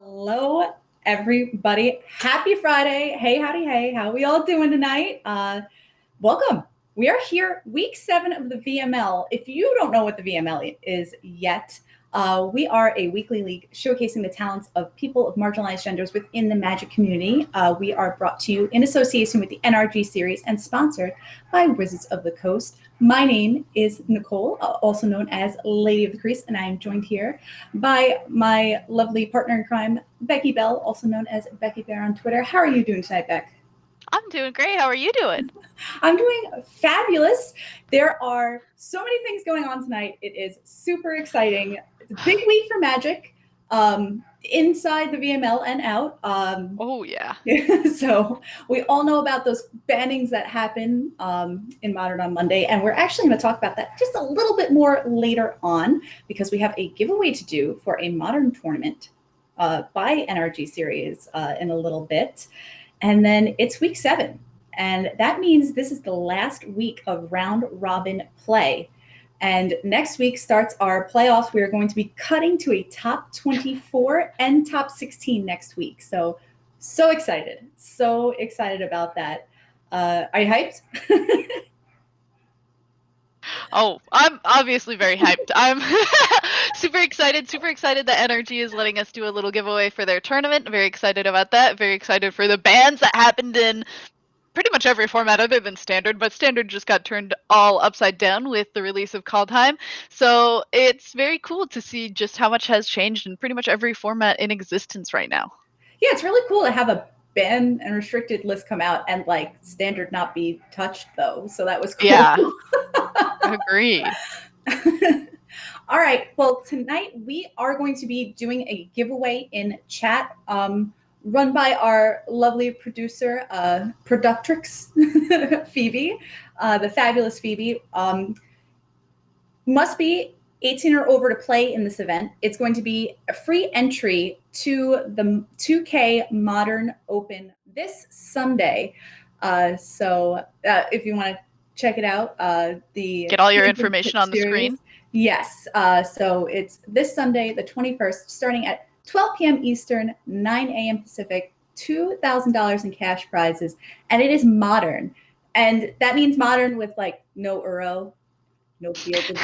Hello, everybody. Happy Friday. Hey, howdy, hey. How are we all doing tonight? Welcome. We are here, week 7 of the VML. If you don't know what the VML is yet, we are a weekly league showcasing the talents of people of marginalized genders within the Magic community. We are brought to you in association with the Nrg series and sponsored by Wizards of the Coast. My name is Nicole, also known as Lady of the Crease, and I am joined here by my lovely partner in crime, Beky Bell, also known as Beky Bear on Twitter. How are you doing tonight, Beck? I'm doing great. How are you doing? I'm doing fabulous. There are so many things going on tonight. It is super exciting. It's a big week for Magic, inside the VML and out. Oh, yeah. So we all know about those bannings that happen in Modern on Monday, and we're actually going to talk about that just a little bit more later on because we have a giveaway to do for a Modern tournament by Nrg series in a little bit. And then it's week 7. And that means this is the last week of round robin play. And next week starts our playoffs. We are going to be cutting to a top 24 and top 16 next week. So excited. So excited about that. Are you hyped? Oh, I'm obviously very hyped. I'm super excited that Nrg is letting us do a little giveaway for their tournament. Very excited about that. Very excited for the bans that happened in pretty much every format other than Standard, but Standard just got turned all upside down with the release of Kaldheim. So it's very cool to see just how much has changed in pretty much every format in existence right now. Yeah, it's really cool to have a ban and restricted list come out and like Standard not be touched though. So that was cool. Yeah. Agree. All right. Well, tonight we are going to be doing a giveaway in chat, run by our lovely producer, Productrix Phoebe, the fabulous Phoebe. Must be 18 or over to play in this event. It's going to be a free entry to the 2K Modern Open this Sunday. So if you want to check it out, get all your information on the screen. Yes. So it's this Sunday, the 21st, starting at 12 p.m. Eastern, 9 a.m. Pacific, $2,000 in cash prizes. And it is Modern. And that means Modern with like no Uro, no Field of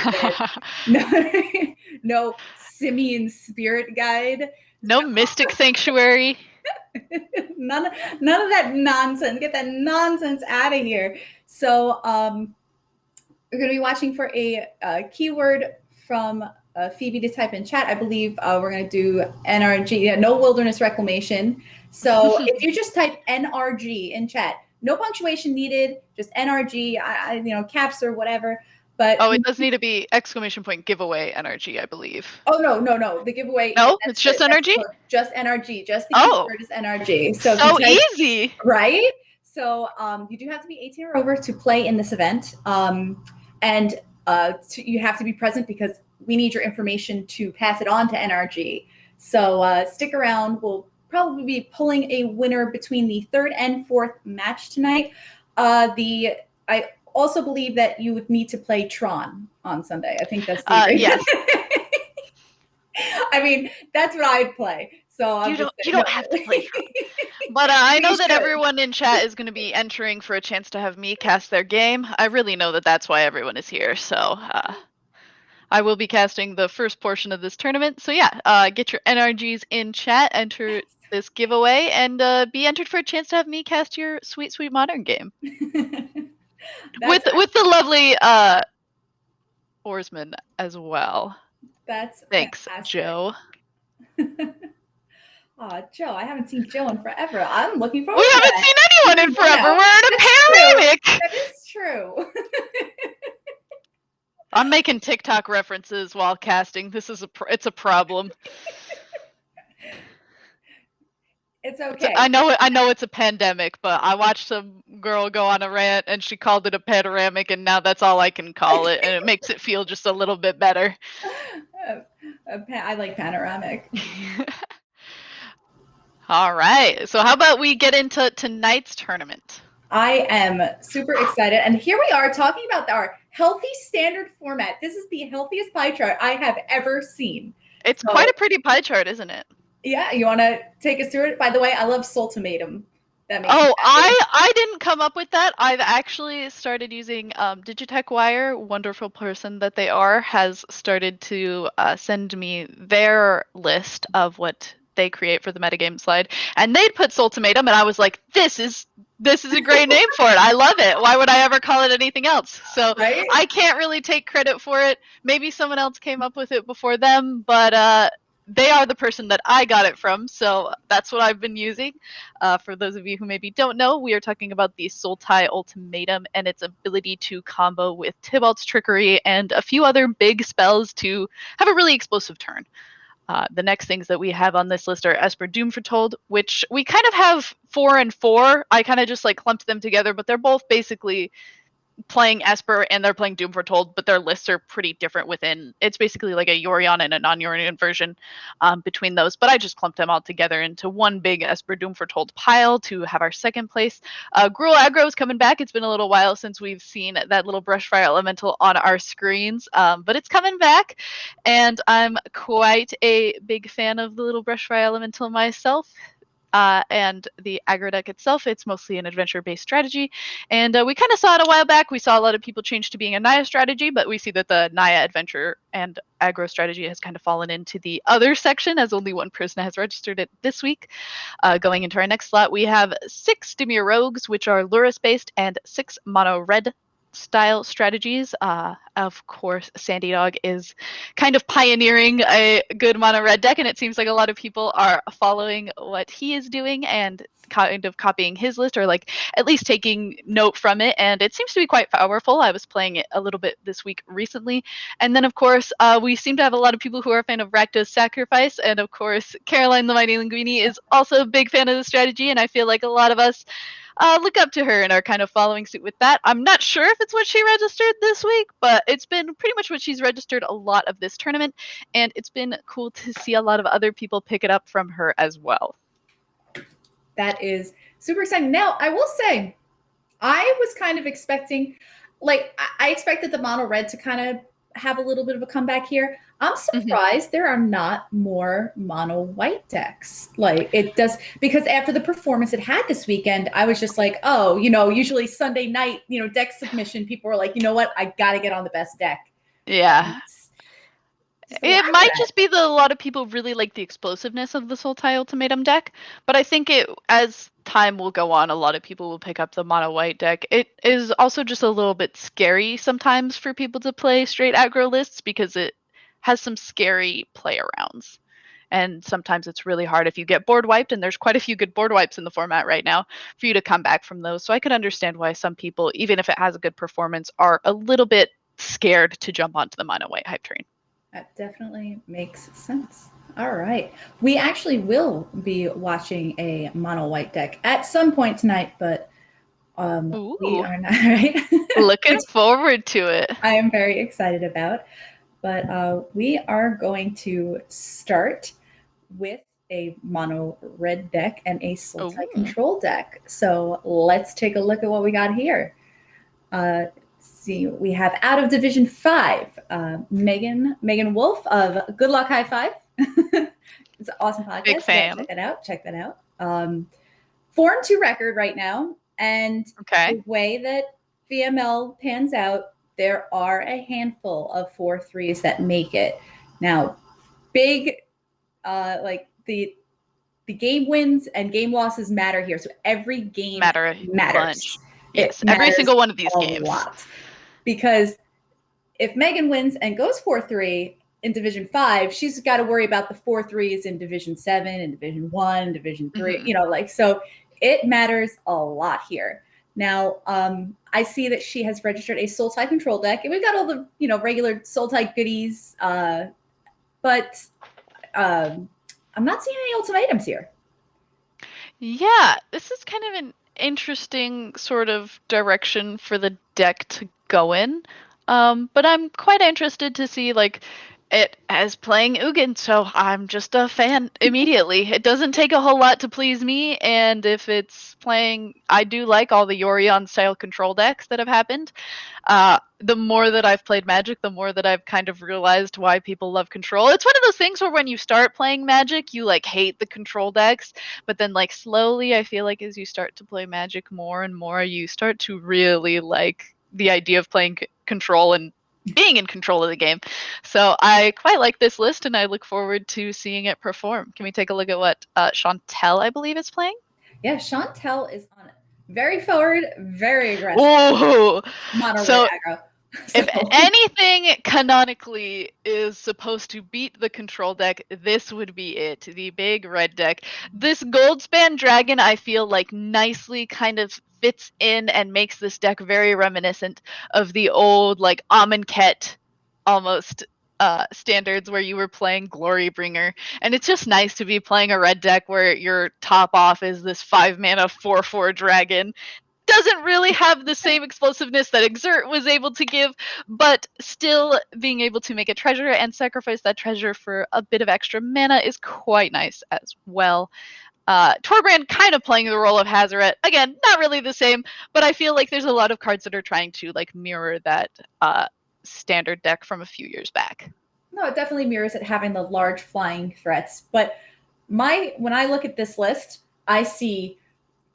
Dead, no Simian Spirit Guide. No Mystic Sanctuary. None of that nonsense. Get that nonsense out of here. So we're going to be watching for a keyword from Phoebe to type in chat. I believe we're going to do NRG, no wilderness reclamation. So if you just type NRG in chat, no punctuation needed, just NRG, caps or whatever. But it does need to be ! Giveaway NRG, I believe. Oh no, the giveaway. No, it's just NRG. Just NRG. Just the keyword is NRG. So easy, right? So you do have to be 18 or over to play in this event, and you have to be present because we need your information to pass it on to NRG. So stick around. We'll probably be pulling a winner between the 3rd and 4th match tonight. I also believe that you would need to play Tron on Sunday. I think that's the yes. I mean, that's what I'd play. So you don't have to play Tron. But I know that everyone in chat is going to be entering for a chance to have me cast their game. I really know that that's why everyone is here. So I will be casting the first portion of this tournament. So yeah, get your NRGs in chat, enter this giveaway, and be entered for a chance to have me cast your sweet, sweet Modern game. with the lovely oarsman as well. Thanks, fantastic. Joe. Joe, I haven't seen Joe in forever. I'm looking forward to that. We haven't seen anyone in forever. We're in a panoramic. That is true. I'm making TikTok references while casting. It's a problem. It's okay. I know it's a pandemic, but I watched some girl go on a rant and she called it a panoramic, and now that's all I can call it, and it makes it feel just a little bit better. I like panoramic. All right. So how about we get into tonight's tournament? I am super excited. And here we are talking about our healthy Standard format. This is the healthiest pie chart I have ever seen. It's quite a pretty pie chart, isn't it? Yeah, you want to take us through it? By the way, I love Sultaimania. That makes me Oh, happy. I didn't come up with that. I've actually started using Digitech Wire. Wonderful person that they are, has started to send me their list of what they create for the metagame slide, and they'd put Sultimatum, and I was like, this is a great name for it. I love it. Why would I ever call it anything else? So Right? I can't really take credit for it. Maybe someone else came up with it before them, but they are the person that I got it from, so that's what I've been using. For those of you who maybe don't know, we are talking about the Sultai Ultimatum and its ability to combo with Tybalt's Trickery and a few other big spells to have a really explosive turn. The next things that we have on this list are Esper Doom Foretold, which we kind of have 4 and 4. I kind of just like clumped them together, but they're both basically playing Esper and they're playing Doom Foretold, but their lists are pretty different within. It's basically like a Yorion and a non-Yorion version between those, but I just clumped them all together into one big Esper Doom Foretold pile to have our second place. Gruul Aggro is coming back. It's been a little while since we've seen that little Brushfire Elemental on our screens, but it's coming back, and I'm quite a big fan of the little Brushfire Elemental myself. And the aggro deck itself, it's mostly an adventure-based strategy. And we kind of saw it a while back. We saw a lot of people change to being a Naya strategy, but we see that the Naya adventure and aggro strategy has kind of fallen into the other section, as only one person has registered it this week. Going into our next slot, we have 6 Dimir Rogues, which are Luris-based, and 6 Mono Red style strategies. Of course, Sandy Dog is kind of pioneering a good mono red deck, and it seems like a lot of people are following what he is doing and kind of copying his list, or like at least taking note from it, and it seems to be quite powerful. I was playing it a little bit this week recently, and then of course we seem to have a lot of people who are a fan of Rakdos Sacrifice, and of course Caroline the Mighty Linguini is also a big fan of the strategy, and I feel like a lot of us look up to her and are kind of following suit with that. I'm not sure if it's what she registered this week, but it's been pretty much what she's registered a lot of this tournament, and it's been cool to see a lot of other people pick it up from her as well. That is super exciting. Now, I will say, I was kind of expecting, like, I expected the mono red to kind of have a little bit of a comeback here. I'm surprised there are not more mono white decks. Like it does, because after the performance it had this weekend, I was just like, oh, usually Sunday night, deck submission, people were like, you know what, I got to get on the best deck. Yeah. It might just be that a lot of people really like the explosiveness of the Sultai Ultimatum deck, but I think as time will go on, a lot of people will pick up the mono white deck. It is also just a little bit scary sometimes for people to play straight aggro lists because it has some scary play arounds. And sometimes it's really hard if you get board wiped, and there's quite a few good board wipes in the format right now, for you to come back from those. So I could understand why some people, even if it has a good performance, are a little bit scared to jump onto the mono white hype train. That definitely makes sense. All right. We actually will be watching a mono white deck at some point tonight, but we are not, right? Looking forward to it. I am very excited about. But we are going to start with a mono red deck and a Sultai control deck. So let's take a look at what we got here. See, we have out of Division 5, Megan Wolf of Good Luck High Five. It's an awesome podcast. Big fan. Check that out. 4-2 record right now. And the way that VML pans out, there are a handful of 4-3s that make it. Now, big, like the game wins and game losses matter here. So every game matters. Yes, every single one of these games. Because if Megan wins and goes 4-3 in Division 5, she's got to worry about the 4-3s in Division 7 and Division 1, Division 3, so it matters a lot here. Now, I see that she has registered a Sultai control deck, and we've got all the, regular Sultai goodies, but I'm not seeing any ultimatums here. Yeah, this is kind of an interesting sort of direction for the deck to go in. But I'm quite interested to see, like, it as playing Ugin, so I'm just a fan immediately. It doesn't take a whole lot to please me, and if it's playing, I do like all the Yorion style control decks that have happened. The more that I've played Magic, the more that I've kind of realized why people love control. It's one of those things where when you start playing Magic, you like hate the control decks, but then like slowly, I feel like as you start to play Magic more and more, you start to really like the idea of playing control and being in control of the game. So I quite like this list, and I look forward to seeing it perform. Can we take a look at what Chantel, I believe, is playing? Yeah, Chantel is on very forward, very aggressive. Ooh. Mono So red aggro. if anything canonically is supposed to beat the control deck, this would be it. The big red deck. This Goldspan Dragon, I feel like nicely kind of fits in and makes this deck very reminiscent of the old like Amonkhet almost standards where you were playing Glorybringer. And it's just nice to be playing a red deck where your top off is this 5-mana 4/4 dragon. Doesn't really have the same explosiveness that Exert was able to give, but still being able to make a treasure and sacrifice that treasure for a bit of extra mana is quite nice as well. Torbrand kind of playing the role of Hazaret. Again, not really the same, but I feel like there's a lot of cards that are trying to like mirror that standard deck from a few years back. No, it definitely mirrors it having the large flying threats. But when I look at this list, I see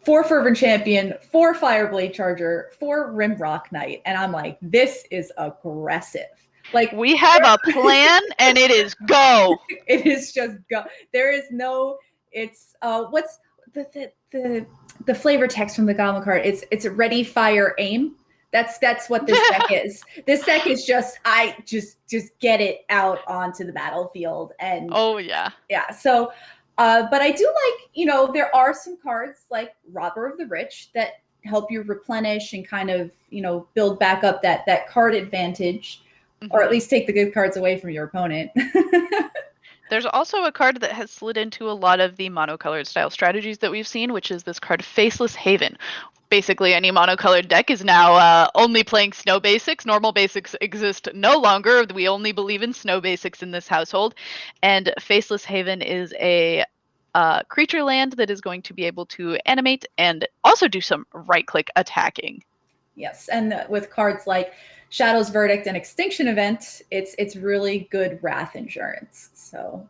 4 Fervent Champion, 4 Fireblade Charger, 4 Rimrock Knight, and I'm like, this is aggressive. Like we have a plan, and it is go. It is just go. There is no. It's what's the flavor text from the Goblin card? It's ready, fire, aim. That's what this deck is. This deck is just just get it out onto the battlefield and oh yeah. So but I do like, there are some cards like Robber of the Rich that help you replenish and kind of, build back up that card advantage, or at least take the good cards away from your opponent. There's also a card that has slid into a lot of the monocolored style strategies that we've seen, which is this card Faceless Haven. Basically, any monocolored deck is now only playing snow basics. Normal basics exist no longer. We only believe in snow basics in this household. And Faceless Haven is a creature land that is going to be able to animate and also do some right-click attacking. Yes, and with cards like Shadow's Verdict and Extinction Event, it's really good wrath insurance. So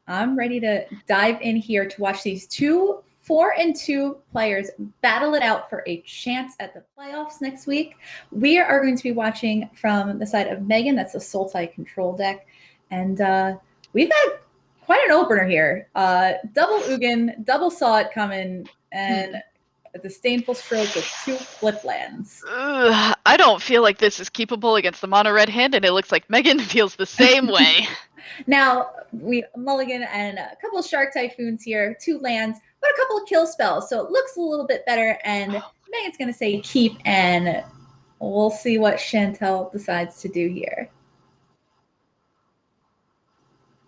I'm ready to dive in here to watch these 2 4-2 players battle it out for a chance at the playoffs next week. We are going to be watching from the side of Megan. That's a Sultai control deck. And we've got quite an opener here. Double Ugin, double saw it coming, and a disdainful stroke with 2 flip lands. I don't feel like this is keepable against the mono red hand, and it looks like Megan feels the same way. Now, we mulligan and a couple of Shark Typhoons here, 2 lands, but a couple of kill spells, so it looks a little bit better, and Megan's going to say keep, and we'll see what Chantel decides to do here.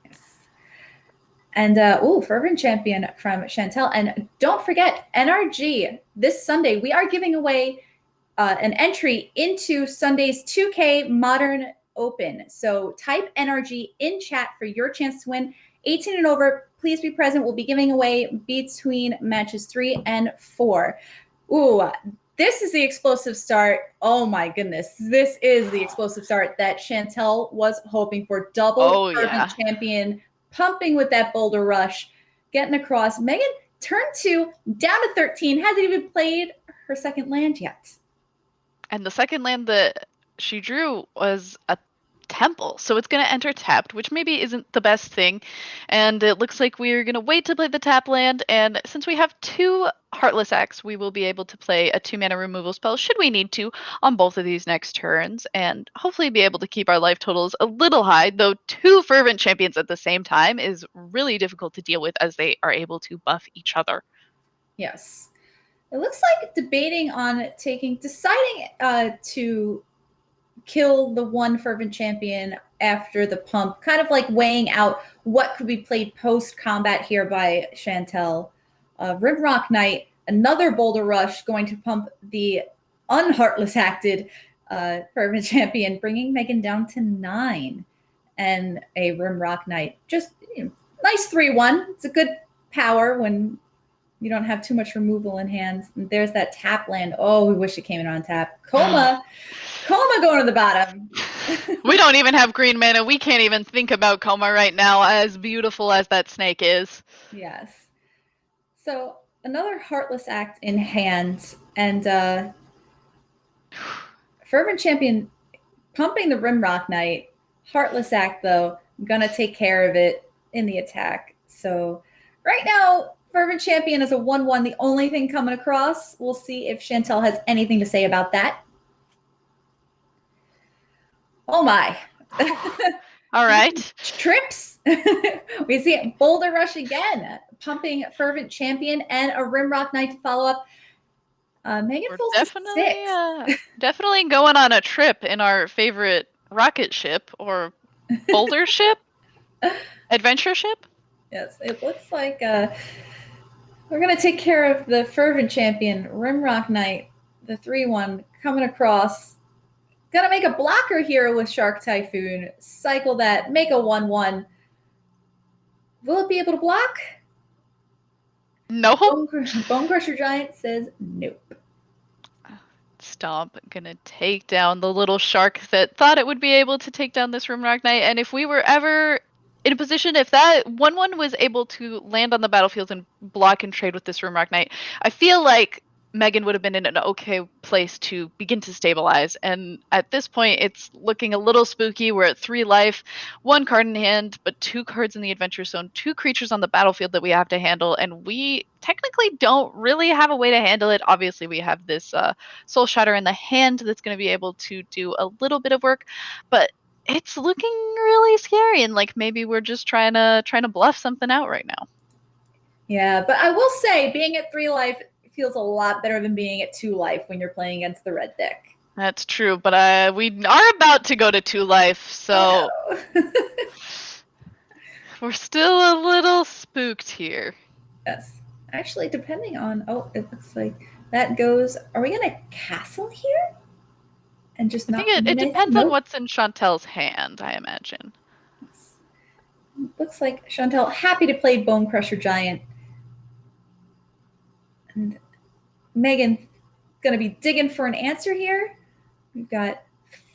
Yes. And, Fervent Champion from Chantel. And don't forget, NRG, this Sunday, we are giving away an entry into Sunday's 2K Modern Open. So type NRG in chat for your chance to win. 18 and over, please be present. We'll be giving away between matches 3 and 4. Ooh, this is the explosive start. Oh my goodness. This is the explosive start that Chantel was hoping for. Double Fervent Champion, pumping with that Boulder Rush, getting across. Megan, turn 2, down to 13, hasn't even played her second land yet. And the second land that she drew was a temple, so it's going to enter tapped, which maybe isn't the best thing. And it looks like we're going to wait to play the tap land, and since we have 2 Heartless Acts, we will be able to play a 2-mana removal spell should we need to on both of these next turns, and hopefully be able to keep our life totals a little high, though 2 Fervent Champions at the same time is really difficult to deal with as they are able to buff each other. Yes. It looks like debating on deciding to kill the 1 Fervent Champion after the pump, kind of like weighing out what could be played post-combat here by Chantel. Rimrock Knight, another Boulder Rush, going to pump the unheartless acted Fervent Champion, bringing Megan down to 9. and a Rimrock Knight. Just nice 3-1. It's a good power when you don't have too much removal in hand. And there's that tap land. Oh, we wish it came in on tap. Coma going to the bottom. We don't even have green mana. We can't even think about Coma right now, as beautiful as that snake is. Yes. So another Heartless Act in hand, and Fervent Champion pumping the Rimrock Knight. Heartless Act, though, gonna take care of it in the attack. So right now, Fervent Champion is a 1-1. The only thing coming across. We'll see if Chantel has anything to say about that. Oh my. All right. Trips. We see Boulder Rush again, pumping Fervent Champion and a Rimrock Knight to follow up. Megan falls definitely going on a trip in our favorite rocket ship or boulder ship, adventure ship. Yes, it looks like we're gonna take care of the Fervent Champion, Rimrock Knight, the 3-1 coming across. Gonna make a blocker here with Shark Typhoon. Cycle that, make a 1-1. Will it be able to block? No. Bone Crusher Giant says nope. Stomp gonna take down the little shark that thought it would be able to take down this Rimrock Knight. And if we were ever in a position, if that 1-1 was able to land on the battlefield and block and trade with this Rimrock Knight, I feel like Megan would have been in an okay place to begin to stabilize. And at this point, it's looking a little spooky. We're at 3 life, 1 card in hand, but 2 cards in the adventure zone, 2 creatures on the battlefield that we have to handle. And we technically don't really have a way to handle it. Obviously, we have this Soul Shatter in the hand that's going to be able to do a little bit of work, but it's looking really scary. And like maybe we're just trying to bluff something out right now. Yeah, but I will say, being at 3 life feels a lot better than being at 2 life when you're playing against the red deck. That's true, but we are about to go to 2 life, so we're still a little spooked here. Yes. Actually, depending on, it looks like that goes, are we going to castle here? And just not. I think it depends on what's in Chantel's hand, I imagine. Looks like Chantel happy to play Bone Crusher Giant. And Megan going to be digging for an answer here. We've got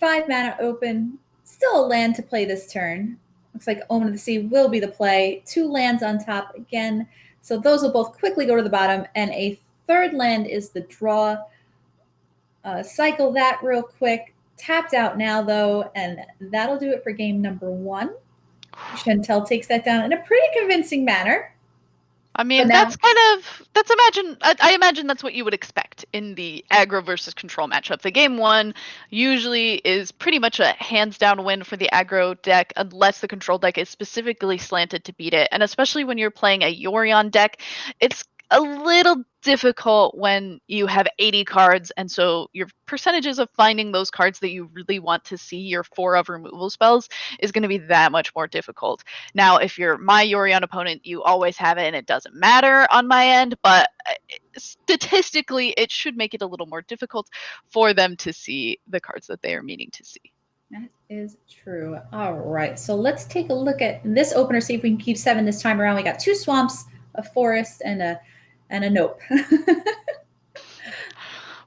5 mana open. Still a land to play this turn. Looks like Omen of the Sea will be the play. 2 lands on top again. So those will both quickly go to the bottom. And a 3rd land is the draw. Cycle that real quick. Tapped out now, though. And that'll do it for game number 1. Chantel takes that down in a pretty convincing manner. I mean, I imagine that's what you would expect in the aggro versus control matchup. The game 1 usually is pretty much a hands down win for the aggro deck, unless the control deck is specifically slanted to beat it. And especially when you're playing a Yorion deck, it's a little difficult when you have 80 cards, and so your percentages of finding those cards that you really want to see, your 4 of removal spells, is going to be that much more difficult. Now, if you're my Yorion opponent, you always have it and it doesn't matter on my end, but statistically, it should make it a little more difficult for them to see the cards that they are meaning to see. That is true. All right, so let's take a look at this opener, see if we can keep 7 this time around. We got 2 swamps, a forest, and a nope.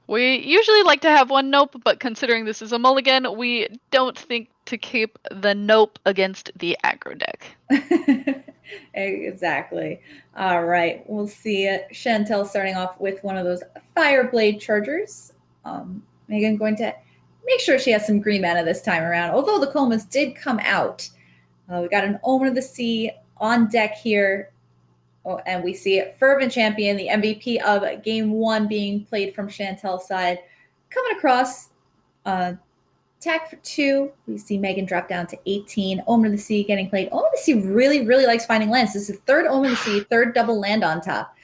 We usually like to have 1 nope, but considering this is a mulligan, we don't think to keep the nope against the aggro deck. Exactly. All right, we'll see Chantel starting off with one of those Fireblade Chargers. Megan going to make sure she has some green mana this time around, although the Comas did come out. We got an Omen of the Sea on deck here. Oh, and we see Fervent Champion, the MVP of game 1 being played from Chantel's side, coming across. Attack for 2. We see Megan drop down to 18. Omen of the Sea getting played. Omen of the Sea really, really likes finding lands. This is the 3rd Omen of the Sea, 3rd double land on top.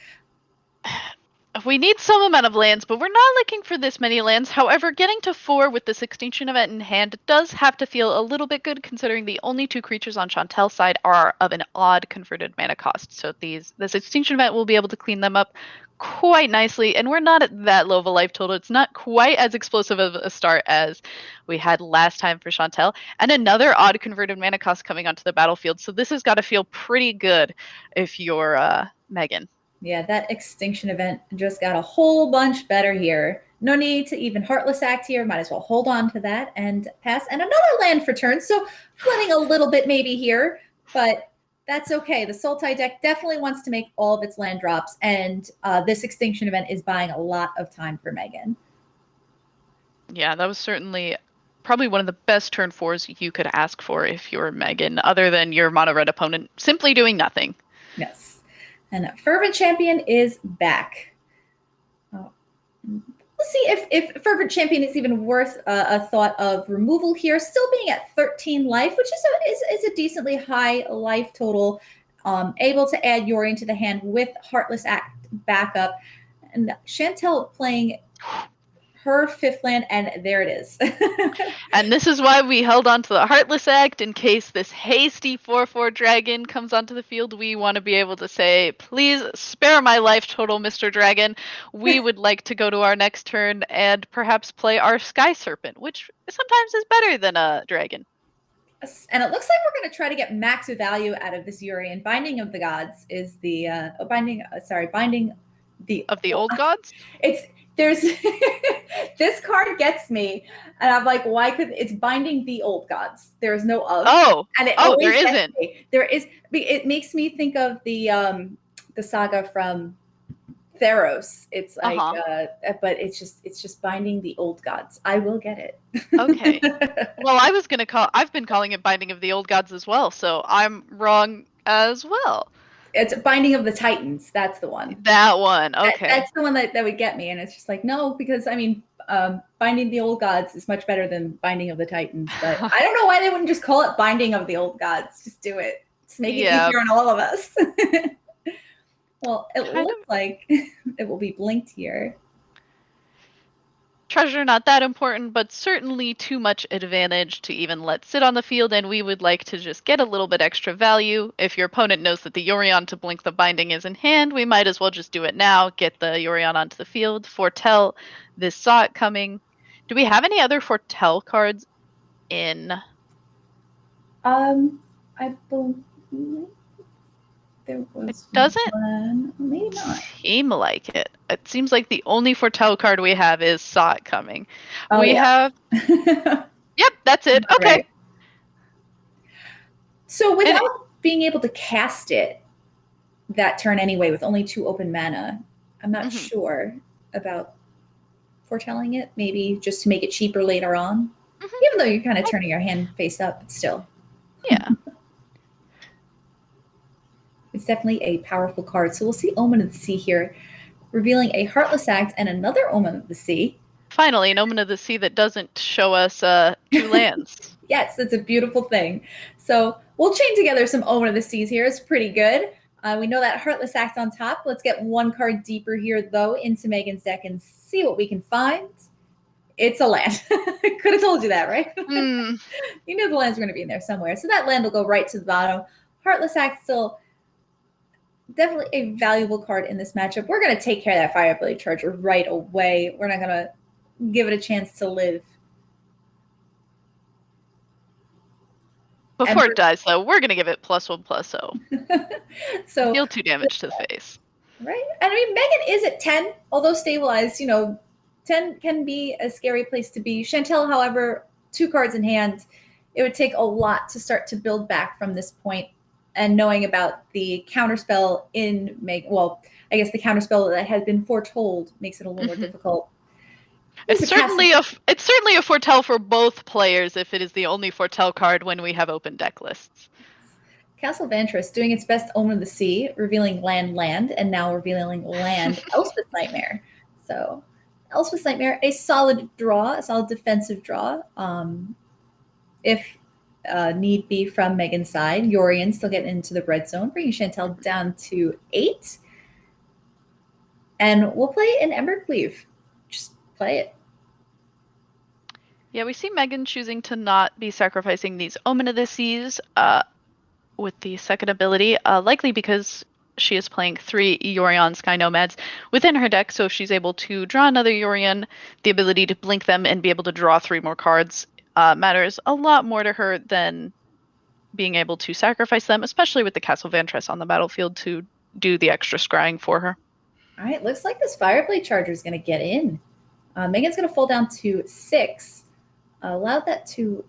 We need some amount of lands, but we're not looking for this many lands. However, getting to 4 with this Extinction event in hand does have to feel a little bit good, considering the only 2 creatures on Chantel's side are of an odd converted mana cost. So this Extinction event will be able to clean them up quite nicely, and we're not at that low of a life total. It's not quite as explosive of a start as we had last time for Chantel, and another odd converted mana cost coming onto the battlefield. So this has got to feel pretty good if you're Megan. Yeah, that Extinction event just got a whole bunch better here. No need to even Heartless Act here. Might as well hold on to that and pass. And another land for turn. So flooding a little bit maybe here, but that's okay. The Sultai deck definitely wants to make all of its land drops. And this Extinction event is buying a lot of time for Megan. Yeah, that was certainly probably one of the best turn 4s you could ask for if you're Megan, other than your mono red opponent simply doing nothing. Yes. And Fervent Champion is back. Let's see if Fervent Champion is even worth a thought of removal here. Still being at 13 life, which is a decently high life total. Able to add Yorion to the hand with Heartless Act backup. And Chantel playing her 5th land, and there it is. And this is why we held on to the Heartless Act in case this hasty 4/4 dragon comes onto the field. We want to be able to say, please spare my life total, Mr. Dragon. We would like to go to our next turn and perhaps play our Sky Serpent, which sometimes is better than a dragon. And it looks like we're going to try to get max value out of this Yorion. Binding of the Gods is the binding of the old gods. There's this card gets me, and I'm like, why could it's binding the old gods? There is no of. And there isn't. There is. It makes me think of the saga from Theros. It's like, but it's just binding the old gods. I will get it. Okay. Well, I've been calling it binding of the old gods as well, so I'm wrong as well. It's Binding of the Titans. That's the one. That one. Okay. That's the one that would get me. And it's just like, no, because I mean, Binding the Old Gods is much better than Binding of the Titans. But I don't know why they wouldn't just call it Binding of the Old Gods. Just do it. Just make it easier on all of us. Well, it looks like it will be blinked here. Treasure not that important, but certainly too much advantage to even let sit on the field, and we would like to just get a little bit extra value. If your opponent knows that the Yorion to blink the binding is in hand, we might as well just do it now, get the Yorion onto the field, foretell this saw it coming. Do we have any other foretell cards in? I believe there was. It doesn't one. Maybe not seem like it. It seems like the only foretell card we have is saw it coming. We have. Yep, that's it. Okay. Right. So without being able to cast it that turn anyway, with only 2 open mana, I'm not sure about foretelling it. Maybe just to make it cheaper later on, even though you're kind of turning your hand face up, but still. Yeah. It's definitely a powerful card. So we'll see Omen of the Sea here, revealing a Heartless Act and another Omen of the Sea. Finally, an Omen of the Sea that doesn't show us 2 lands. Yes, it's a beautiful thing. So we'll chain together some Omen of the Seas here. It's pretty good. We know that Heartless Act on top. Let's get one card deeper here, though, into Megan's deck and see what we can find. It's a land. Could have told you that, right? You knew the lands were going to be in there somewhere. So that land will go right to the bottom. Heartless Act still definitely a valuable card in this matchup. We're going to take care of that Fireblade Charger right away. We're not going to give it a chance to live. Before it dies, though, we're going to give it +1/+0. So deal 2 damage to the face. Right. And I mean, Megan is at 10, although stabilized, 10 can be a scary place to be. Chantel, however, 2 cards in hand, it would take a lot to start to build back from this point. And knowing about the counterspell in Megan, well, I guess the counterspell that has been foretold makes it a little more difficult. It's certainly a foretell for both players if it is the only foretell card when we have open deck lists. Castle Vantress doing its best Omen of the Sea, revealing land, and now revealing land Elspeth Nightmare. So Elspeth Nightmare, a solid draw, a solid defensive draw. If need be from Megan's side. Yorion still getting into the red zone, bringing Chantel down to 8. And we'll play an Embercleave. Just play it. Yeah, we see Megan choosing to not be sacrificing these Omen of the Seas with the second ability, likely because she is playing 3 Yorion Sky Nomads within her deck, so if she's able to draw another Yorion, the ability to blink them and be able to draw 3 more cards matters a lot more to her than being able to sacrifice them, especially with the Castle Vantress on the battlefield to do the extra scrying for her. All right, looks like this Fireblade Charger is going to get in. Megan's going to fall down to 6. Allow that to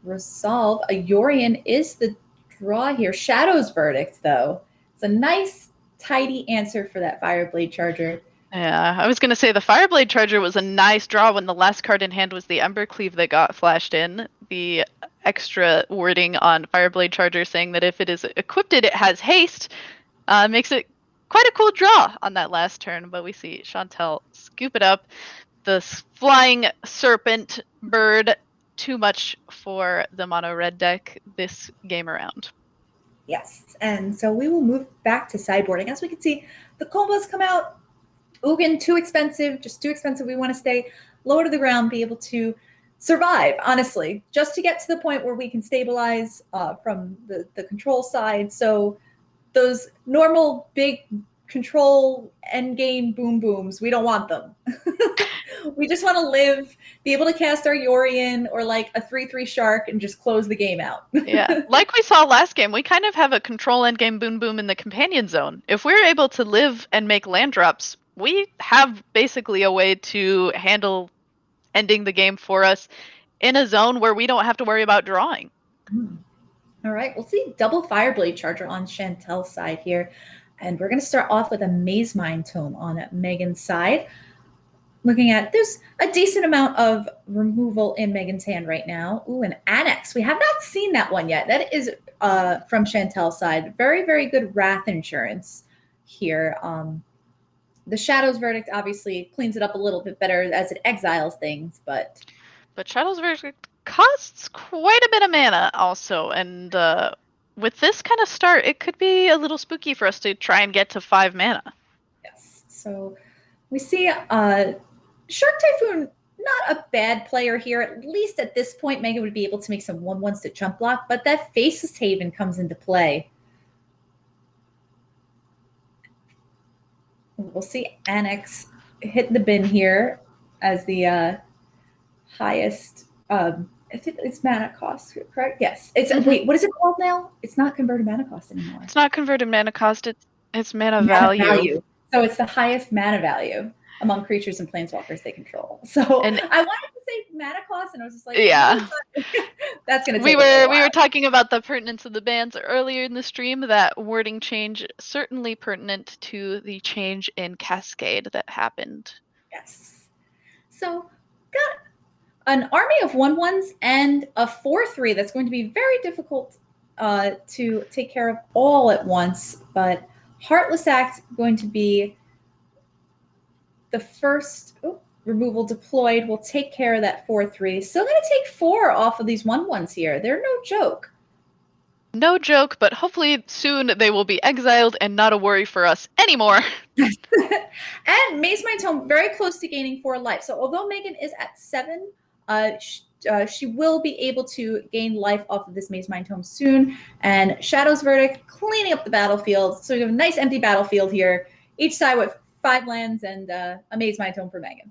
resolve. A Yorion is the draw here. Shadow's Verdict, though. It's a nice, tidy answer for that Fireblade Charger. Yeah, I was going to say the Fireblade Charger was a nice draw when the last card in hand was the Embercleave that got flashed in. The extra wording on Fireblade Charger saying that if it is equipped, it has haste, makes it quite a cool draw on that last turn. But we see Chantel scoop it up. The flying serpent bird, too much for the mono red deck this game around. Yes, and so we will move back to sideboarding. As we can see, the combos come out. Ugin, too expensive, just too expensive. We want to stay low to the ground, be able to survive, honestly, just to get to the point where we can stabilize from the control side. So those normal big control endgame boom booms, we don't want them. We just want to live, be able to cast our Yorion or like a 3/3 shark and just close the game out. Yeah, like we saw last game, we kind of have a control endgame boom boom in the companion zone. If we're able to live and make land drops, we have basically a way to handle ending the game for us in a zone where we don't have to worry about drawing. All right, we'll see double Fireblade Charger on Chantel's side here. And we're going to start off with a Maze Mind Tome on Megan's side. Looking at, there's a decent amount of removal in Megan's hand right now. Ooh, an Annex. We have not seen that one yet. That is from Chantel's side. Very, very good Wrath insurance here. The Shadow's Verdict obviously cleans it up a little bit better as it exiles things, but Shadow's Verdict costs quite a bit of mana also, and with this kind of start, it could be a little spooky for us to try and get to 5 mana. Yes. So we see Shark Typhoon, not a bad player here. At least at this point, Megan would be able to make some 1/1s to jump block, but that Faceless Haven comes into play. We'll see Annex hit the bin here as the highest. I think it's mana cost, correct? Yes. It's wait, what is it called now? It's not converted mana cost anymore. It's not converted mana cost. It's mana value. So it's the highest mana value among creatures and planeswalkers they control. So I wanted to say mana cost, and I was just like, yeah, that's gonna. We were talking about the pertinence of the bans earlier in the stream. That wording change certainly pertinent to the change in Cascade that happened. Yes. So got an army of 1/1s and a 4/3 that's going to be very difficult to take care of all at once. But Heartless Act going to be the first removal deployed. Will take care of that 4/3. Still going to take 4 off of these 1/1s here. They're no joke. No joke, but hopefully soon they will be exiled and not a worry for us anymore. And Maze Mind Tome very close to gaining 4 life. So although Megan is at 7, she will be able to gain life off of this Maze Mind Tome soon. And Shadow's Verdict cleaning up the battlefield. So we have a nice empty battlefield here. Each side with 5 lands and a Maze Mind Tome for Megan.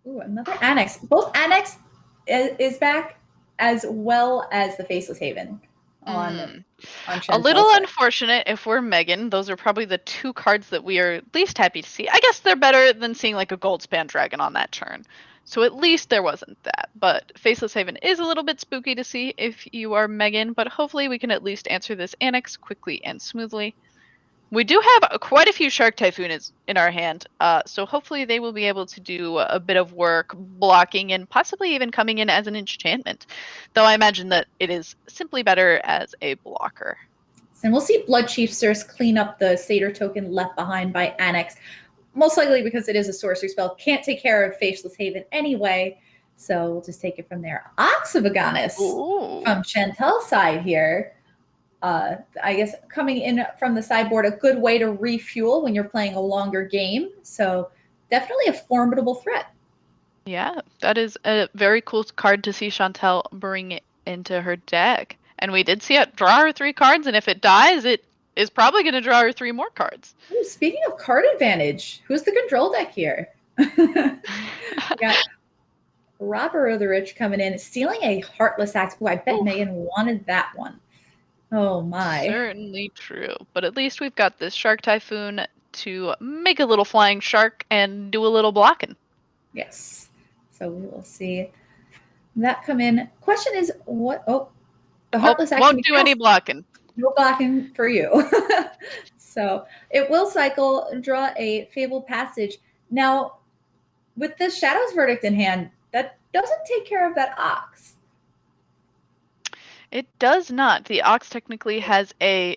Ooh, another Annex. Both Annex is back, as well as the Faceless Haven on a little unfortunate if we're Megan. Those are probably the 2 cards that we are least happy to see. I guess they're better than seeing like a Goldspan Dragon on that turn. So at least there wasn't that. But Faceless Haven is a little bit spooky to see if you are Megan, but hopefully we can at least answer this Annex quickly and smoothly. We do have quite a few Shark Typhoon in our hand, so hopefully they will be able to do a bit of work blocking and possibly even coming in as an enchantment, though I imagine that it is simply better as a blocker. And we'll see Blood Chiefsters clean up the Satyr token left behind by Annex, most likely because it is a sorcery spell. Can't take care of Faceless Haven anyway, so we'll just take it from there. Ox of Aganis from Chantel's side here. I guess coming in from the sideboard, a good way to refuel when you're playing a longer game. So definitely a formidable threat. Yeah, that is a very cool card to see Chantel bring it into her deck. And we did see it draw her 3 cards, and if it dies, it is probably going to draw her 3 more cards. Ooh, speaking of card advantage, who's the control deck here? We got Robert of the Rich coming in, stealing a Heartless Axe. Oh, I bet Oof. Megan wanted that one. Oh my. Certainly true. But at least we've got this Shark Typhoon to make a little flying shark and do a little blocking. Yes. So we will see that come in. Question is what? Oh, the Heartless Axe won't do any blocking. No blocking for you. So it will cycle, draw a Fabled Passage. Now, with the Shadow's Verdict in hand, that doesn't take care of that Ox. It does not. The Ox technically has a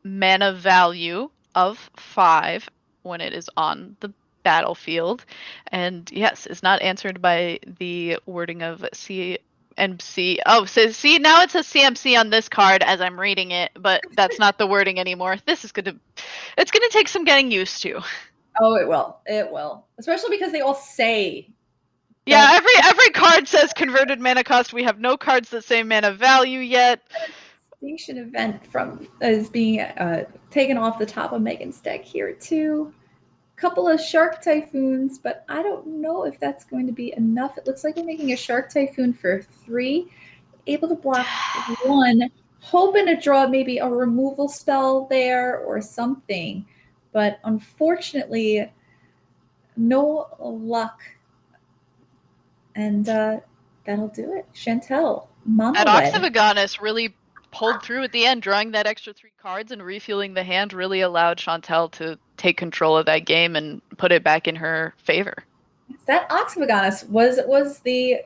mana value of 5 when it is on the battlefield. And yes, is not answered by the wording of CMC. Oh, so see, now it says CMC on this card as I'm reading it, but that's not the wording anymore. It's gonna take some getting used to. Oh, it will. It will. Especially because they all say. Yeah, every card says converted mana cost. We have no cards that say mana value yet. Station event is being taken off the top of Megan's deck here too. Couple of Shark Typhoons, but I don't know if that's going to be enough. It looks like we're making a Shark Typhoon for 3, able to block 1, hoping to draw maybe a removal spell there or something. But unfortunately, no luck. And that'll do it. Chantel, Mama That Red. Ox of Agonis really pulled through at the end, drawing that extra 3 cards and refueling the hand really allowed Chantel to take control of that game and put it back in her favor. That Ox of Agonis was the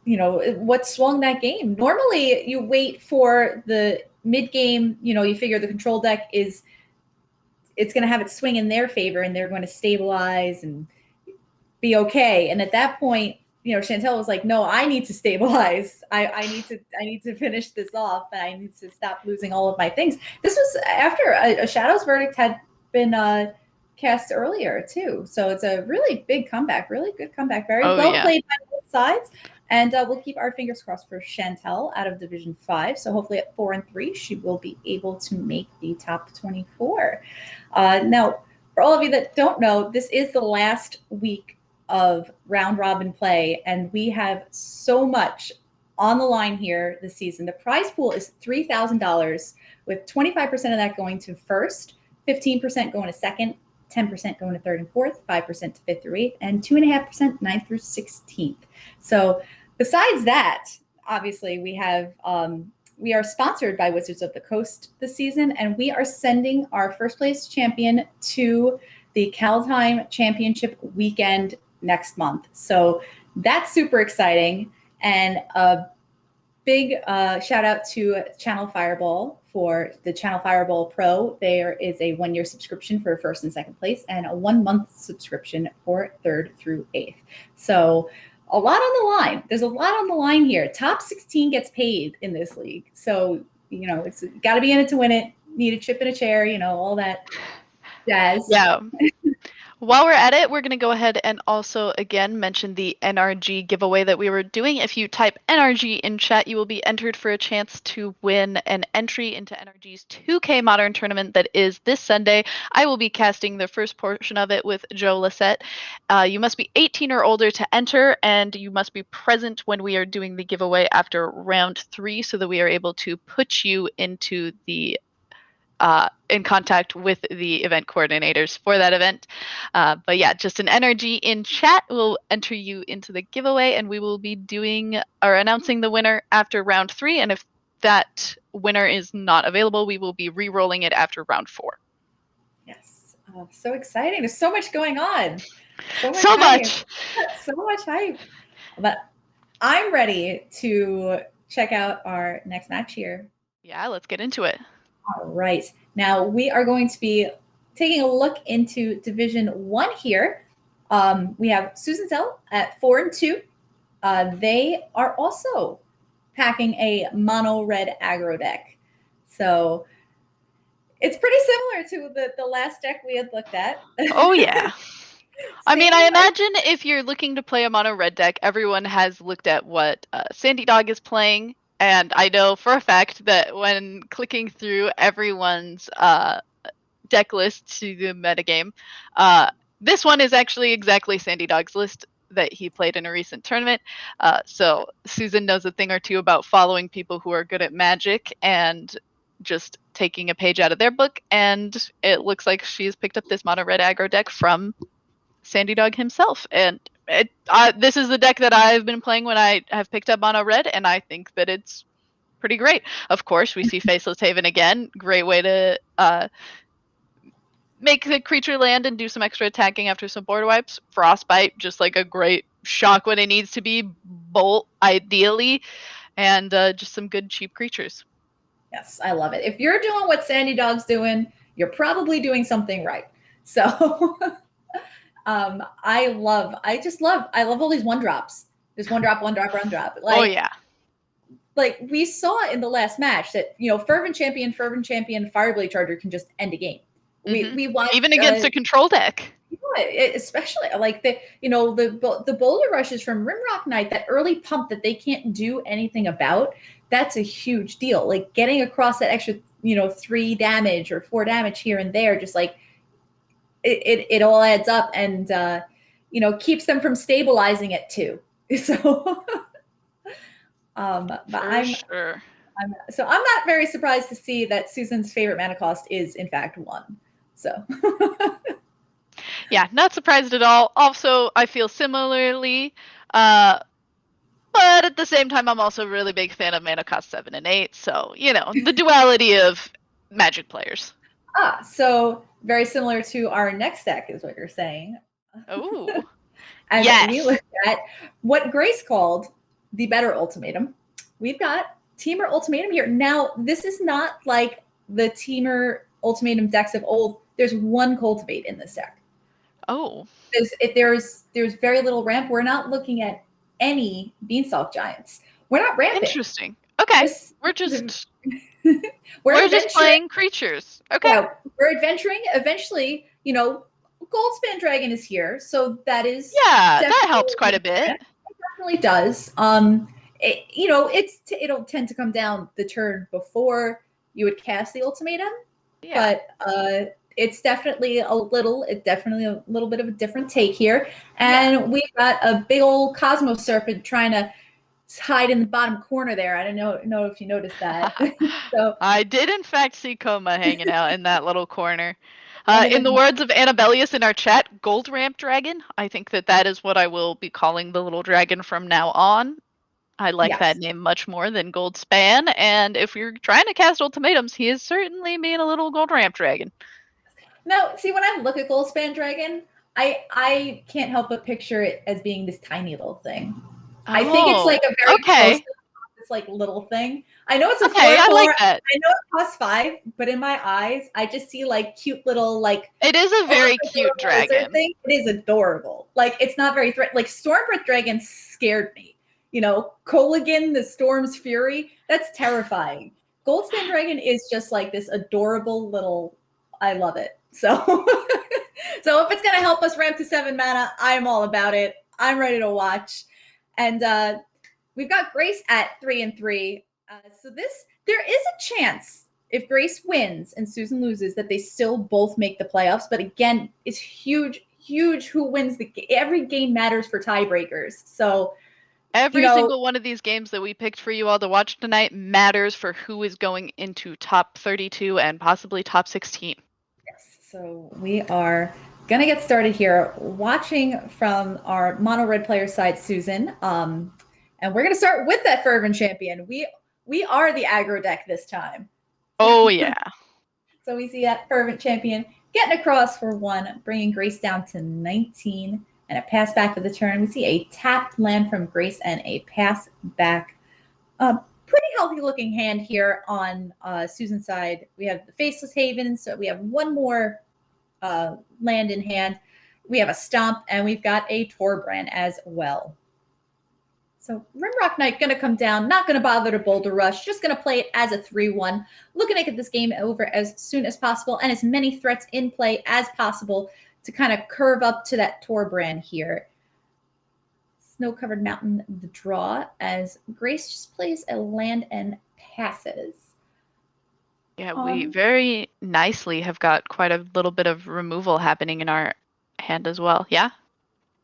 what swung that game. Normally you wait for the mid game, you figure the control deck it's going to have it swing in their favor and they're going to stabilize and be okay. And at that point, Chantel was like, no, I need to stabilize. I need to finish this off, and I need to stop losing all of my things. This was after a Shadow's Verdict had been cast earlier too. So it's a really big comeback, really good comeback. Very well played by both sides. And we'll keep our fingers crossed for Chantel out of Division 5. So hopefully at 4-3, she will be able to make the top 24. Now, for all of you that don't know, this is the last week of round robin play, and we have so much on the line here this season. The prize pool is $3,000, with 25% of that going to first, 15% going to second, 10% going to third and fourth, 5% to fifth through eighth, and 2.5% ninth through 16th. So besides that, obviously we have we are sponsored by Wizards of the Coast this season, and we are sending our first place champion to the Kaldheim Championship weekend next month. So that's super exciting. And a big shout out to Channel Fireball for the Channel Fireball Pro. There is a 1-year subscription for first and second place and a 1-month subscription for third through eighth. So a lot on the line. There's a lot on the line here. Top 16 gets paid in this league. So, it's got to be in it to win it. Need a chip in a chair, all that jazz. Yeah. While we're at it, we're going to go ahead and also, again, mention the Nrg giveaway that we were doing. If you type Nrg in chat, you will be entered for a chance to win an entry into Nrg's 2K Modern Tournament that is this Sunday. I will be casting the first portion of it with Joe Lissette. You must be 18 or older to enter, and you must be present when we are doing the giveaway after round 3 so that we are able to put you into the in contact with the event coordinators for that event. But yeah, just an Nrg in chat will enter you into the giveaway, and we will be announcing the winner after round 3. And if that winner is not available, we will be re-rolling it after round 4. Yes. So exciting. There's so much going on. So much. So much hype. But I'm ready to check out our next match here. Yeah, let's get into it. All right. Now we are going to be taking a look into Division 1 here. We have Susan Zell at 4-2. They are also packing a mono red aggro deck. So it's pretty similar to the last deck we had looked at. Oh, yeah. I mean, I Same, imagine if you're looking to play a mono red deck, everyone has looked at what Sandy Dog is playing. And I know for a fact that when clicking through everyone's deck list to the metagame, this one is actually exactly Sandy Dog's list that he played in a recent tournament. So Susan knows a thing or two about following people who are good at Magic and just taking a page out of their book. And it looks like she's picked up this mono red aggro deck from Sandy Dog himself. And this is the deck that I've been playing when I have picked up mono red, and I think that it's pretty great. Of course, we see Faceless Haven again. Great way to make the creature land and do some extra attacking after some board wipes. Frostbite, just like a great shock when it needs to be. Bolt, ideally. And just some good cheap creatures. Yes, I love it. If you're doing what Sandy Dog's doing, you're probably doing something right. So I love all these one drops. There's one drop. Like, oh yeah. Like we saw in the last match that, Fervent Champion, Fireblade Charger can just end a game. Mm-hmm. We watched even against a control deck. Especially like the Boulder Rushes from Rimrock Knight, that early pump that they can't do anything about. That's a huge deal. Like getting across that extra, 3 damage or 4 damage here and there, just like it all adds up and, keeps them from stabilizing it too. So, but sure. I'm not very surprised to see that Susan's favorite mana cost is in fact 1. So. Yeah, not surprised at all. Also, I feel similarly. But at the same time, I'm also a really big fan of mana cost 7 and 8. So, the duality of Magic players. So very similar to our next deck is what you're saying. Oh. And yes. we look at what Grace called the better ultimatum. We've got Teamer Ultimatum here. Now, this is not like the Teamer Ultimatum decks of old. There's 1 Cultivate in this deck. Oh. There's very little ramp. We're not looking at any Beanstalk Giants. We're not ramping. Interesting. Okay. We're just playing creatures. Okay. Yeah, we're adventuring. Eventually, Goldspan Dragon is here, so that is that helps quite a bit. It definitely does. It'll tend to come down the turn before you would cast the ultimatum. Yeah. But it's definitely a little bit of a different take here. And we've got a big old Cosmos Serpent trying to hide in the bottom corner there. I don't know if you noticed that. So I did in fact see Coma hanging out in that little corner. In the words of Annabellius in our chat, Gold Ramp Dragon. I think that is what I will be calling the little dragon from now on. I like that name much more than Gold Span. And if you're trying to cast ultimatums, he is certainly being a little Gold Ramp Dragon. Now, see, when I look at Goldspan Dragon, I can't help but picture it as being this tiny little thing. Oh, I think it's like a very close to this like little thing. I know it's a 4/4. I like that. I know it costs 5, but in my eyes, I just see like cute little like. It is a very cute dragon. Thing. It is adorable. Like it's not very like Stormbreath Dragon scared me. Colligan, the Storm's Fury, that's terrifying. Goldspan Dragon is just like this adorable little. I love it. So if it's going to help us ramp to 7 mana, I'm all about it. I'm ready to watch. And we've got Grace at 3 and 3. So there is a chance if Grace wins and Susan loses that they still both make the playoffs. But again, it's huge who wins every game matters for tiebreakers. So every single one of these games that we picked for you all to watch tonight matters for who is going into top 32 and possibly top 16. So we are going to get started here watching from our mono red player side, Susan. And we're going to start with that Fervent Champion. We are the aggro deck this time. Oh, yeah. So we see that Fervent Champion getting across for 1, bringing Grace down to 19 and a pass back for the turn. We see a tapped land from Grace and a pass back. Pretty healthy looking hand here on Susan's side. We have the Faceless Haven, so we have 1 more land in hand. We have a Stomp, and we've got a Torbrand as well. So Rimrock Knight going to come down, not going to bother to Boulder Rush, just going to play it as a 3-1, looking to get this game over as soon as possible and as many threats in play as possible to kind of curve up to that Torbran here. Snow-covered mountain, the draw, as Grace just plays a land and passes. Yeah, we very nicely have got quite a little bit of removal happening in our hand as well. Yeah?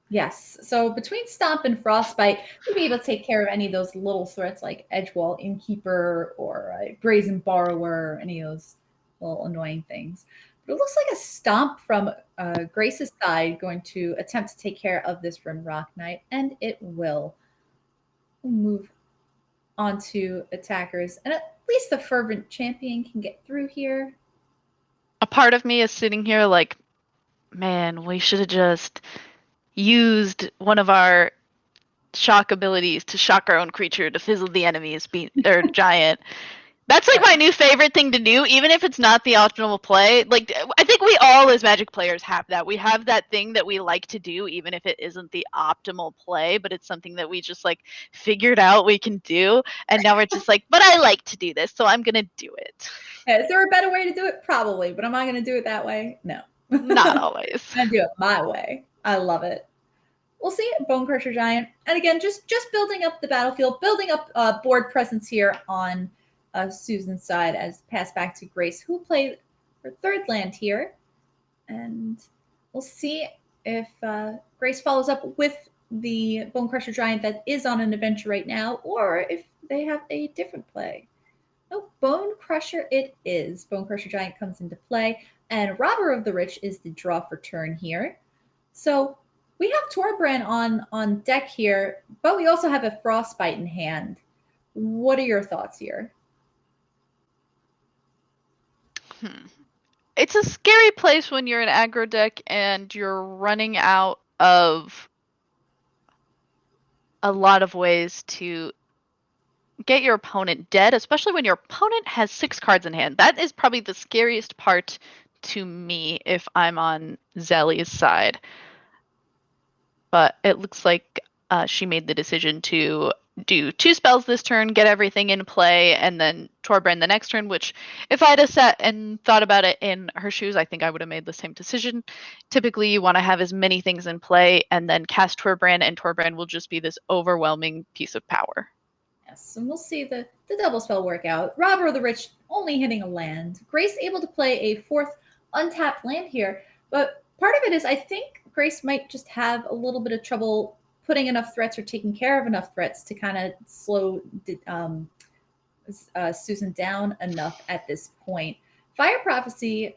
Yes. So between Stomp and Frostbite, we'll be able to take care of any of those little threats like Edgewall Innkeeper or Brazen Borrower, any of those little annoying things. But it looks like a Stomp from Grace's side going to attempt to take care of this Rimrock Knight, and it will. We'll move on to attackers, and at least the Fervent Champion can get through here. A part of me is sitting here like, man, we should have just used one of our shock abilities to shock our own creature to fizzle the enemy's giant. That's like my new favorite thing to do, even if it's not the optimal play. Like, I think we all as Magic players have that. We have that thing that we like to do, even if it isn't the optimal play, but it's something that we just like figured out we can do. And now we're just like, but I like to do this, so I'm going to do it. Yeah, is there a better way to do it? Probably, but am I going to do it that way? No. Not always. I'm going to do it my way. I love it. We'll see Bonecrusher Giant. And again, just building up the battlefield, building up board presence here on Susan's side as pass back to Grace, who played her third land here. And we'll see if Grace follows up with the Bonecrusher Giant that is on an adventure right now, or if they have a different play. Oh, Bonecrusher it is. Bonecrusher Giant comes into play, and Robber of the Rich is the draw for turn here. So we have Torbran on deck here, but we also have a Frostbite in hand. What are your thoughts here? It's a scary place when you're an aggro deck and you're running out of a lot of ways to get your opponent dead, especially when your opponent has 6 cards in hand. That is probably the scariest part to me if I'm on Zelly's side. But it looks like she made the decision to do 2 spells this turn, get everything in play, and then Torbran the next turn, which if I had sat and thought about it in her shoes, I think I would have made the same decision. Typically, you want to have as many things in play and then cast Torbran, and Torbran will just be this overwhelming piece of power. Yes, and we'll see the double spell work out. Robber of the Rich only hitting a land. Grace able to play a 4th untapped land here, but part of it is I think Grace might just have a little bit of trouble putting enough threats or taking care of enough threats to kind of slow Susan down enough at this point. Fire Prophecy,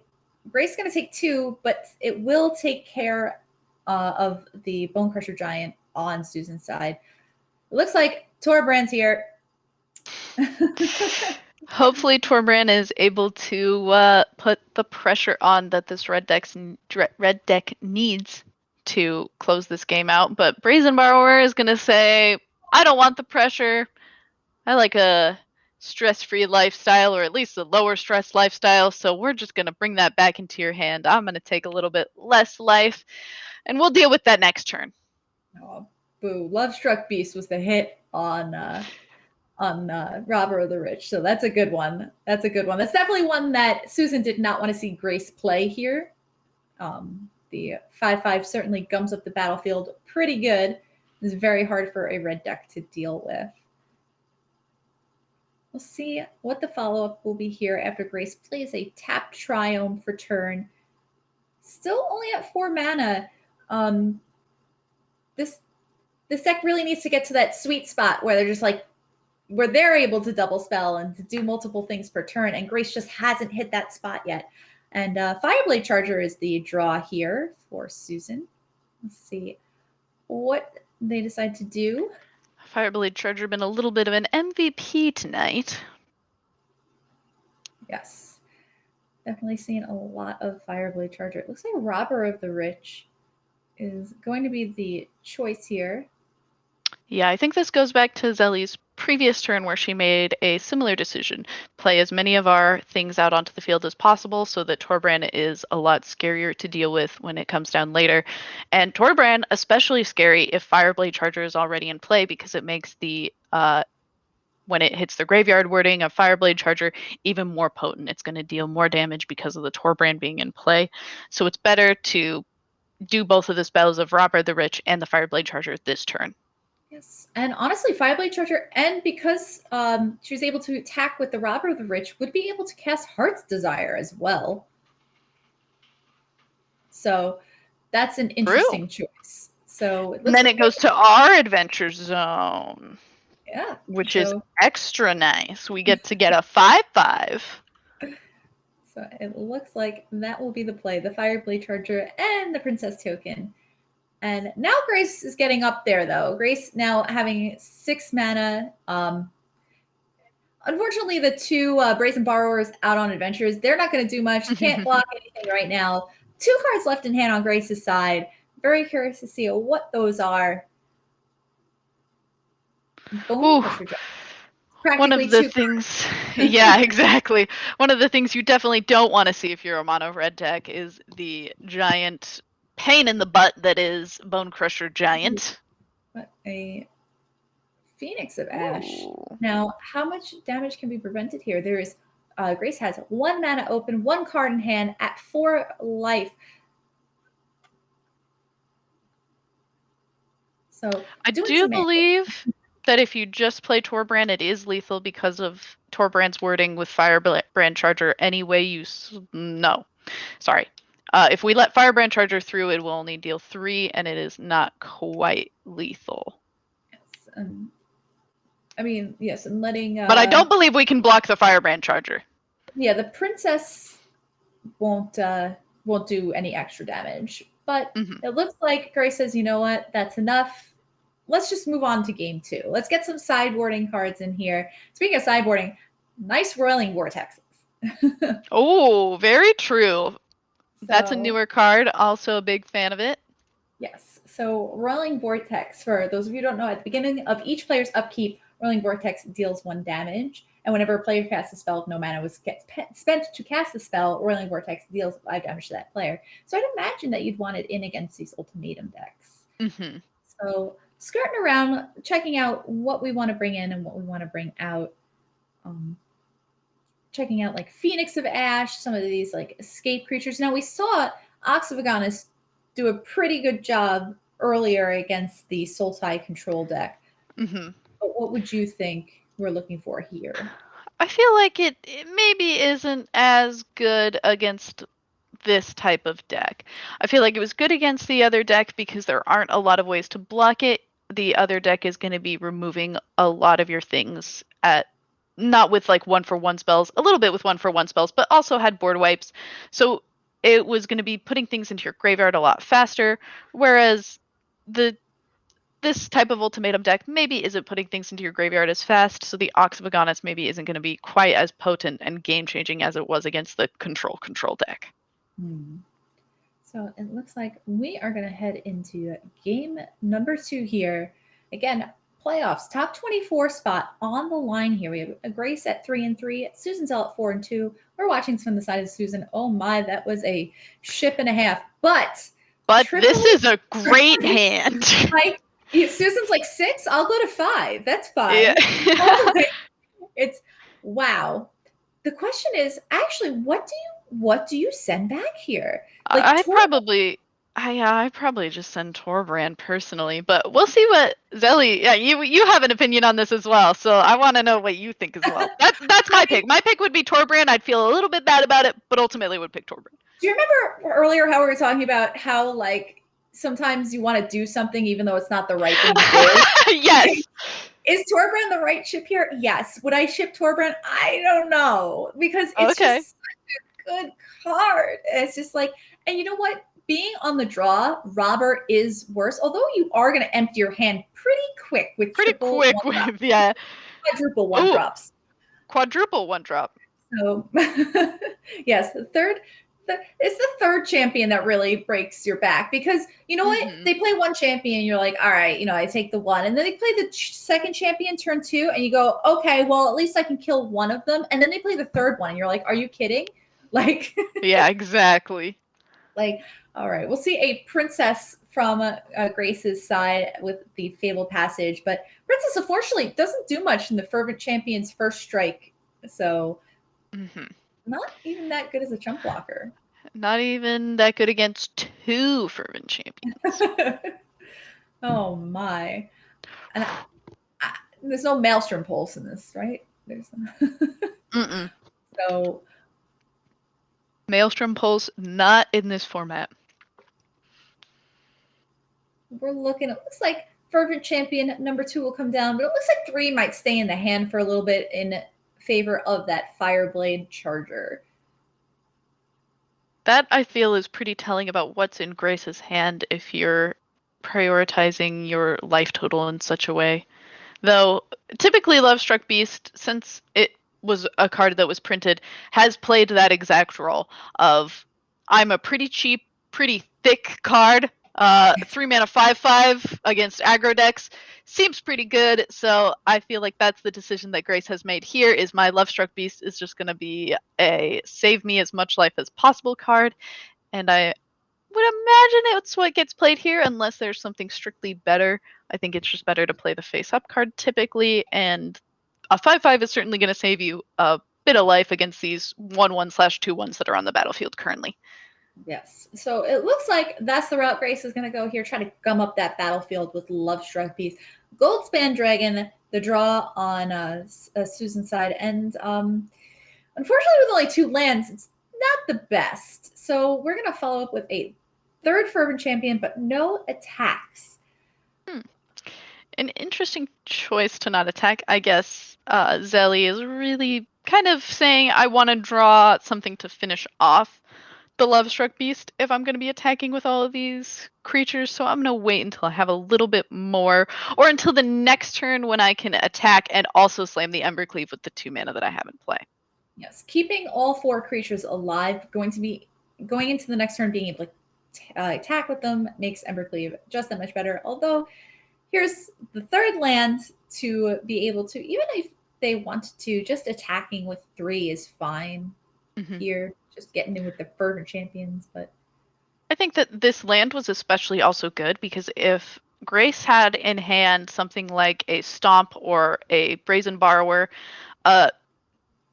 Grace is going to take 2, but it will take care of the Bonecrusher Giant on Susan's side. It looks like Torbran's here. Hopefully Torbran is able to put the pressure on that this red deck needs to close this game out. But Brazen Borrower is going to say, I don't want the pressure. I like a stress-free lifestyle, or at least a lower stress lifestyle, so we're just going to bring that back into your hand. I'm going to take a little bit less life, and we'll deal with that next turn. Oh, boo. Lovestruck Beast was the hit on Robber of the Rich, so that's a good one. That's a good one. That's definitely one that Susan did not want to see Grace play here. The 5/5 certainly gums up the battlefield pretty good. It's very hard for a red deck to deal with. We'll see what the follow-up will be here after Grace plays a tapped Triome for turn. Still only at 4 mana. This deck really needs to get to that sweet spot where they're just like, where they're able to double spell and to do multiple things per turn, and Grace just hasn't hit that spot yet. And Fireblade Charger is the draw here for Susan. Let's see what they decide to do. Fireblade Charger been a little bit of an MVP tonight. Yes. Definitely seen a lot of Fireblade Charger. It looks like Robber of the Rich is going to be the choice here. Yeah, I think this goes back to Zelly's previous turn where she made a similar decision. Play as many of our things out onto the field as possible so that Torbran is a lot scarier to deal with when it comes down later. And Torbran, especially scary if Fireblade Charger is already in play, because it makes the when it hits the graveyard wording of Fireblade Charger even more potent. It's going to deal more damage because of the Torbran being in play. So it's better to do both of the spells of Robber the Rich and the Fireblade Charger this turn. Yes, and honestly, Fireblade Charger, and because she was able to attack with the Robber the Rich, would be able to cast Heart's Desire as well. So that's an interesting choice. So and then it goes to our Adventure Zone. Yeah. Which is extra nice. We get to get a 5/5. So it looks like that will be the play, the Fireblade Charger and the Princess Token. And now Grace is getting up there, though. Grace now having 6 mana. Unfortunately, the 2 Brazen Borrowers out on adventures, they're not going to do much. Can't block anything right now. 2 cards left in hand on Grace's side. Very curious to see what those are. One of the things, yeah, exactly. One of the things you definitely don't want to see if you're a mono red deck is the giant pain in the butt that is Bone Crusher Giant. What a Phoenix of Ash. Now, how much damage can be prevented here? There is Grace has 1 mana open, 1 card in hand at 4 life. So I do believe that if you just play Torbran, it is lethal because of Torbran's wording with Firebrand Charger. Anyway, if we let Firebrand Charger through, it will only deal 3, and it is not quite lethal. Yes, I mean, yes, and letting. But I don't believe we can block the Firebrand Charger. Yeah, the Princess won't do any extra damage. But it looks like Grace says, you know what, that's enough. Let's just move on to game 2. Let's get some sideboarding cards in here. Speaking of sideboarding, nice Roiling Vortexes. Oh, very true. That's a newer card. Also a big fan of it. Yes. So Roiling Vortex, for those of you who don't know, at the beginning of each player's upkeep, Roiling Vortex deals 1 damage. And whenever a player casts a spell, if no mana was spent to cast the spell, Roiling Vortex deals 5 damage to that player. So I'd imagine that you'd want it in against these Ultimatum decks. So skirting around, checking out what we want to bring in and what we want to bring out. Checking out like Phoenix of Ash, some of these like escape creatures. Now we saw Ox of Agonis do a pretty good job earlier against the Sultai control deck. But what would you think we're looking for here? I feel like it maybe isn't as good against this type of deck. I feel like it was good against the other deck because there aren't a lot of ways to block it. The other deck is going to be removing a lot of your things not with like 1-for-1 spells, a little bit with 1-for-1 spells, but also had board wipes. So it was going to be putting things into your graveyard a lot faster, whereas this type of ultimatum deck maybe isn't putting things into your graveyard as fast, so the Ox of Agonis maybe isn't going to be quite as potent and game-changing as it was against the control deck. So it looks like we are going to head into game number 2 here. Again, playoffs, top 24 spot on the line here. We have a Grace at 3-3, Susan's at 4-2. We're watching from the side of Susan. Oh my, that was a ship and a half. But this is a great hand. Like, Susan's like 6, I'll go to 5. That's fine. Yeah. It's wow. The question is actually, what do you send back here? Like, I'd probably just send Torbran personally, but we'll see what Zelly. Yeah, you have an opinion on this as well, so I want to know what you think as well. That's my pick. My pick would be Torbran. I'd feel a little bit bad about it, but ultimately would pick Torbran. Do you remember earlier how we were talking about how like sometimes you want to do something even though it's not the right thing to do? Yes. Is Torbran the right ship here? Yes. Would I ship Torbran? I don't know, because it's just such a good card. It's just like, and you know what? Being on the draw, Robber is worse. Although you are going to empty your hand pretty quick with quadruple 1-drops. Quadruple 1-drop. So yes, the third it's the third champion that really breaks your back, because you know what? They play one champion, you're like, all right, I take the one, and then they play the second champion turn 2, and you go, okay, well, at least I can kill one of them, and then they play the third one, and you're like, are you kidding? Like, yeah, exactly. Like, all right, we'll see a princess from Grace's side with the Fabled Passage, but Princess unfortunately doesn't do much in the Fervent Champion's first strike, so not even that good as a chump blocker. Not even that good against 2 Fervent Champions. Oh my. And there's no Maelstrom Pulse in this, right? There's So Maelstrom Pulse not in this format. We're looking, it looks like Fervent Champion number 2 will come down, but it looks like 3 might stay in the hand for a little bit in favor of that Fireblade Charger. That, I feel, is pretty telling about what's in Grace's hand if you're prioritizing your life total in such a way. Though, typically Lovestruck Beast, since it was a card that was printed, has played that exact role of, I'm a pretty cheap, pretty thick card, 3 mana 5/5 against aggro decks, seems pretty good, so I feel like that's the decision that Grace has made here, is my Lovestruck Beast is just going to be a save me as much life as possible card, and I would imagine it's what gets played here unless there's something strictly better. I think it's just better to play the face-up card typically, and a 5/5 is certainly going to save you a bit of life against these 1/1/2/1s that are on the battlefield currently. Yes. So it looks like that's the route Grace is going to go here, try to gum up that battlefield with Lovestruck Beast. Goldspan Dragon, the draw on Susan's side. And unfortunately, with only 2 lands, it's not the best. So we're going to follow up with a 3rd Fervent Champion, but no attacks. An interesting choice to not attack, I guess. Zelly is really kind of saying, I want to draw something to finish off the Lovestruck Beast if I'm going to be attacking with all of these creatures, so I'm going to wait until I have a little bit more, or until the next turn when I can attack and also slam the Embercleave with the 2 mana that I have in play. Yes, keeping all 4 creatures alive, going into the next turn, being able to attack with them makes Embercleave just that much better, although here's the 3rd land to be able to, even if they want to, just attacking with 3 is fine here. Just getting in with the Fervent Champions, but I think that this land was especially also good because if Grace had in hand something like a Stomp or a Brazen Borrower,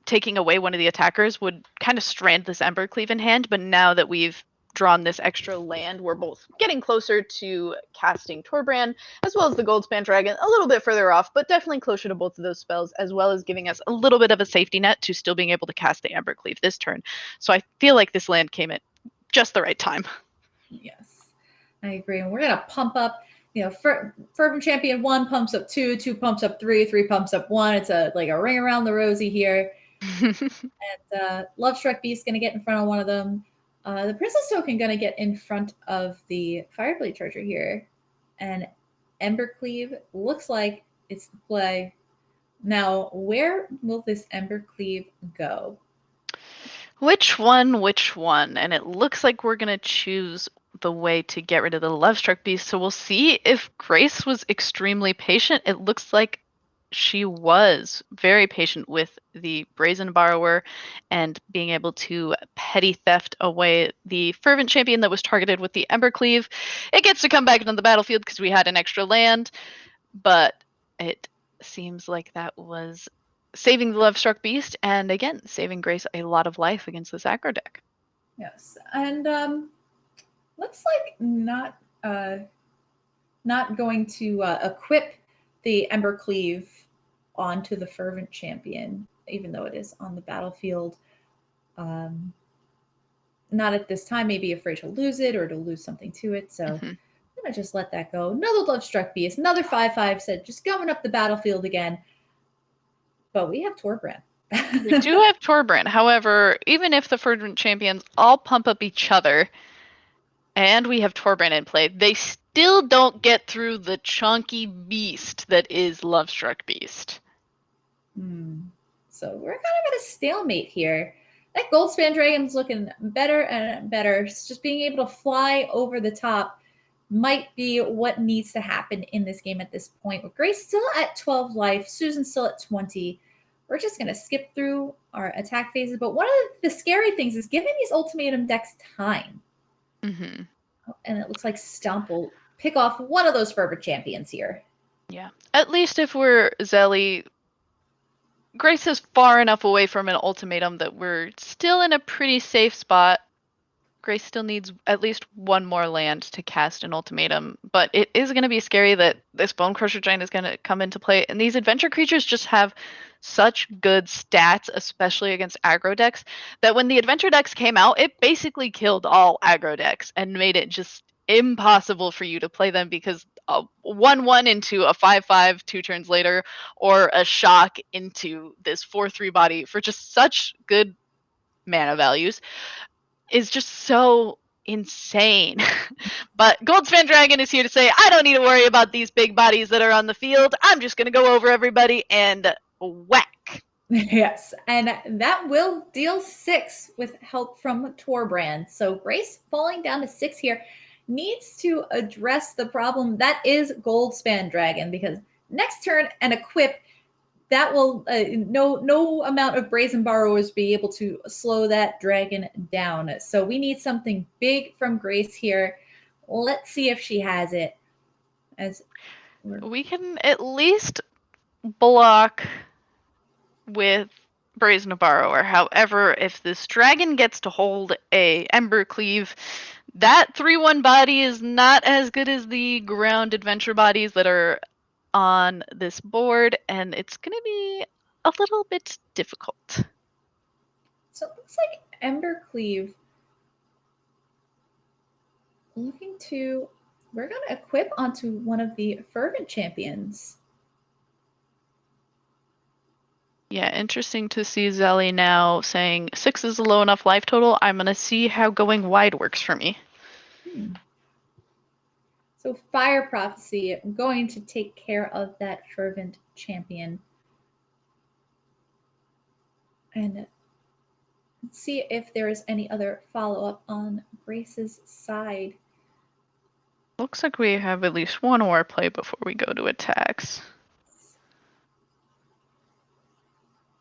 taking away one of the attackers would kind of strand this Embercleave in hand, but now that we've drawn this extra land, we're both getting closer to casting Torbrand, as well as the Goldspan Dragon, a little bit further off, but definitely closer to both of those spells, as well as giving us a little bit of a safety net to still being able to cast the Embercleave this turn. So I feel like this land came at just the right time. Yes, I agree. And we're going to pump up, Fervent Champion 1 pumps up 2, 2 pumps up 3, 3 pumps up 1. It's like a ring around the rosy here. And Lovestruck Beast going to get in front of one of them. The Princess Token going to get in front of the Fireblade Charger here. And Embercleave looks like it's the play. Now, where will this Embercleave go? Which one? And it looks like we're going to choose the way to get rid of the Lovestruck Beast. So we'll see if Grace was extremely patient. It looks like she was very patient with the Brazen Borrower and being able to petty theft away the Fervent Champion that was targeted with the Embercleave. It gets to come back into the battlefield because we had an extra land, but it seems like that was saving the Lovestruck Beast and, again, saving Grace a lot of life against this aggro deck. Yes, and looks like not going to equip the Embercleave onto the Fervent Champion, even though it is on the battlefield. Not at this time, maybe afraid to lose it or to lose something to it. So I'm going to just let that go. Another Lovestruck Beast, another 5/5 said, just going up the battlefield again. But we have Torbrand. We do have Torbrand. However, even if the Fervent Champions all pump up each other and we have Torbrand in play, they still don't get through the chunky beast that is Lovestruck Beast. So we're kind of at a stalemate here. that Goldspan Dragon's looking better and better. Just being able to fly over the top might be what needs to happen in this game at this point. With Grace still at 12 life, Susan still at 20. We're just going to skip through our attack phases. But one of the scary things is giving these ultimatum decks time. Mm-hmm. And it looks like Stomp will pick off one of those Fervor Champions here. Yeah. At least if we're Zelly, Grace is far enough away from an ultimatum that we're still in a pretty safe spot. Grace still needs at least one more land to cast an ultimatum, but it is going to be scary that this Bone Crusher Giant is going to come into play, and these adventure creatures just have such good stats, especially against aggro decks, that when the adventure decks came out, it basically killed all aggro decks and made it just impossible for you to play them because a 1/1 into a 5/5 2 turns later, or a shock into this 4/3 body for just such good mana values is just so insane. But Goldspan Dragon is here to say, I don't need to worry about these big bodies that are on the field. I'm just going to go over everybody and whack. Yes, and that will deal 6 with help from Torbrand. So Grace falling down to 6 here needs to address the problem that is Goldspan Dragon, because next turn an equip that will no amount of Brazen Borrowers be able to slow that dragon down. So we need something big from Grace here. Let's see if she has it. As we can at least block with Brazen Borrower. However, if this dragon gets to hold a Ember Cleave, that 3/1 body is not as good as the ground adventure bodies that are on this board, and it's going to be a little bit difficult. So it looks like Ember Cleave looking to, we're going to equip onto one of the Fervent Champions. Yeah, interesting to see Zelly now saying 6 is a low enough life total. I'm going to see how going wide works for me. So Fire Prophecy, I'm going to take care of that Fervent Champion. And let's see if there is any other follow-up on Grace's side. Looks like we have at least one more play before we go to attacks.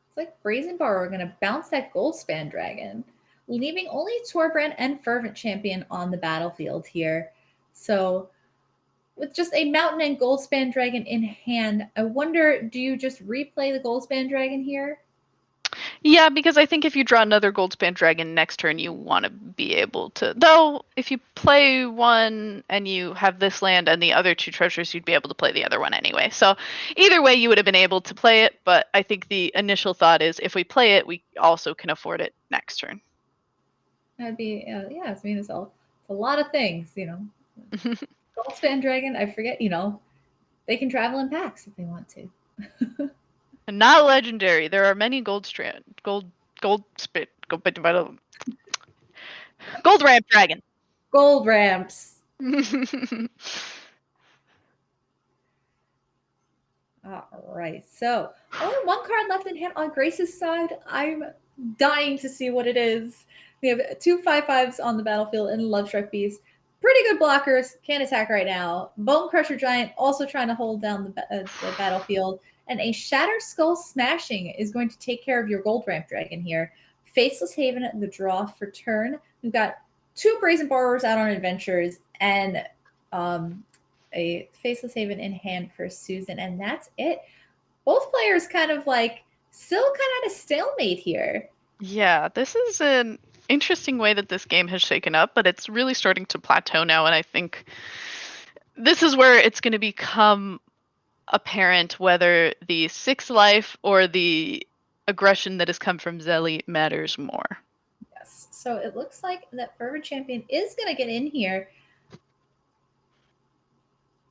It's like Brazen Borrower are going to bounce that Goldspan Dragon, leaving only Torbrand and Fervent Champion on the battlefield here. So with just a Mountain and Goldspan Dragon in hand, I wonder, do you just replay the Goldspan Dragon here? Yeah, because I think if you draw another Goldspan Dragon next turn, you want to be able to. Though, if you play one and you have this land and the other 2 treasures, you'd be able to play the other one anyway. So either way, you would have been able to play it. But I think the initial thought is if we play it, we also can afford it next turn. That'd be, yeah, I mean, it's a lot of things, you know. Goldspan Dragon, I forget, you know, they can travel in packs if they want to. And not legendary. There are many gold ramp dragon. Gold ramps. All right. So only one card left in hand on Grace's side. I'm dying to see what it is. We have 2 5/5s on the battlefield and Love Struck Beast. Pretty good blockers. Can't attack right now. Bone Crusher Giant also trying to hold down the battlefield. And a Shatter Skull Smashing is going to take care of your Gold Ramp Dragon here. Faceless Haven, the draw for turn. We've got 2 Brazen Borrowers out on adventures and a Faceless Haven in hand for Susan. And that's it. Both players kind of like still kind of at a stalemate here. Yeah, this is an interesting way that this game has shaken up, but it's really starting to plateau now. And I think this is where it's going to become apparent whether the 6 life or the aggression that has come from Zelly matters more. Yes. So it looks like that Fervor Champion is going to get in here.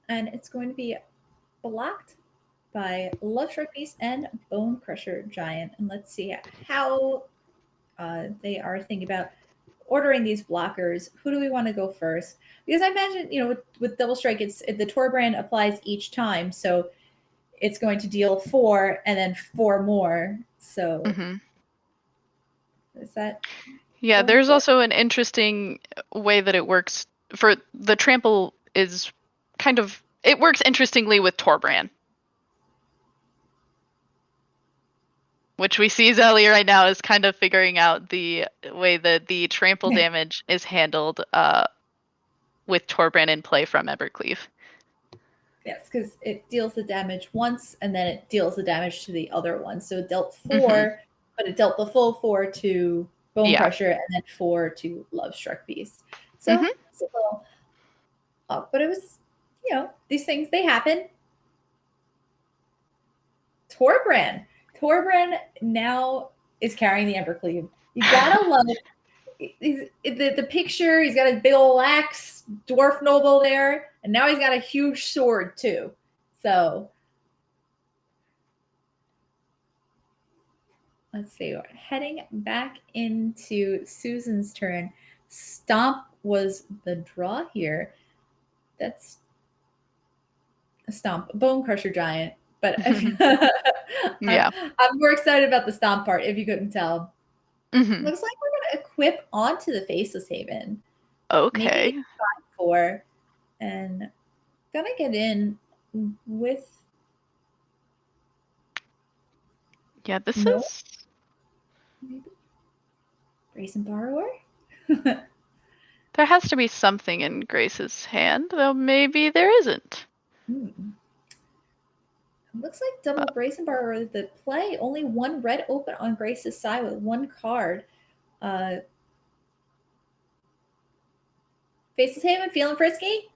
And it's going to be blocked by Love Struck Beast and Bone Crusher Giant. And let's see how they are thinking about ordering these blockers. Who do we want to go first? Because I imagine, you know, with Double Strike, it's the Torbrand applies each time. So it's going to deal 4 and then 4 more. So Is that? Yeah, there's also an interesting way that it works for the trample is kind of, it works interestingly with Torbran. Which we see Zelia right now is kind of figuring out the way that the trample damage is handled with Torbran in play from Evercleave. Yes, because it deals the damage once and then it deals the damage to the other one. So it dealt 4, but it dealt the full 4 to Bone Crusher and then 4 to Love Struck Beast. So it's a little but it was, these things, they happen. Torbran now is carrying the Evercleave. You gotta love the picture. He's got a big old axe, dwarf noble there, and now he's got a huge sword too. So let's see. We're heading back into Susan's turn. Stomp was the draw here. That's a Stomp, Bone Crusher Giant. But yeah, I'm more excited about the Stomp part, if you couldn't tell. Looks like we're going to equip onto the Faceless Haven. Okay. 5-4. And going to get in with... Yeah, this is... Maybe? Brazen Borrower? There has to be something in Grace's hand, though maybe there isn't. Looks like double Brazen Borrower. The play, only 1 red open on Grace's side with 1 card. Faceless Haven, feeling frisky?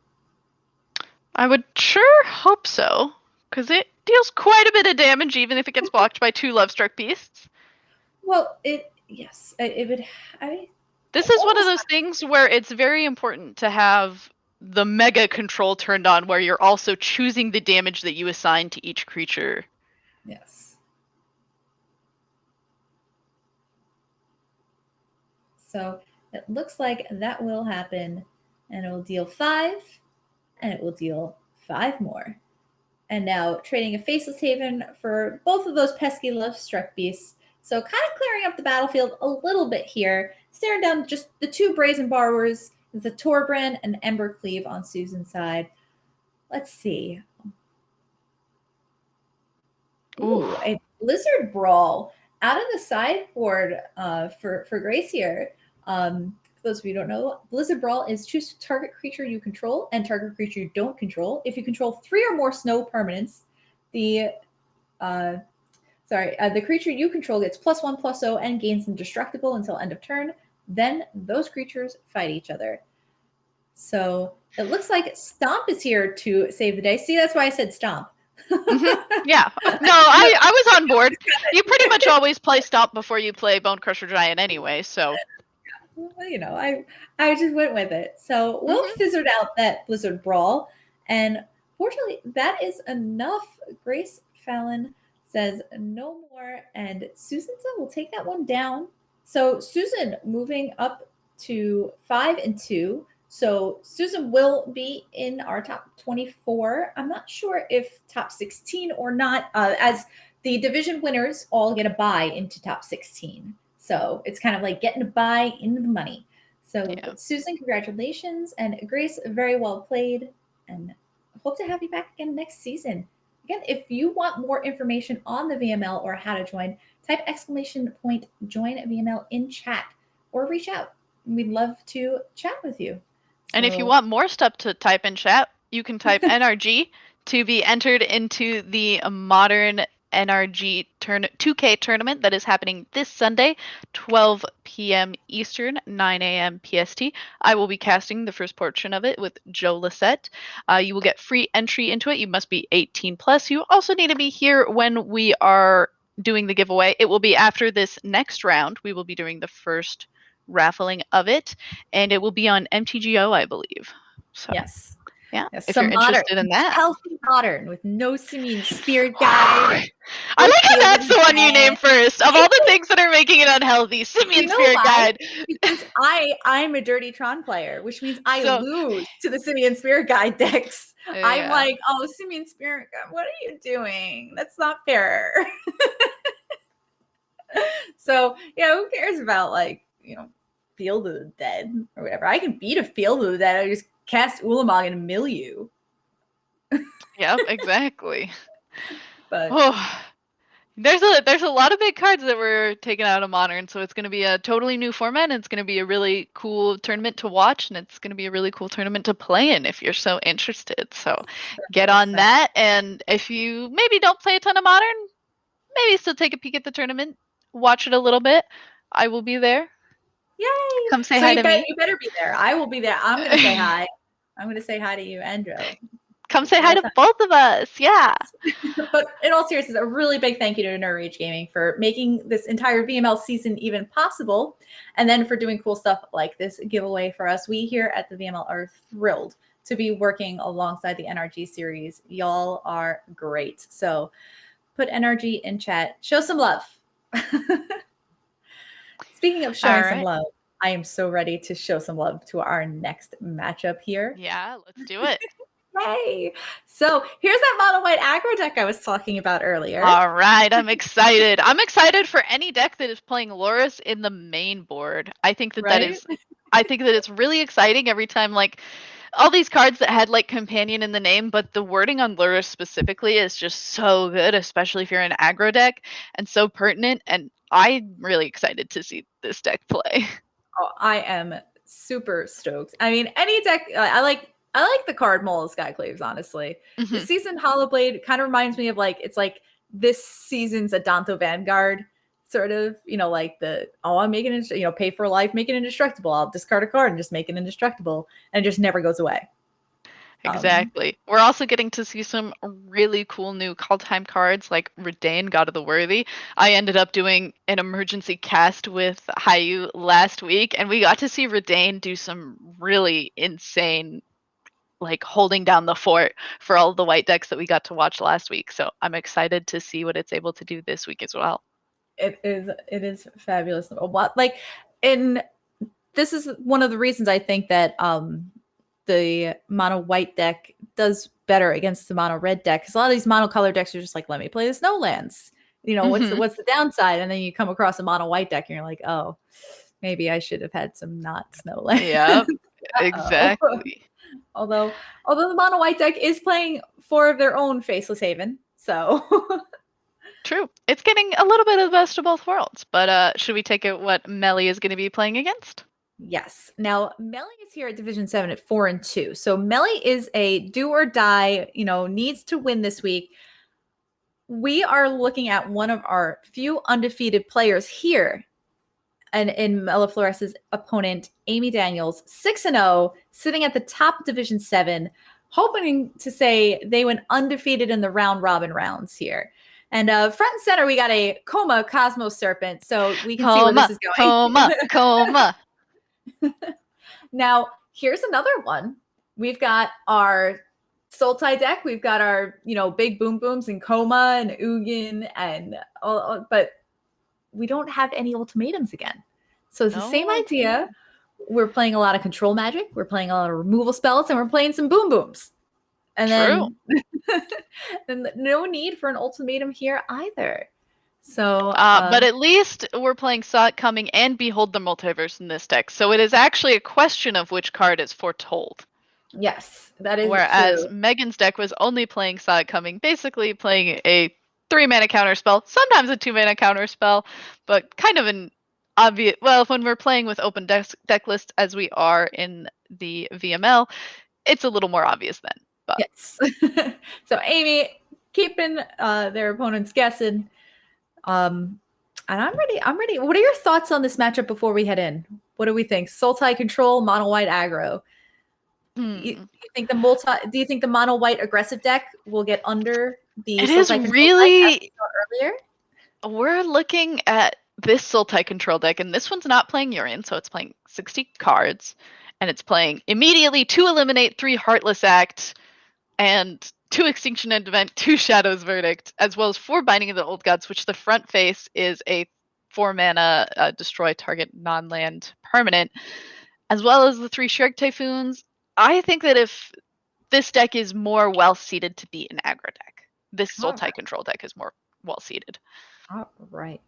I would sure hope so, because it deals quite a bit of damage even if it gets blocked by 2 Love-Struck Beasts. Well, yes, it would... This is one of those things where it's very important to have the mega control turned on, where you're also choosing the damage that you assign to each creature. Yes. So it looks like that will happen, and it will deal 5, and it will deal 5 more. And now trading a Faceless Haven for both of those pesky Love-Struck Beasts. So kind of clearing up the battlefield a little bit here. Staring down just the 2 Brazen Borrowers, the Torbran and Embercleave on Susan's side. Let's see. Ooh, a Blizzard Brawl out of the sideboard for Grace here. For those of you who don't know, Blizzard Brawl is choose target creature you control and target creature you don't control. If you control 3 or more snow permanents, the creature you control gets +1/+0 and gains indestructible until end of turn. Then those creatures fight each other. So it looks like Stomp is here to save the day. See, that's why I said Stomp. Yeah. No, I was on board. You pretty much always play Stomp before you play Bone Crusher Giant anyway, so... Well, I just went with it. So we'll fizzard out that Blizzard Brawl. And fortunately, that is enough. Grace Fallon says no more. And Susan will take that one down. So Susan moving up to 5-2. So Susan will be in our top 24. I'm not sure if top 16 or not, as the division winners all get a bye into top 16. So it's kind of like getting a buy into the money. So Susan, congratulations. And Grace, very well played. And hope to have you back again next season. Again, if you want more information on the VML or how to join, type !join VML in chat or reach out. We'd love to chat with you. And if you want more stuff to type in chat, you can type NRG to be entered into the modern NRG 2K tournament that is happening this Sunday, 12 p.m. Eastern, 9 a.m. PST. I will be casting the first portion of it with Joe Lissette. You will get free entry into it. You must be 18 plus. You also need to be here when we are doing the giveaway. It will be after this next round. We will be doing the first raffling of it, and it will be on MTGO, I believe. So yes. Yeah, yes, if you're interested in that. Healthy modern with no simian spirit guide. I like how that's the one you named first. Of all the things that are making it unhealthy, Simian Spirit Guide. Because I'm a dirty Tron player, which means I lose to the Simian Spirit Guide decks. Yeah. I'm like, oh, Simian Spirit Guide, what are you doing? That's not fair. So, who cares about like, Field of the Dead or whatever? I can beat a Field of the Dead. I just cast Ulamog and mill you. Yep, exactly. But Oh, there's a lot of big cards that were taken out of Modern, so it's going to be a totally new format, and it's going to be a really cool tournament to watch, and it's going to be a really cool tournament to play in if you're so interested. So get on that, and if you maybe don't play a ton of Modern, maybe still take a peek at the tournament, watch it a little bit. I will be there. yay! Come say So hi to me. you better be there. I will be there. I'm gonna say hi. I'm gonna say hi to you, Andro. Come say hi to both of us. Yeah. But in all seriousness, a really big thank you to Nrg Gaming for making this entire VML season even possible, and then for doing cool stuff like this giveaway for us. We here at the VML are thrilled to be working alongside the NRG series. Y'all are great. So put NRG in chat. Show some love. Speaking of showing some love, I am so ready to show some love to our next matchup here. Yeah, let's do it. Hey, so here's that mono white aggro deck I was talking about earlier. All right, I'm excited. I'm excited for any deck that is playing Loris in the main board. I think that I think that it's really exciting every time, like, all these cards that had like companion in the name, but the wording on Loris specifically is just so good, especially if you're an aggro deck, and so pertinent. And I'm really excited to see this deck play. Oh, I am super stoked. I mean, any deck, I like the card Mola Skyclaves, honestly. Mm-hmm. The season Hollowblade kind of reminds me of like, it's like this season's Adanto Vanguard, sort of, like I'm making it, pay for life, make it indestructible. I'll discard a card and just make it indestructible. And it just never goes away. Exactly. We're also getting to see some really cool new call time cards like Redain, God of the Worthy. I ended up doing an emergency cast with Hayu last week, and we got to see Redain do some really insane, like, holding down the fort for all the white decks that we got to watch last week. So I'm excited to see what it's able to do this week as well. It is fabulous. This is one of the reasons I think that the mono white deck does better against the mono red deck, because a lot of these mono color decks are just like, let me play the Snowlands. What's the downside? And then you come across a mono white deck and you're like, oh, maybe I should have had some not Snowlands. Yeah, exactly. Although the mono white deck is playing 4 of their own Faceless Haven, so true. It's getting a little bit of the best of both worlds. But should we take it what Melly is going to be playing against? Yes. Now, Melly is here at Division 7 at 4-2. So Melly is a do or die, needs to win this week. We are looking at one of our few undefeated players here, and in Mela Flores' opponent, Amy Daniels, 6-0, sitting at the top of Division 7, hoping to say they went undefeated in the round robin rounds here. And front and center, we got a Coma Cosmos Serpent, so we can see where this is going. Coma. Now, here's another one. We've got our Sultai deck. We've got our, big Boom Booms and Coma and Ugin, and but we don't have any ultimatums again. So it's the same idea. We're playing a lot of control magic. We're playing a lot of removal spells, and we're playing some Boom Booms. And then no need for an ultimatum here either. So, but at least we're playing Saw It Coming and Behold the Multiverse in this deck. So it is actually a question of which card is foretold. Yes, that is Whereas true. Megan's deck was only playing Saw It Coming, basically playing a 3-mana counter spell, sometimes a 2-mana counter spell, but kind of an obvious. Well, when we're playing with open deck lists as we are in the VML, it's a little more obvious then. But. Yes. So Amy keeping their opponents guessing. And I'm ready. What are your thoughts on this matchup before we head in? What do we think? Sultai control, mono white aggro. You think do you think the mono white aggressive deck will get under the Sultai control deck earlier? We're looking at this Sultai control deck, and this one's not playing Urian, so it's playing 60 cards, and it's playing immediately 2 Eliminate, 3 Heartless Act, and 2 Extinction End Event, 2 Shadows Verdict, as well as 4 Binding of the Old Gods, which the front face is a 4-mana destroy target non-land permanent, as well as the 3 Shrek Typhoons. I think that if this deck is more well-seated to be an aggro deck, this Sultai control deck is more well-seated. All right.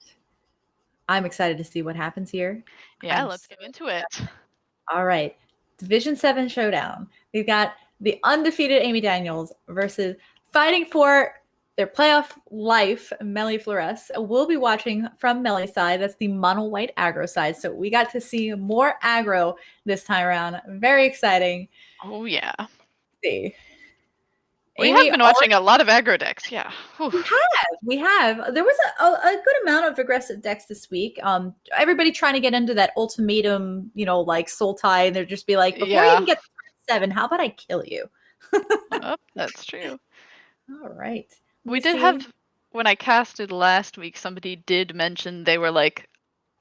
I'm excited to see what happens here. Yeah, let's get into it. All right. Division 7 showdown. We've got the undefeated Amy Daniels versus fighting for their playoff life, Melly Flores. We'll be watching from Melly's side. That's the mono white aggro side. So we got to see more aggro this time around. Very exciting. Oh, yeah. See. We have been watching a lot of aggro decks, yeah. We have. There was a good amount of aggressive decks this week. Everybody trying to get into that ultimatum, like Sultai. They're just be like, before you even get to 7, how about I kill you? Oh, that's true. All right. We did have, when I casted last week, somebody did mention they were like,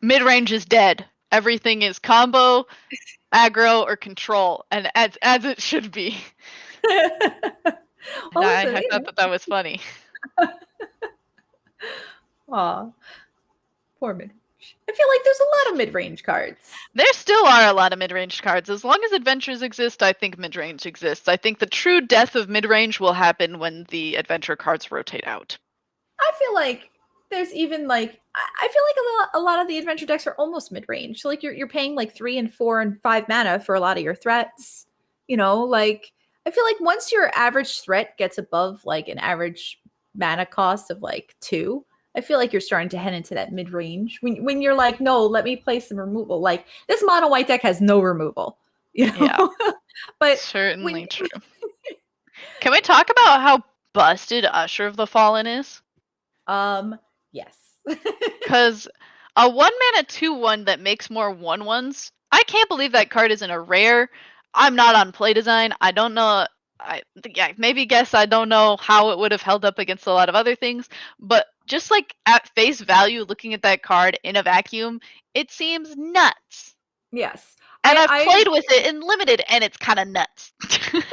mid-range is dead. Everything is combo, aggro, or control, and as it should be. Well, I thought that was funny. Aw, poor mid-range. I feel like there's a lot of mid-range cards. There still are a lot of mid-range cards. As long as adventures exist, I think mid-range exists. I think the true death of mid-range will happen when the adventure cards rotate out. I feel like there's even I feel like a lot of the adventure decks are almost mid-range. So you're paying 3 and 4 and 5 mana for a lot of your threats. I feel like once your average threat gets above an average mana cost of 2, I feel like you're starting to head into that mid-range. When you're like, no, let me play some removal. This mono white deck has no removal. Yeah. But certainly true. Can we talk about how busted Usher of the Fallen is? Yes. Because a 1-mana 2/1 that makes more 1/1s, I can't believe that card isn't a rare. I'm not on play design. I don't know. Maybe guess I don't know how it would have held up against a lot of other things, but just at face value, looking at that card in a vacuum, it seems nuts. Yes. And I've played with it in limited, and it's kind of nuts. Well,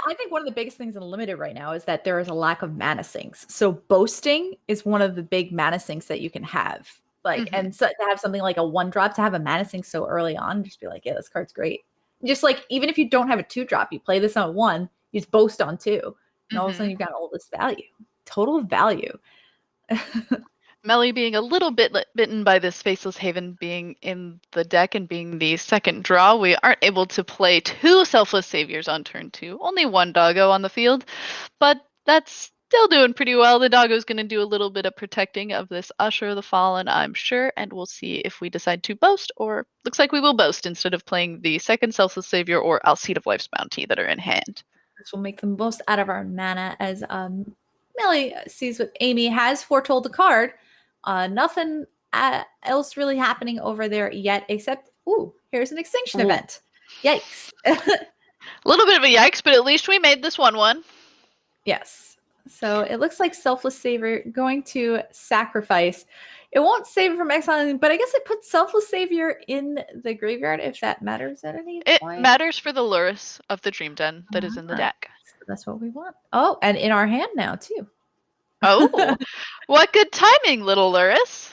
I think one of the biggest things in limited right now is that there is a lack of mana sinks. So boasting is one of the big mana sinks that you can have. And so to have something like a 1-drop, to have a mana sink so early on, just be like, yeah, this card's great. Just even if you don't have a 2-drop, you play this on 1, you just boast on 2. And all of a sudden you've got all this value. Total value. Melly being a little bit bitten by this Faceless Haven being in the deck and being the second draw, we aren't able to play 2 Selfless Saviors on turn 2. Only 1 doggo on the field, but that's still doing pretty well. The doggo's going to do a little bit of protecting of this Usher of the Fallen, I'm sure, and we'll see if we decide to boast, or looks like we will boast instead of playing the second Selfless Savior or Alseid of Life's Bounty that are in hand. This will make the most out of our mana as Melly sees what Amy has foretold the card. Nothing else really happening over there yet, except, here's an extinction event. Yikes. A little bit of a yikes, but at least we made this 1/1. Yes. So it looks like Selfless Savior going to sacrifice. It won't save it from exiling, but I guess it puts Selfless Savior in the graveyard if that matters at any point. It matters for the Lurrus of the Dream Den that is in the deck. So that's what we want. Oh, and in our hand now, too. Oh, what good timing, little Lurrus.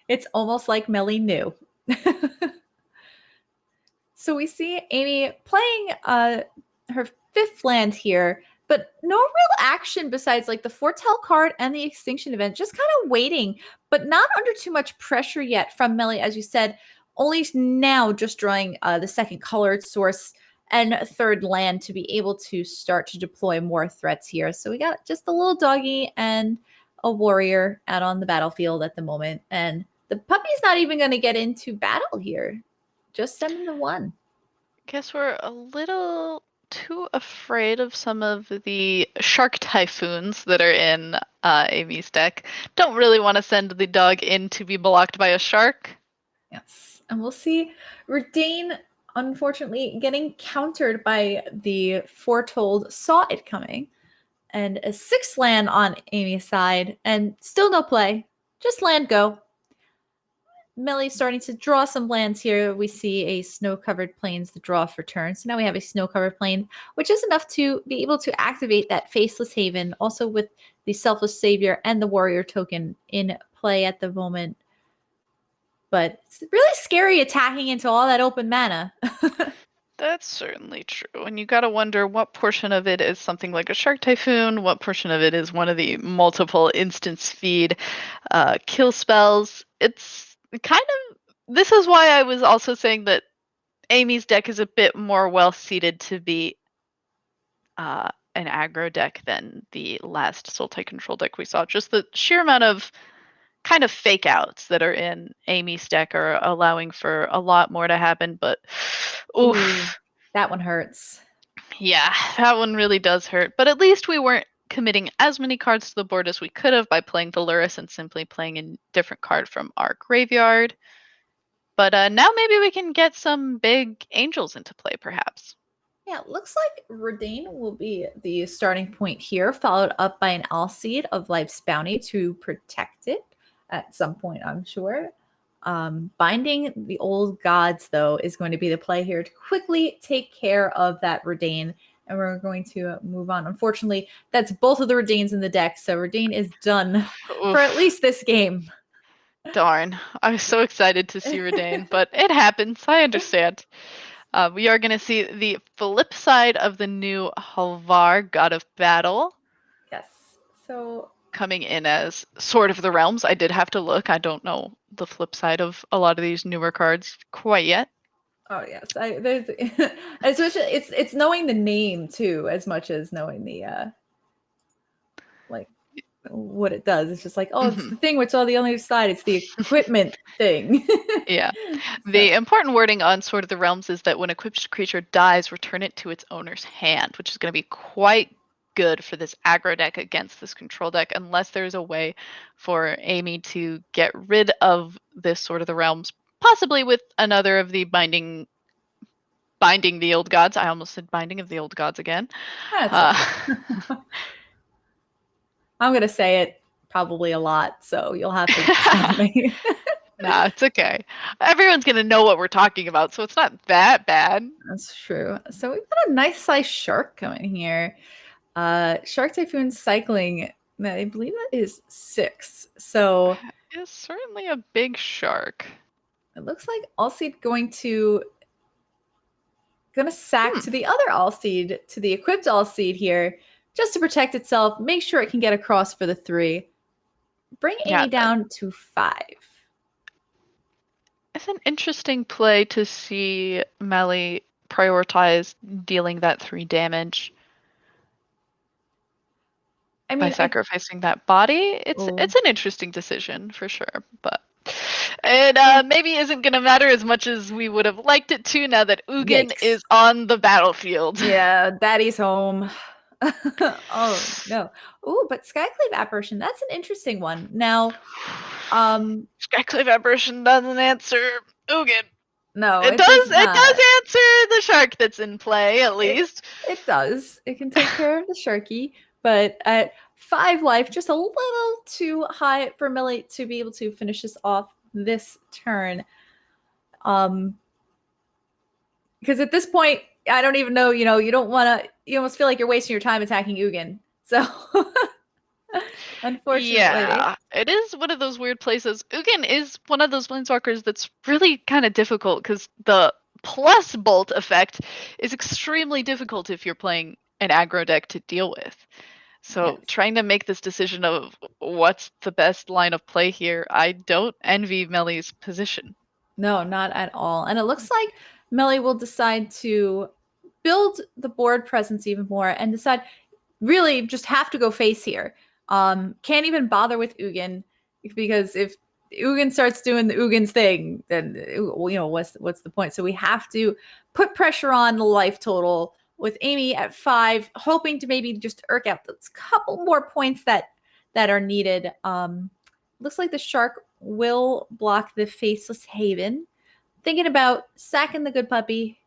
It's almost like Melly knew. So we see Amy playing her 5th land here, but no real action besides the Foretell card and the Extinction event. Just kind of waiting, but not under too much pressure yet from Melly, as you said. Only now just drawing the second colored source and a 3rd land to be able to start to deploy more threats here. So we got just a little doggy and a warrior out on the battlefield at the moment. And the puppy's not even going to get into battle here. Just 7-1. Guess we're a little too afraid of some of the shark typhoons that are in Amy's deck. Don't really want to send the dog in to be blocked by a shark. Yes. And we'll see Redain, unfortunately, getting countered by the foretold Saw It Coming. And a 6th land on Amy's side. And still no play. Just land go. Melly's starting to draw some lands here. We see a snow-covered plains to draw for turn. So now we have a snow-covered plain, which is enough to be able to activate that Faceless Haven, also with the Selfless Savior and the Warrior token in play at the moment. But it's really scary attacking into all that open mana. That's certainly true. And you gotta wonder what portion of it is something like a Shark Typhoon, what portion of it is one of the multiple instance feed kill spells. It's kind of. This is why I was also saying that Amy's deck is a bit more well seated to be an aggro deck than the last Sultai control deck we saw. Just the sheer amount of kind of fake outs that are in Amy's deck are allowing for a lot more to happen, but oof. Ooh, that one hurts. Yeah, that one really does hurt. But at least we weren't committing as many cards to the board as we could have by playing Valoris and simply playing a different card from our graveyard. But now maybe we can get some big angels into play, perhaps. Yeah, it looks like Redain will be the starting point here, followed up by an Alseed of Life's Bounty to protect it at some point, I'm sure. Binding the Old Gods, though, is going to be the play here to quickly take care of that Redain. And we're going to move on. Unfortunately, that's both of the Redains in the deck. So Redain is done for at least this game. Darn. I was so excited to see Redain, but it happens. I understand. We are going to see the flip side of the new Halvar, God of Battle. Yes. So coming in as Sword of the Realms. I did have to look. I don't know the flip side of a lot of these newer cards quite yet. Oh yes, especially it's knowing the name too, as much as knowing the like what it does. It's just like, oh, it's the thing which on the other side. It's the equipment thing. Yeah. The important wording on Sword of the Realms is that when a equipped creature dies, return it to its owner's hand, which is going to be quite good for this aggro deck against this control deck, unless there's a way for Amy to get rid of this Sword of the Realms, possibly with another of the binding the old gods. I almost said binding of the old gods again. I'm gonna say it probably a lot, so you'll have to stop me. Nah, it's okay. Everyone's gonna know what we're talking about, so it's not that bad. That's true. So we've got a nice size shark coming here. Shark Typhoon cycling. I believe that is 6. So it's certainly a big shark. It looks like Alseed going to sack to the other Alseed, to the equipped Alseed here, just to protect itself, make sure it can get across for the 3. Bring Amy down to 5. It's an interesting play to see Melly prioritize dealing that 3 damage. I mean, by sacrificing that body. It's an interesting decision for sure, but it maybe isn't going to matter as much as we would have liked it to now that Ugin is on the battlefield. Yeah, daddy's home. Oh no. Ooh, but Skyclave Apparition, that's an interesting one. Now, Skyclave Apparition doesn't answer Ugin. No, it does answer the shark that's in play, at least. It does. It can take care of the sharky, but at 5 life, just a little too high for Millie to be able to finish this off this turn. Because at this point, I don't even know, you don't want to, you almost feel like you're wasting your time attacking Ugin. So, unfortunately. Yeah, it is one of those weird places. Ugin is one of those planeswalkers that's really kind of difficult because the plus bolt effect is extremely difficult if you're playing an aggro deck to deal with. So trying to make this decision of what's the best line of play here, I don't envy Melly's position. No, not at all. And it looks like Melly will decide to build the board presence even more and decide really just have to go face here. Can't even bother with Ugin because if Ugin starts doing the Ugin's thing, then what's the point? So we have to put pressure on the life total with Amy at 5, hoping to maybe just irk out those couple more points that are needed. Looks like the shark will block the Faceless Haven. Thinking about sacking the good puppy.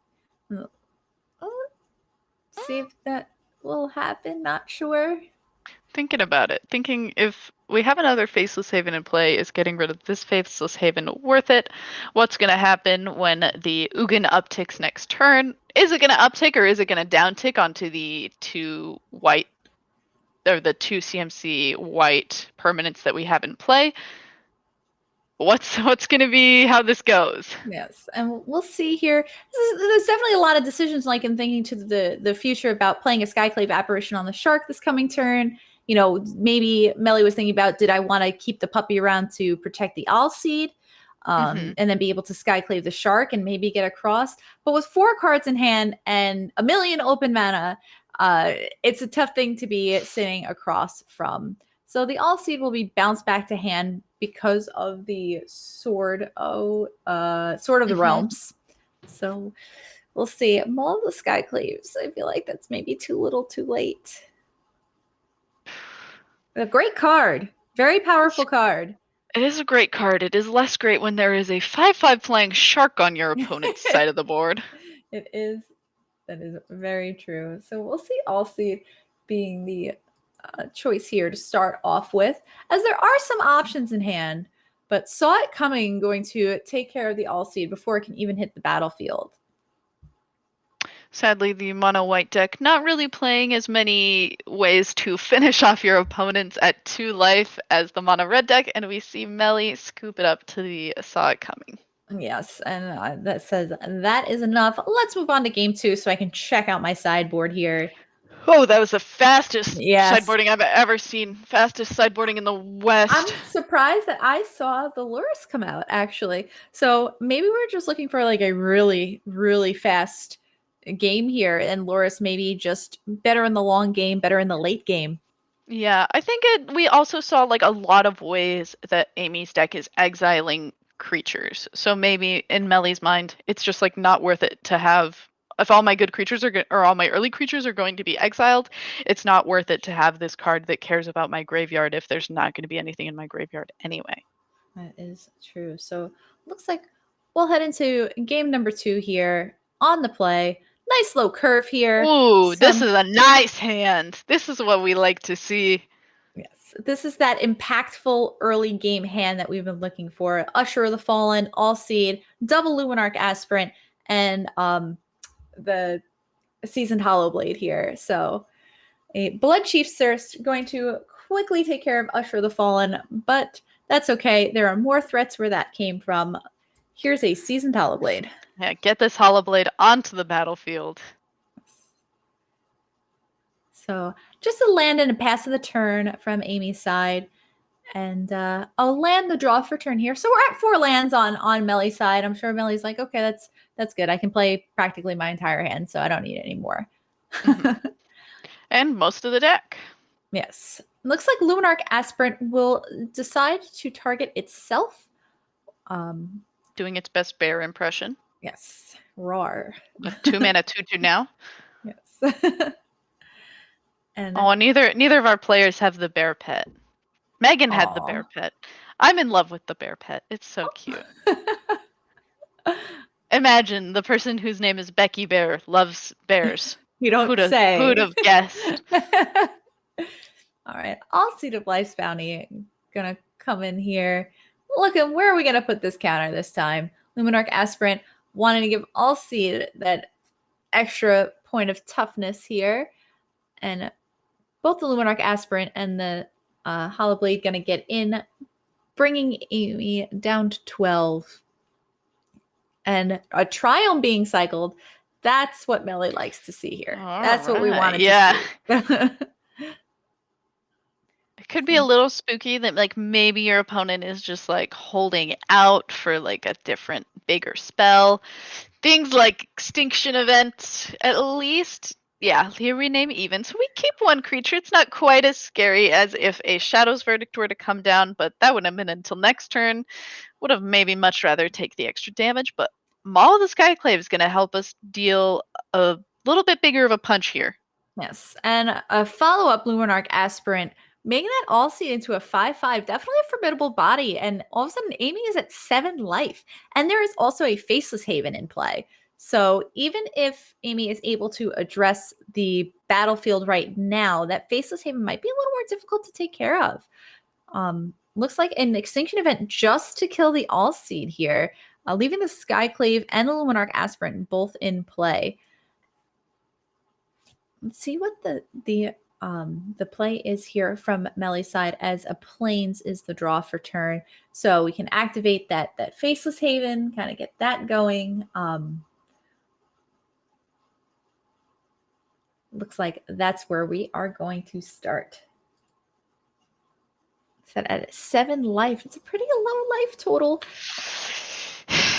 See if that will happen. Not sure. Thinking about it. Thinking if we have another Faceless Haven in play, is getting rid of this Faceless Haven worth it? What's going to happen when the Ugin upticks next turn? Is it going to uptick or is it going to downtick onto the 2 white, or the 2 CMC white permanents that we have in play? what's going to be how this goes. Yes, and we'll see here. There's definitely a lot of decisions, like in thinking to the future about playing a Skyclave Apparition on the Shark this coming turn. You know, maybe Melly was thinking about, did I want to keep the puppy around to protect the All Seed, and then be able to Skyclave the Shark and maybe get across? But with 4 cards in hand and a million open mana, it's a tough thing to be sitting across from. So the All Seed will be bounced back to hand because of the Sword of the Realms. So we'll see. Maul of the Skyclaves. I feel like that's maybe too little too late. A great card. Very powerful card. It is a great card. It is less great when there is a 5/5 flying shark on your opponent's side of the board. It is. That is very true. So we'll see All Seed being the choice here to start off with, as there are some options in hand, but saw it coming, going to take care of the All Seed before it can even hit the battlefield. Sadly, the mono white deck not really playing as many ways to finish off your opponents at 2 life as the mono red deck, and we see Melly scoop it up to the saw it coming. Yes, and that says that is enough. Let's move on to game 2 so I can check out my sideboard here. Oh, that was the fastest sideboarding I've ever seen. Fastest sideboarding in the West. I'm surprised that I saw the Luris come out, actually. So maybe we're just looking for like a really, really fast game here, and Luris maybe just better in the long game, better in the late game. Yeah, I think we also saw like a lot of ways that Amy's deck is exiling creatures. So maybe in Melly's mind, it's just like not worth it to have, if all my good creatures or all my early creatures are going to be exiled, it's not worth it to have this card that cares about my graveyard if there's not going to be anything in my graveyard anyway. That is true. So looks like we'll head into game number 2 here on the play. Nice low curve here. Ooh, this is a nice hand. This is what we like to see. Yes, this is that impactful early game hand that we've been looking for. Usher of the Fallen, All Seed, double Luminarch Aspirant, and the Seasoned Hollowblade here. So a Blood Chief's Thirst going to quickly take care of Usher of the Fallen, but that's okay. There are more threats where that came from. Here's a Seasoned Hollowblade. Yeah, get this Hollowblade onto the battlefield. So just a land and a pass of the turn from Amy's side. And I'll land the draw for turn here. So we're at 4 lands on Melly's side. I'm sure Melly's like, okay, that's good. I can play practically my entire hand, so I don't need any more. And most of the deck. Yes. Looks like Luminarch Aspirant will decide to target itself. Doing its best bear impression. Yes. Roar. With 2 mana 2/2 now. Yes. And neither of our players have the bear pet. Megan had the bear pet. I'm in love with the bear pet. It's so cute. Imagine the person whose name is Beky Bear loves bears. You don't say. Who'd have guessed? All right. All Seed of Life's Bounty gonna come in here. Look at where are we gonna put this counter this time? Luminarch Aspirant wanting to give All Seed that extra point of toughness here. And both the Luminarch Aspirant and the Hollowblade going to get in, bringing Amy down to 12. And a Triumph being cycled, that's what Melly likes to see here. That's what we wanted to see. It could be a little spooky that like maybe your opponent is just like holding out for like a different, bigger spell. Things like Extinction Event, at least. Yeah, here we name even. So we keep 1 creature. It's not quite as scary as if a Shadow's Verdict were to come down, but that wouldn't have been until next turn. Would have maybe much rather take the extra damage, but Maul of the Skyclave is going to help us deal a little bit bigger of a punch here. Yes, and a follow-up Luminarch Aspirant, making that All Seed into a 5/5, definitely a formidable body, and all of a sudden Amy is at 7 life. And there is also a Faceless Haven in play. So even if Amy is able to address the battlefield right now, that Faceless Haven might be a little more difficult to take care of. Looks like an Extinction Event just to kill the All Seed here, leaving the Skyclave and the Luminarch Aspirant both in play. Let's see what the The play is here from Melly's side as a plains is the draw for turn. So we can activate that Faceless Haven, kind of get that going. Looks like that's where we are going to start. Set at 7 life. It's a pretty low life total.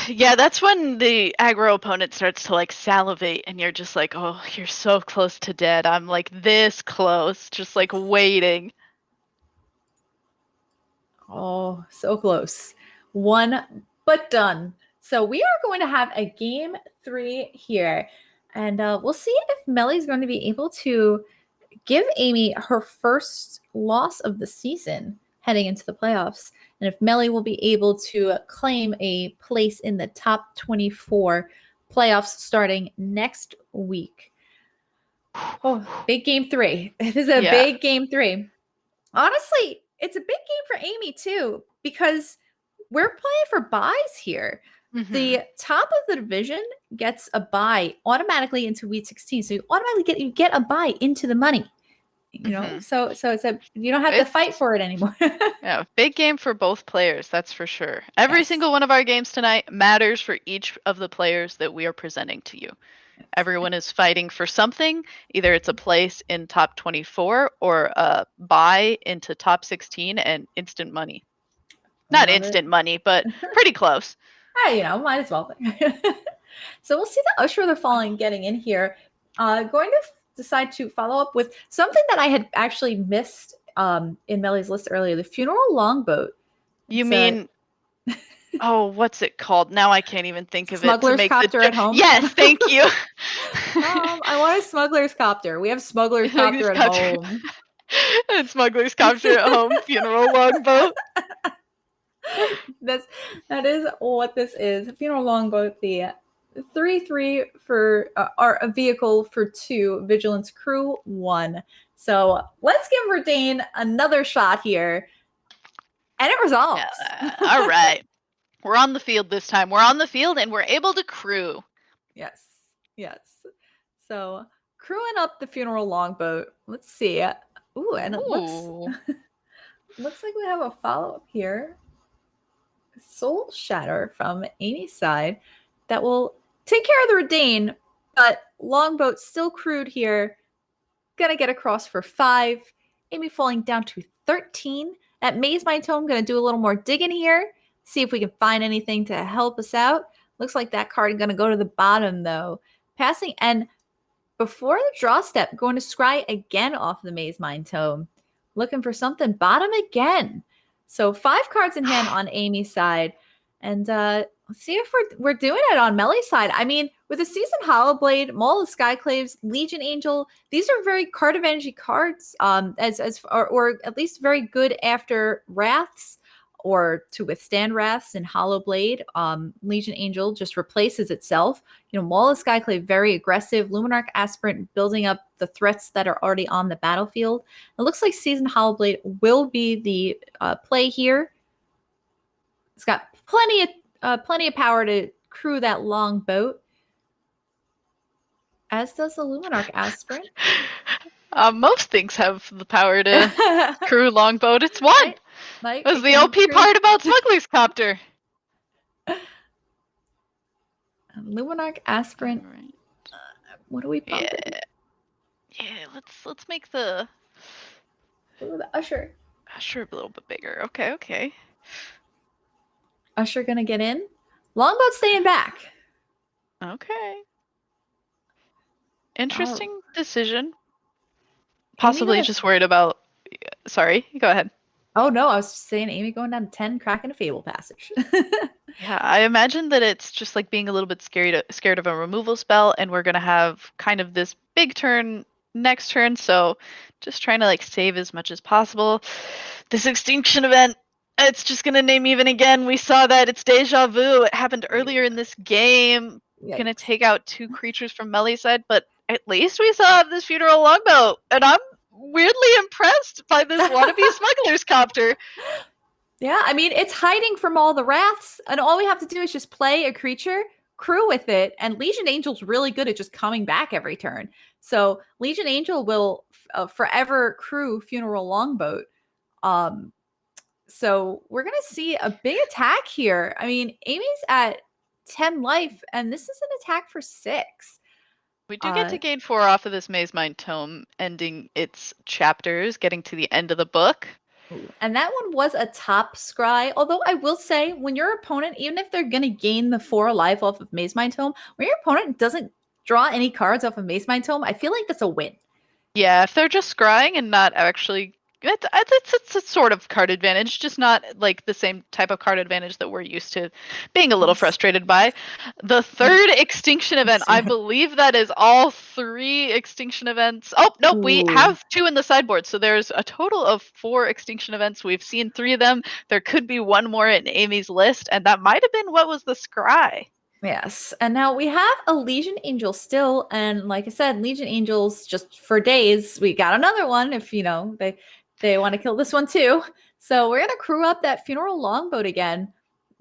Yeah, that's when the aggro opponent starts to like salivate and you're just like, oh, you're so close to dead. I'm like this close, just like waiting. Oh, so close. One, but done. So we are going to have a game 3 here. And we'll see if Melly's going to be able to give Amy her first loss of the season heading into the playoffs. And if Melly will be able to claim a place in the top 24 playoffs starting next week. Oh, big game 3. This is a big game 3. Honestly, it's a big game for Amy too, because we're playing for buys here. Mm-hmm. The top of the division gets a buy automatically into Week 16. So you automatically get a buy into the money. You know, so it's you don't have to fight for it anymore. Yeah, big game for both players, that's for sure. Every single one of our games tonight matters for each of the players that we are presenting to you. Everyone is fighting for something. Either it's a place in top 24 or a buy into top 16 and instant money. Not instant money, but pretty close. You know, might as well. So we'll see the Usher of the Fallen getting in here. Going to decide to follow up with something that I had actually missed in Melly's list earlier, the Funeral Longboat. You mean... Oh, what's it called? Now I can't even think of Smuggler's it. Copter at home? Yes, thank you. I want a Smuggler's Copter. We have Smuggler's Copter at home. And Smuggler's Copter at home, Funeral Longboat. That is what this is. Funeral Longboat, the 3/3 for a vehicle for 2, Vigilance Crew 1. So let's give Verdane another shot here. And it resolves. All right. We're on the field this time. We're on the field and we're able to crew. Yes. So crewing up the Funeral Longboat. Let's see. Ooh, and it looks like we have a follow-up here. Soul Shatter from Amy's side that will take care of the Redane, but Longboat still crewed here. Gonna get across for 5. Amy falling down to 13. At Maze My Tome, gonna do a little more digging here. See if we can find anything to help us out. Looks like that card is going to go to the bottom, though. Passing, and before the draw step, going to scry again off the Maze Mind Tome. Looking for something. Bottom again. So 5 cards in hand on Amy's side. And let's see if we're doing it on Melly's side. I mean, with the Seasoned Hollowblade, Maul of Skyclaves, Legion Angel, these are very card of energy cards, or at least very good after Wraths, or to withstand Wraths and Hollowblade. Legion Angel just replaces itself. You know, Maul of Skyclave, very aggressive. Luminarch Aspirant building up the threats that are already on the battlefield. It looks like Seasoned Hollowblade will be the play here. It's got plenty of power to crew that long boat, as does the Luminarch Aspirant. Most things have the power to crew longboat. It's one. Right? Like, that was the OP part about Smuggler's Copter. Luminarch Aspirant. Right. What do we pump? Yeah. Let's make the Usher a little bit bigger. Okay. Usher gonna get in. Longboat staying back. Okay. Interesting decision. Possibly just worried about... Sorry, go ahead. Oh, no, I was just saying Amy going down to 10, cracking a Fable Passage. Yeah, I imagine that it's just like being a little bit scared of a removal spell, and we're going to have kind of this big turn next turn, so just trying to like save as much as possible. This Extinction event, it's just going to name even again. We saw that. It's Deja Vu. It happened earlier in this game. Going to take out 2 creatures from Melly's side, but at least we saw this Funeral Longboat, and I'm weirdly impressed by this wannabe Smuggler's Copter. Yeah, I mean, it's hiding from all the Wraths, and all we have to do is just play a creature, crew with it, and Legion Angel's really good at just coming back every turn. So Legion Angel will forever crew Funeral Longboat. So we're gonna see a big attack here. I mean, Amy's at 10 life, and this is an attack for 6. We do get to gain 4 off of this Maze Mind Tome, ending its chapters, getting to the end of the book. And that one was a top scry. Although I will say, when your opponent, even if they're going to gain the 4 life off of Maze Mind Tome, when your opponent doesn't draw any cards off of Maze Mind Tome, I feel like that's a win. Yeah, if they're just scrying and not actually... It's a sort of card advantage, just not like the same type of card advantage that we're used to being a little frustrated by. The third extinction event, I believe that is all 3 extinction events. Oh, nope, we have 2 in the sideboard. So there's a total of 4 extinction events. We've seen 3 of them. There could be 1 more in Amy's list, and that might have been what was the scry. Yes. And now we have a Legion Angel still. And like I said, Legion Angels just for days. We got another one if, they want to kill this one too. So we're going to crew up that Funeral Longboat again.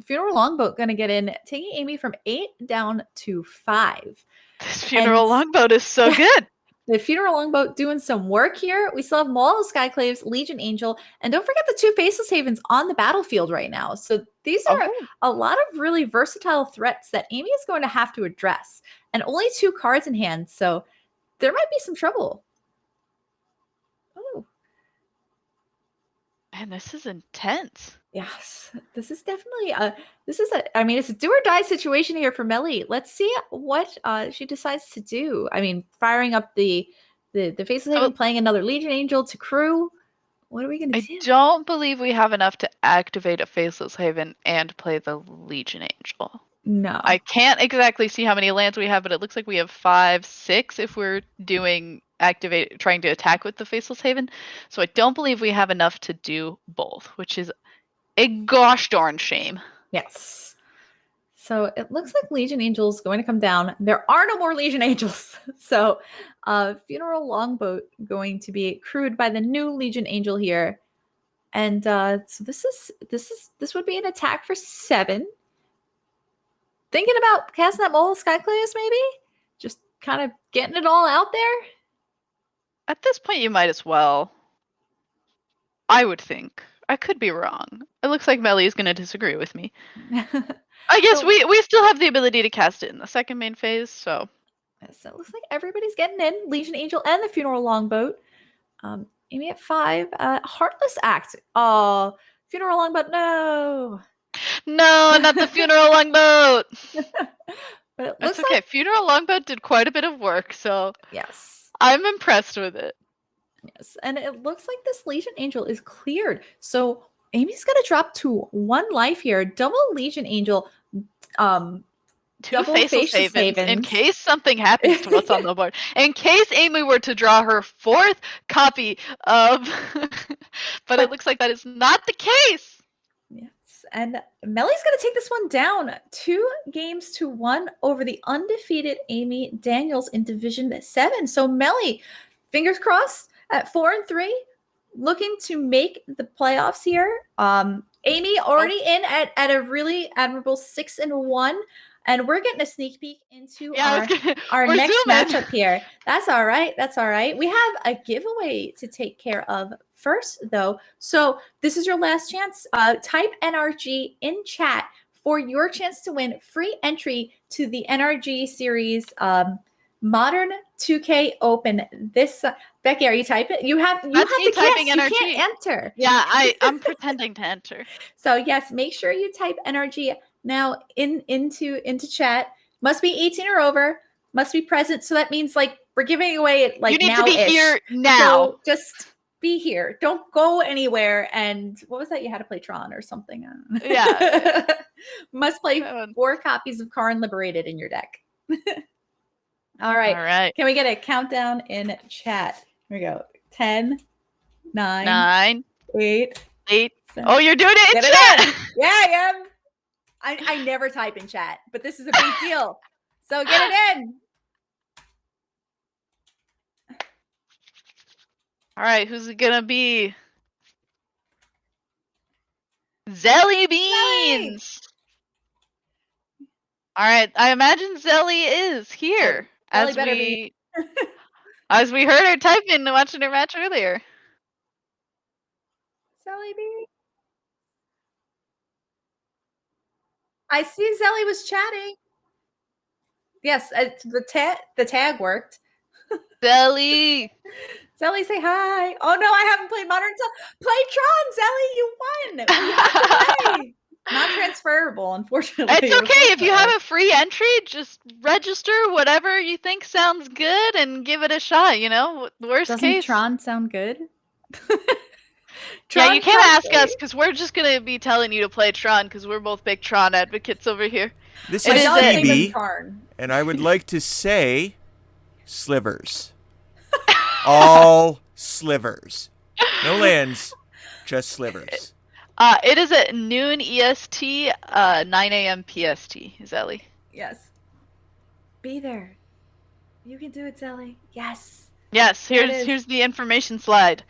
Funeral Longboat going to get in, taking Amy from 8 down to 5. This Funeral Longboat is so good. The Funeral Longboat doing some work here. We still have Maul of Skyclaves, Legion Angel, and don't forget the 2 Faceless Havens on the battlefield right now. So these are a lot of really versatile threats that Amy is going to have to address. And only 2 cards in hand, so there might be some trouble. Oh. And this is intense. Yes, this is definitely it's a do or die situation here for Melly. Let's see what she decides to do. I mean, firing up the Faceless Haven, playing another Legion Angel to crew. What are we going to do? I don't believe we have enough to activate a Faceless Haven and play the Legion Angel. No. I can't exactly see how many lands we have, but it looks like we have 5, 6 if we're doing trying to attack with the Faceless Haven. So I don't believe we have enough to do both, which is a gosh darn shame. Yes. So it looks like Legion Angel is going to come down. There are no more Legion Angels. So Funeral Longboat going to be crewed by the new Legion Angel here. And so this would be an attack for 7. Thinking about casting that Maul of Skyclaves, maybe? Just kind of getting it all out there? At this point, you might as well. I would think. I could be wrong. It looks like Melly is going to disagree with me. I guess we still have the ability to cast it in the second main phase, so. So it looks like everybody's getting in. Legion Angel and the Funeral Longboat. Amy at 5. Heartless Act. Oh, Funeral Longboat, no. No, not the Funeral Longboat. But it That's looks okay. Funeral Longboat did quite a bit of work, so yes, I'm impressed with it. Yes, and it looks like this Legion Angel is cleared. So Amy's gonna drop to 1 life here. Double Legion Angel, 2 double Faceless Havens in case something happens to what's on the board. In case Amy were to draw her 4th copy of, but it looks like that is not the case. Yes, and Melly's gonna take this one down 2-1 over the undefeated Amy Daniels in Division 7. So Melly, fingers crossed, at 4-3, looking to make the playoffs here. Amy already in at a really admirable 6-1. And we're getting a sneak peek into our next matchup here. That's all right. That's all right. We have a giveaway to take care of first, though. So this is your last chance. Type NRG in chat for your chance to win free entry to the NRG series Modern 2K Open. This Beky, are you typing? You have to guess. You can't enter. Yeah, I'm pretending to enter. So yes, make sure you type NRG now into chat. Must be 18 or over. Must be present. So that means like we're giving away it like now. You need to be here now. So just be here. Don't go anywhere. And what was that? You had to play Tron or something. Yeah. Must play 4 copies of Karn Liberated in your deck. All right. All right. Can we get a countdown in chat? Here we go. 10, 9, 9, 8. 7. Oh, you're doing it in chat. Yeah, I am. I never type in chat, but this is a big deal. So get it in. All right, who's it gonna be? Zelly Beans. All right, I imagine Zelly is here Zelly better be. as we heard her typing watching her match earlier. Zelly be. I see Zelly was chatting. Yes, the tag worked. Zelly. Zelly, say hi. Oh no, I haven't played Modern Play Tron, Zelly, you won. We have to play. Not transferable, unfortunately. It's okay. If you have a free entry, just register whatever you think sounds good and give it a shot, you know? Worst Doesn't case. Tron sound good? Yeah, you can't ask us because we're just going to be telling you to play Tron because we're both big Tron advocates over here. This is Phoebe, and I would like to say slivers. All slivers. No lands, just slivers. It is at noon EST, 9 a.m. PST, Zelly. Yes. Be there. You can do it, Zelly. Yes. Yes, here's the information slide.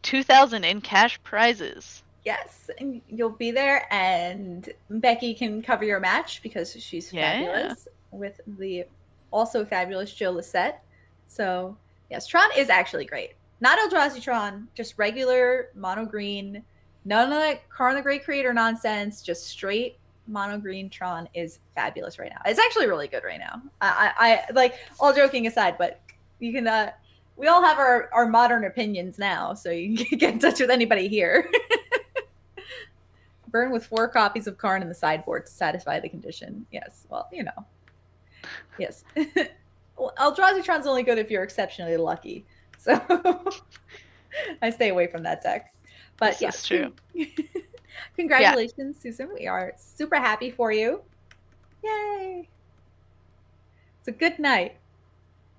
2,000 in cash prizes. Yes, and you'll be there, and Beky can cover your match because she's fabulous with the also fabulous Joe Lisette. So, yes, Tron is actually great. Not Eldrazi Tron, just regular mono green. None of that Karn the Great Creator nonsense. Just straight mono green Tron is fabulous right now. It's actually really good right now. I like, all joking aside, but you can. We all have our modern opinions now, so you can get in touch with anybody here. Burn with 4 copies of Karn in the sideboard to satisfy the condition. Yes, well, you know. Yes. Well, Eldrazi Tron's only good if you're exceptionally lucky. So I stay away from that deck. But yes, true. Congratulations, Susan. We are super happy for you. Yay. It's a good night.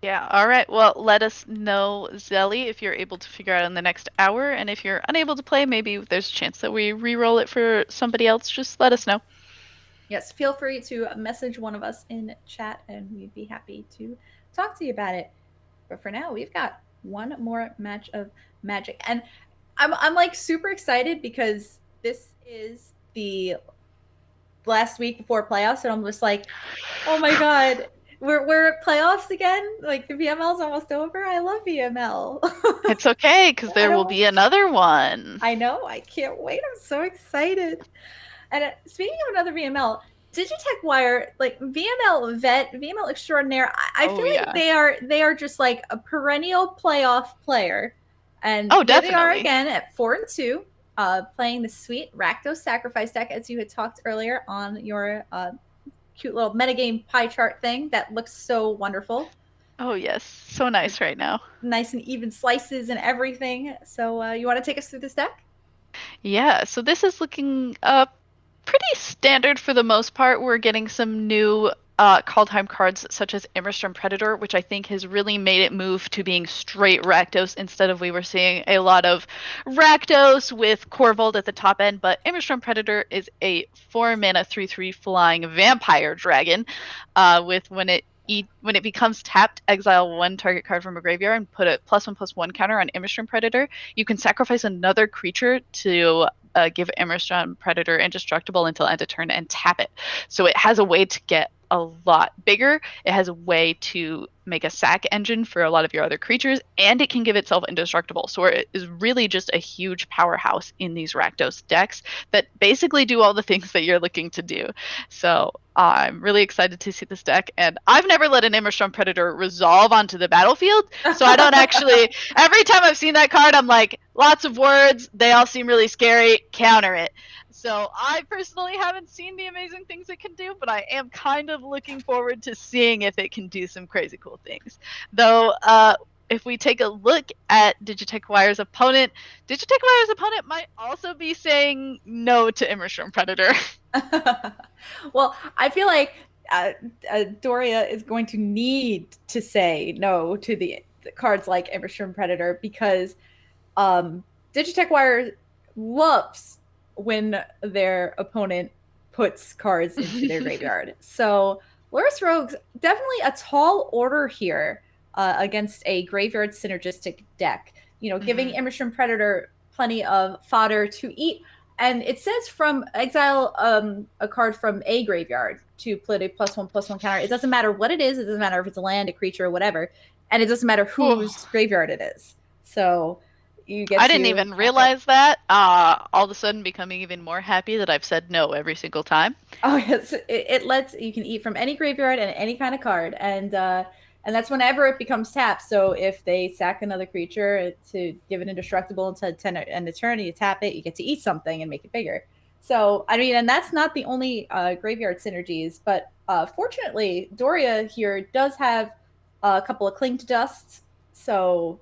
Yeah, all right. Well, let us know, Zelly, if you're able to figure out in the next hour. And if you're unable to play, maybe there's a chance that we re-roll it for somebody else. Just let us know. Yes, feel free to message one of us in chat, and we'd be happy to talk to you about it. But for now, we've got one more match of Magic. And I'm like super excited because this is the last week before playoffs, and I'm just like, oh my God. We're at playoffs again. Like, the VML's almost over. I love VML. It's okay because there will be another one. I know. I can't wait. I'm so excited. And speaking of another VML, Digitech Wire, like VML Vet, VML Extraordinaire, I feel like they are just like a perennial playoff player. And here they are again at 4-2, playing the sweet Rakdos Sacrifice deck, as you had talked earlier on your cute little metagame pie chart thing that looks so wonderful. Oh yes, so nice right now. Nice and even slices and everything. So you want to take us through this deck? Yeah, so this is looking pretty standard for the most part. We're getting some new Kaldheim cards such as Emmerstrom Predator, which I think has really made it move to being straight Rakdos instead of we were seeing a lot of Rakdos with Corvold at the top end. But Emmerstrom Predator is a 4-mana 3/3 flying vampire dragon with when it becomes tapped, exile 1 target card from a graveyard and put a +1/+1 counter on Emmerstrom Predator. You can sacrifice another creature to give Emmerstrom Predator indestructible until end of turn and tap it. So it has a way to get a lot bigger. It has a way to make a sack engine for a lot of your other creatures, and it can give itself indestructible. So it is really just a huge powerhouse in these Rakdos decks that basically do all the things that you're looking to do. So I'm really excited to see this deck, and I've never let an Emmerstrom Predator resolve onto the battlefield, so I don't actually, every time I've seen that card, I'm like, lots of words, they all seem really scary, counter it. So I personally haven't seen the amazing things it can do, but I am kind of looking forward to seeing if it can do some crazy cool things. Though, if we take a look at Digitech Wire's opponent might also be saying no to Emmerstrom Predator. Well, I feel like Doria is going to need to say no to the cards like Emmerstrom Predator because Digitech Wire loves when their opponent puts cards into their graveyard. So Loris Rogue's definitely a tall order here against a graveyard synergistic deck. You know, giving Emmerstrom Predator plenty of fodder to eat And it says from exile a card from a graveyard to put a +1/+1 counter. It doesn't matter what it is. It doesn't matter if it's a land, a creature, or whatever. And it doesn't matter whose graveyard it is. So you get I didn't even realize that. All of a sudden becoming even more happy that I've said no every single time. Oh, yes. It lets you can eat from any graveyard and any kind of card. And that's whenever it becomes tapped. So if they sack another creature to give it indestructible until end of turn, and you tap it, you get to eat something and make it bigger. So, I mean, and that's not the only graveyard synergies, but fortunately, Doria here does have a couple of Cling to Dust. So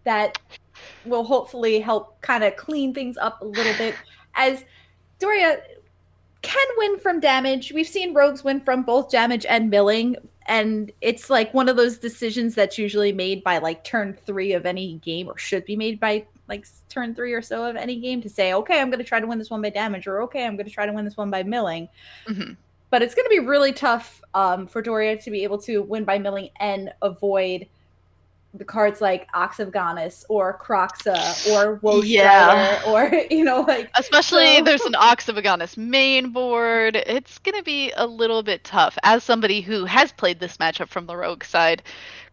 that will hopefully help kind of clean things up a little bit, as Doria can win from damage. We've seen rogues win from both damage and milling, and it's like one of those decisions that's usually made by like turn 3 of any game, or should be made by like turn 3 or so of any game, to say, okay, I'm going to try to win this one by damage, or okay, I'm going to try to win this one by milling. Mm-hmm. But it's going to be really tough for Doria to be able to win by milling and avoid the cards like Ox of Ganis or Croxa or Woestrider, or, you know, like... Especially there's an Ox of Ganis main board. It's going to be a little bit tough. As somebody who has played this matchup from the rogue side,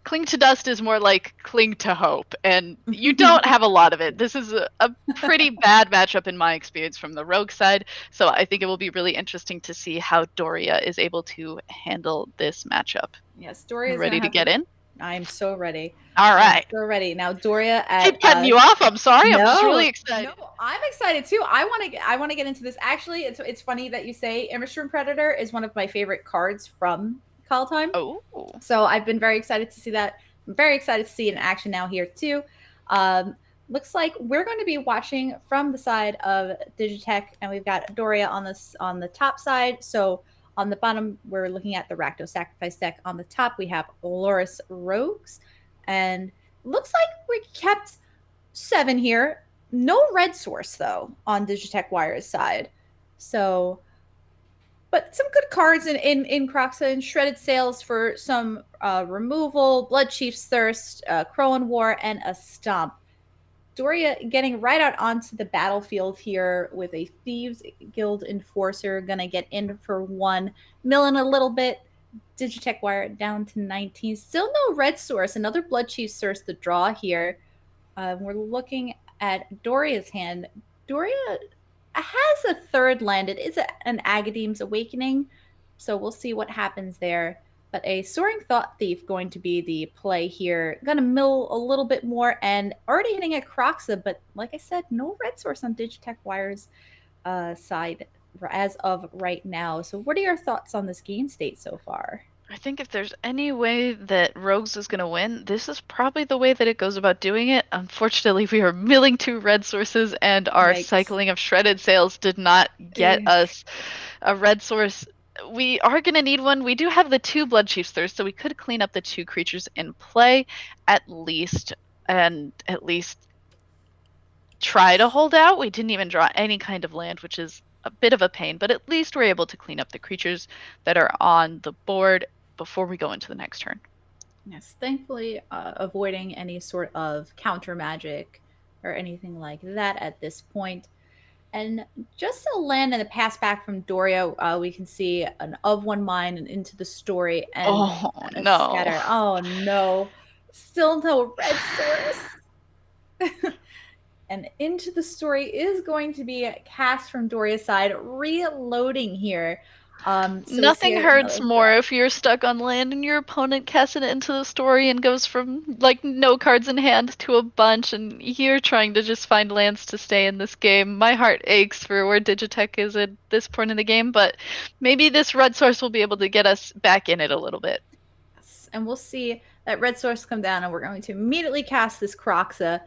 Cling to Dust is more like Cling to Hope, and you don't have a lot of it. This is a pretty bad matchup in my experience from the rogue side, so I think it will be really interesting to see how Doria is able to handle this matchup. Yes, Doria is ready to get in? I'm so ready. All right. I'm so ready. Now, Doria at... Keep cutting you off. I'm sorry. I'm just really excited. No, I'm excited too. I want to get into this. Actually, it's funny that you say Emmerstrom Predator is one of my favorite cards from Callahan. Oh. So I've been very excited to see that. I'm very excited to see it in action now here too. Looks like we're going to be watching from the side of Digitech, and we've got Doria on the top side. So on the bottom, we're looking at the Rakdos Sacrifice deck. On the top, we have Loris Rogues. And looks like we kept 7 here. No red source, though, on Digitech Wire's side. So, but some good cards in Croxa and Shredded Sails for some removal, Blood Chief's Thirst, Crowan War, and a Stomp. Doria getting right out onto the battlefield here with a Thieves Guild Enforcer. Gonna get in for 1. Milling a little bit. Digitech Wire down to 19. Still no red source. Another Blood Chief's Thirst to draw here. We're looking at Doria's hand. Doria has a 3rd land. It is an Agadeem's Awakening. So we'll see what happens there. But a Soaring Thought Thief going to be the play here. Going to mill a little bit more, and already hitting a Croxa, but like I said, no red source on Digitech Wire's side as of right now. So what are your thoughts on this game state so far? I think if there's any way that Rogues is going to win, this is probably the way that it goes about doing it. Unfortunately, we are milling 2 red sources, and our cycling of Shredded Sails did not get us a red source. We are going to need one. We do have the 2 Blood Chief's Thirst, so we could clean up the 2 creatures in play at least, and at least try to hold out. We didn't even draw any kind of land, which is a bit of a pain, but at least we're able to clean up the creatures that are on the board before we go into the next turn. Yes, thankfully avoiding any sort of counter magic or anything like that at this point. And just a land and a pass back from Doria, we can see an of 1 mine and Into the Story and a scatter. Oh no, still no red source. And Into the Story is going to be cast from Doria's side, reloading here. So nothing hurts more if you're stuck on land and your opponent casts it Into the Story and goes from like no cards in hand to a bunch, and you're trying to just find lands to stay in this game. My heart aches for where Digitech is at this point in the game, but maybe this red source will be able to get us back in it a little bit. Yes, and we'll see that red source come down, and we're going to immediately cast this Croxa,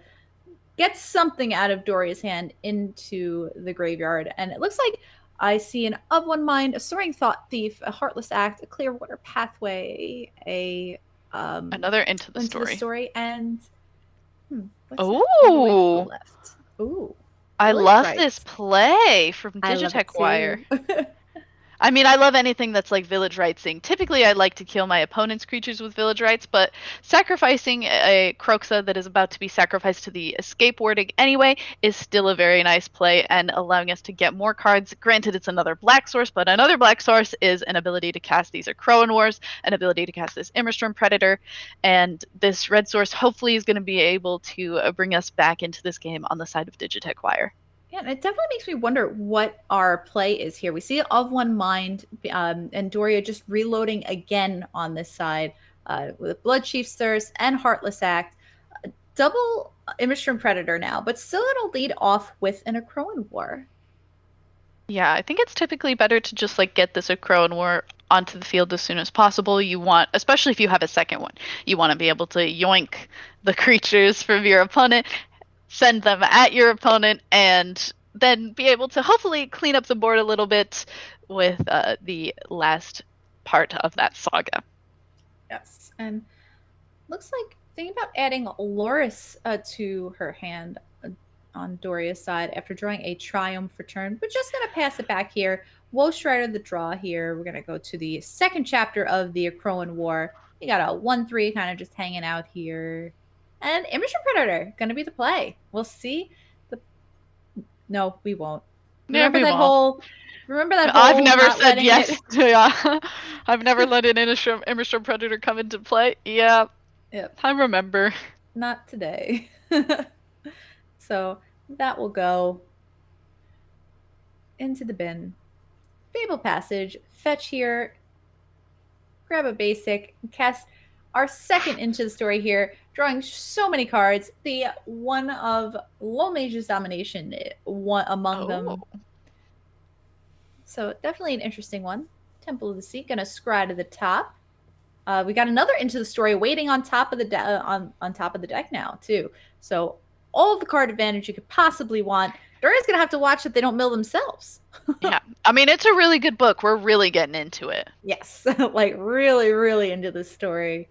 get something out of Doria's hand into the graveyard, and it looks like I see an of 1 mind, a Soaring Thought Thief, a Heartless Act, a Clearwater Pathway, a another Into the Story, and oh, ooh, I love this play from Digitech Wire. I mean, I love anything that's like village rightsing. Typically, I like to kill my opponent's creatures with village rights, but sacrificing a Croxa that is about to be sacrificed to the escape wording anyway is still a very nice play and allowing us to get more cards. Granted, it's another black source, but another black source is an ability to cast these Crowan Wars, an ability to cast this Emmerstrom Predator, and this red source hopefully is going to be able to bring us back into this game on the side of Digitech Wire. Yeah, and it definitely makes me wonder what our play is here. We see Of One Mind and Doria just reloading again on this side with Bloodchief's Thirst and Heartless Act. Double Emmerstrom Predator now, but still it'll lead off with an Crowan War. Yeah, I think it's typically better to just like get this Crowan War onto the field as soon as possible. You want, especially if you have a second one, you want to be able to yoink the creatures from your opponent, send them at your opponent, and then be able to hopefully clean up the board a little bit with the last part of that saga. Yes, and looks like thinking about adding Loris to her hand on Doria's side after drawing a Triumph return. We're just going to pass it back here. Woe Strider the draw here. We're going to go to the second chapter of the Crowan War. We got a 1-3 kind of just hanging out here. And Emmerstrom Predator going to be the play. We'll see. No, we won't. Remember that whole... I've never said yes. Yeah, I've never let an Emmerstrom Predator come into play. Yeah, yep. I remember. Not today. So that will go into the bin. Fable Passage, fetch here, grab a basic, cast our second into the story here, drawing so many cards. The one of Low Mage's Domination among them. So definitely an interesting one. Temple of the Sea, gonna scry to the top. We got another into the story waiting on top of the on top of the deck now too. So all of the card advantage you could possibly want. Doria's gonna have to watch that they don't mill themselves. Yeah, I mean it's a really good book. We're really getting into it. Yes, like really, really into the story.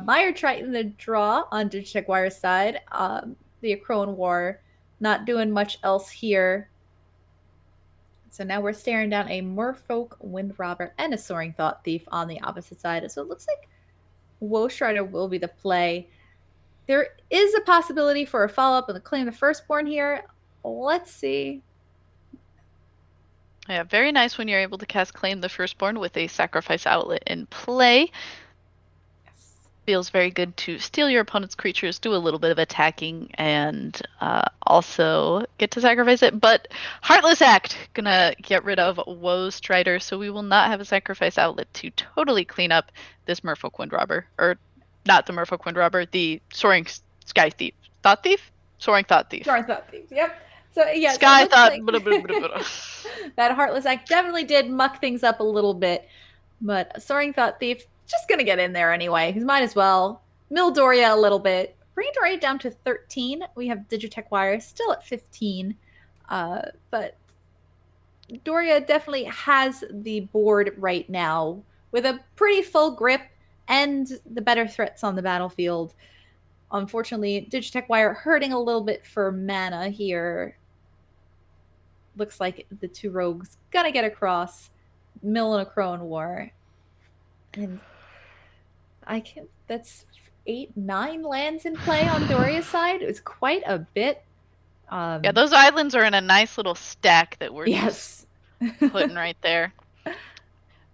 Meyer Triton the draw on Digitech Wire's side. The Crowan War not doing much else here. So now we're staring down a Merfolk Wind Robber and a Soaring Thought Thief on the opposite side. So it looks like Woe Strider will be the play. There is a possibility for a follow-up and the Claim the Firstborn here. Let's see. Yeah, very nice when you're able to cast Claim the Firstborn with a sacrifice outlet in play. Yes. Feels very good to steal your opponent's creatures, do a little bit of attacking, and also get to sacrifice it. But Heartless Act, gonna get rid of Woe Strider, so we will not have a sacrifice outlet to totally clean up this Merfolk Wind Robber. Or not the Merfolk Wind Robber, the Soaring Sky Thief. Thought Thief? Soaring Thought Thief. Soaring Thought Thief, yep. So yeah, Sky Thought. Like that Heartless Act definitely did muck things up a little bit, but Soaring Thought Thief just gonna get in there anyway. He might as well mill Doria a little bit. Bring Doria down to 13. We have Digitech Wire still at 15, but Doria definitely has the board right now with a pretty full grip and the better threats on the battlefield. Unfortunately, Digitech Wire hurting a little bit for mana here. Looks like the two rogues gonna get across, mill and a Crowan War. And that's 8-9 lands in play on Doria's side. It was quite a bit. Yeah, those islands are in a nice little stack that we're just putting right there.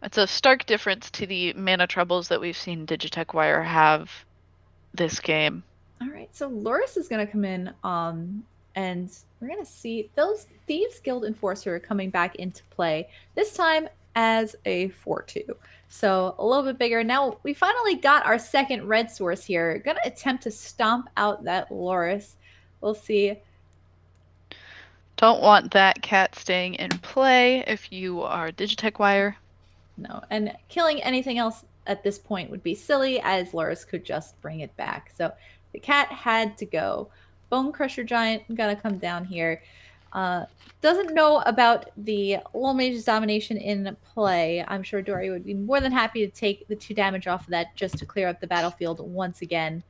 It's a stark difference to the mana troubles that we've seen Digitech Wire have this game. All right, so Loris is going to come in, and we're going to see those Thieves Guild Enforcer are coming back into play, this time as a 4/2. So a little bit bigger. Now we finally got our second red source here. Going to attempt to stomp out that Loris. We'll see. Don't want that cat staying in play if you are Digitech Wire. No, and killing anything else at this point would be silly, as Loris could just bring it back. So the cat had to go. Bone Crusher Giant gonna come down here. Doesn't know about the Low Mage's Domination in play. I'm sure Doria would be more than happy to take the 2 damage off of that just to clear up the battlefield once again.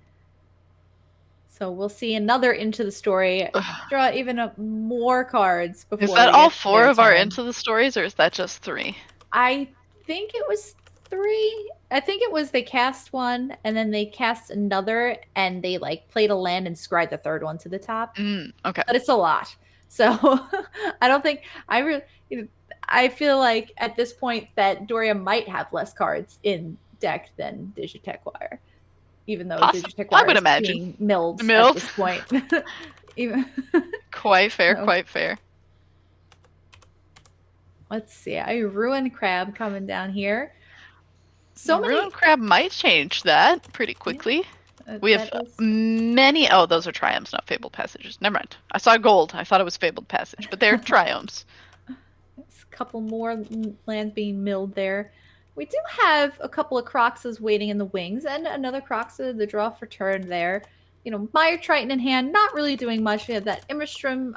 So we'll see another Into the Story. Draw even more cards before. Is that all 4 of our Into the Stories, or is that just 3? I think it was 3. I think it was they cast one and then they cast another and they like played a land and scried the third one to the top. Okay. But it's a lot. So I don't think I feel like at this point that Doria might have less cards in deck than Digitech Wire. Even though Digitech Wire is being milled at this point. Quite fair, quite fair. Let's see. I Ruin Crab coming down here. Ruin Crab might change that pretty quickly. Yeah, we have many. Oh, those are Triomes, not Fabled Passages. Never mind. I saw gold. I thought it was Fabled Passage, but they're Triomes. There's a couple more lands being milled there. We do have a couple of Croxes waiting in the wings, and another Croxa, the draw for turn there. You know, Mire Triton in hand, not really doing much. We have that Emmerstrom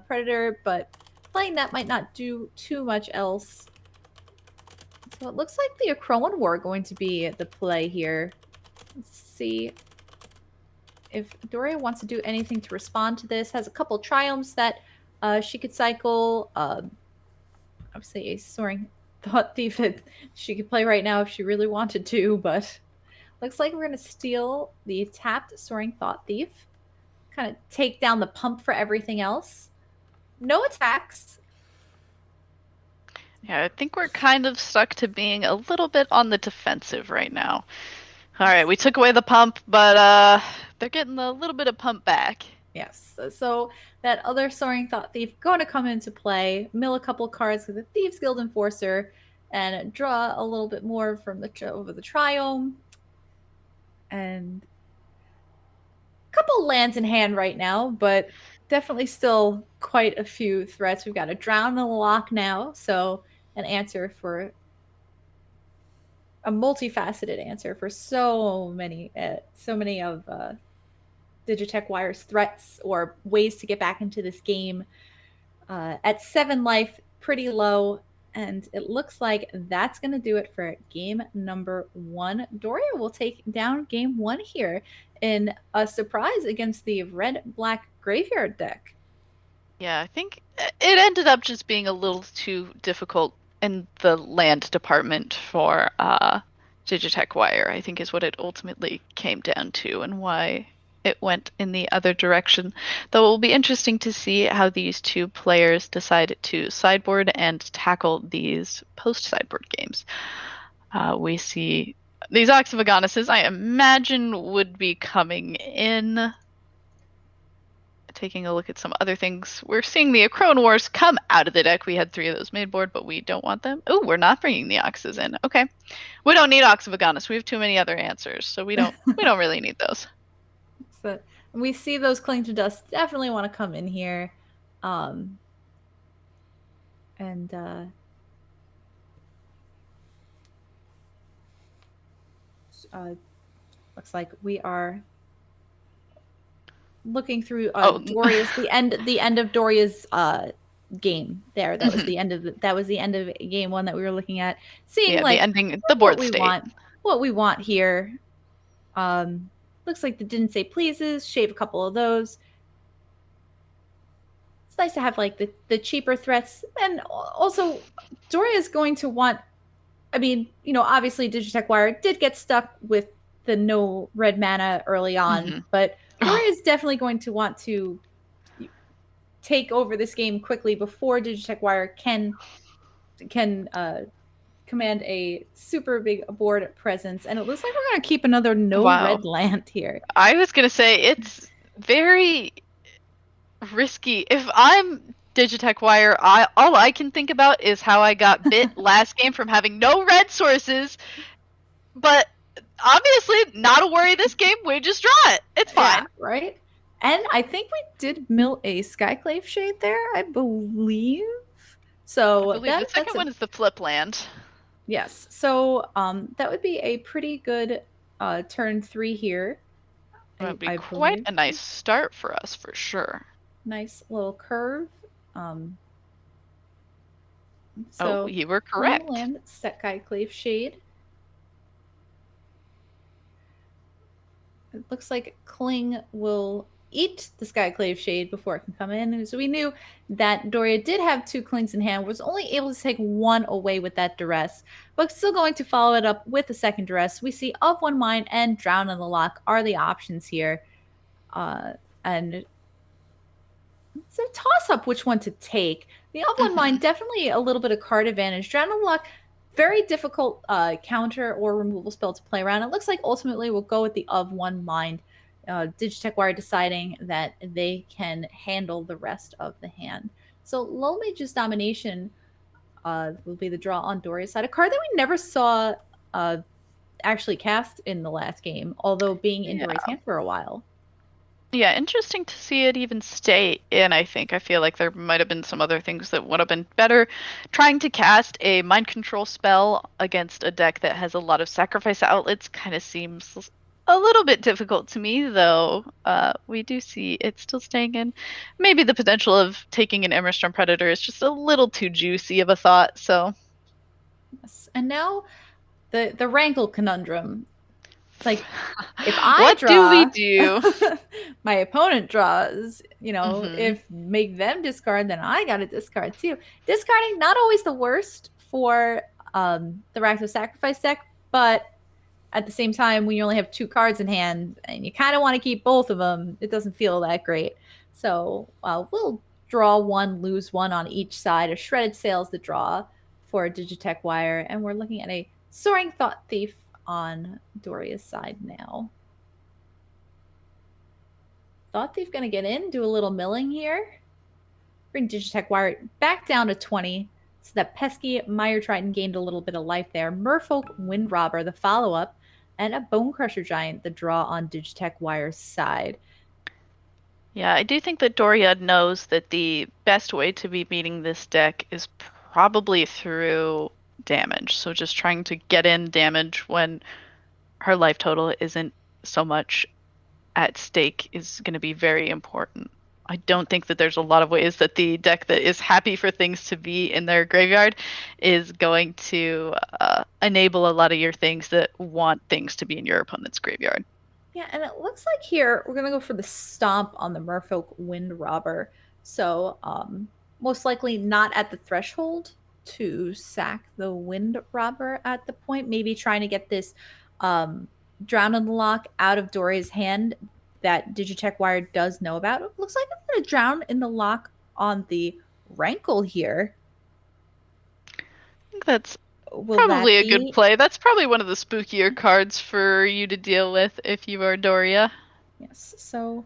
Predator, but playing that might not do too much else. So it looks like the Akroan War going to be the play here. Let's see if Doria wants to do anything to respond to this. Has a couple Triumphs that she could cycle. Obviously a Soaring Thought Thief that she could play right now if she really wanted to, but looks like we're going to steal the tapped Soaring Thought Thief. Kind of take down the pump for everything else. No attacks. Yeah, I think we're kind of stuck to being a little bit on the defensive right now. All right, we took away the pump, but they're getting a little bit of pump back. Yes, so that other Soaring Thought Thief going to come into play, mill a couple cards with the Thieves Guild Enforcer, and draw a little bit more from over the Triome. And a couple lands in hand right now, but definitely still quite a few threats. We've got a Drown and a Lock now, so an answer for a multifaceted answer for so many of Digitech Wire's threats or ways to get back into this game. At 7 life, pretty low, and it looks like that's going to do it for game number 1. Doria will take down game 1 here in a surprise against the red-black graveyard deck. Yeah, I think it ended up just being a little too difficult in the land department for Digitech Wire, I think is what it ultimately came down to and why it went in the other direction. Though it will be interesting to see how these two players decide to sideboard and tackle these post-sideboard games. We see these Ox of Agonis's, I imagine, would be coming in. Taking a look at some other things. We're seeing the Akroan Wars come out of the deck. We had 3 of those made board, but we don't want them. Oh, we're not bringing the Oxes in. Okay. We don't need Ox of Agonis. We have too many other answers, so we don't really need those. So we see those Cling to Dust definitely want to come in here. Looks like we are looking through Doria's the end of Doria's game there. That was the end of game 1 that we were looking at. Seeing the ending, the board state. What we want here. Looks like the Didn't Say Pleases, shave a couple of those. It's nice to have like the cheaper threats. And also Doria is going to want, I mean, you know, obviously Digitech Wire did get stuck with the no red mana early on, but Doria is definitely going to want to take over this game quickly before Digitech Wire can command a super big board presence. And it looks like we're going to keep another red land here. I was going to say it's very risky. If I'm Digitech Wire, all I can think about is how I got bit last game from having no red sources. But obviously, not a worry this game. We just draw it. It's fine. Yeah, right? And I think we did mill a Skyclave Shade there, I believe. So the second one is the flip land. Yes. So that would be a pretty good turn 3 here. That would be quite a nice start for us, for sure. Nice little curve. So you were correct. Land, Skyclave Shade. It looks like Cling will eat the Skyclave Shade before it can come in. And so we knew that Doria did have 2 clings in hand, was only able to take 1 away with that duress, but still going to follow it up with a second duress. We see Of One Mind and Drown in the Lock are the options here. And it's a toss-up which one to take. The Of One Mind, definitely a little bit of card advantage. Drown in the Lock, very difficult counter or removal spell to play around. It looks like ultimately we'll go with the Of One Mind. Digitech Wire deciding that they can handle the rest of the hand. So Low Mage's Domination will be the draw on Doria's side. A card that we never saw actually cast in the last game, although being in Doria's hand for a while. Yeah, interesting to see it even stay in, I think. I feel like there might have been some other things that would have been better. Trying to cast a mind control spell against a deck that has a lot of sacrifice outlets kind of seems a little bit difficult to me, though. We do see it still staying in. Maybe the potential of taking an Emmerstrom Predator is just a little too juicy of a thought, so. Yes. And now the Rankle conundrum. It's like, if I what draw, do we do? my opponent draws, if make them discard, then I got to discard too. Discarding, not always the worst for the Rakdos Sacrifice deck, but at the same time, when you only have 2 cards in hand and you kind of want to keep both of them, it doesn't feel that great. So we'll draw 1, lose 1 on each side. A Shredded Sail's the draw for a Digitech Wire, and we're looking at a Soaring Thought Thief on Doria's side now. Thought Thief gonna get in, do a little milling here. Bring Digitech Wire back down to 20. So that pesky Mire Triton gained a little bit of life there. Merfolk Wind Robber, the follow-up, and a Bone Crusher Giant, the draw on Digitech Wire's side. Yeah, I do think that Doria knows that the best way to be beating this deck is probably through damage. So just trying to get in damage when her life total isn't so much at stake is going to be very important. I don't think that there's a lot of ways that the deck that is happy for things to be in their graveyard is going to enable a lot of your things that want things to be in your opponent's graveyard. Yeah, and it looks like here we're going to go for the Stomp on the Merfolk Wind Robber. So most likely not at the threshold to sack the Wind Robber at the point. Maybe trying to get this Drown in the Lock out of Doria's hand that Digitech Wire does know about. It looks like I'm going to Drown in the Lock on the Rankle here. I think that's probably a good play. That's probably one of the spookier cards for you to deal with if you are Doria. Yes, so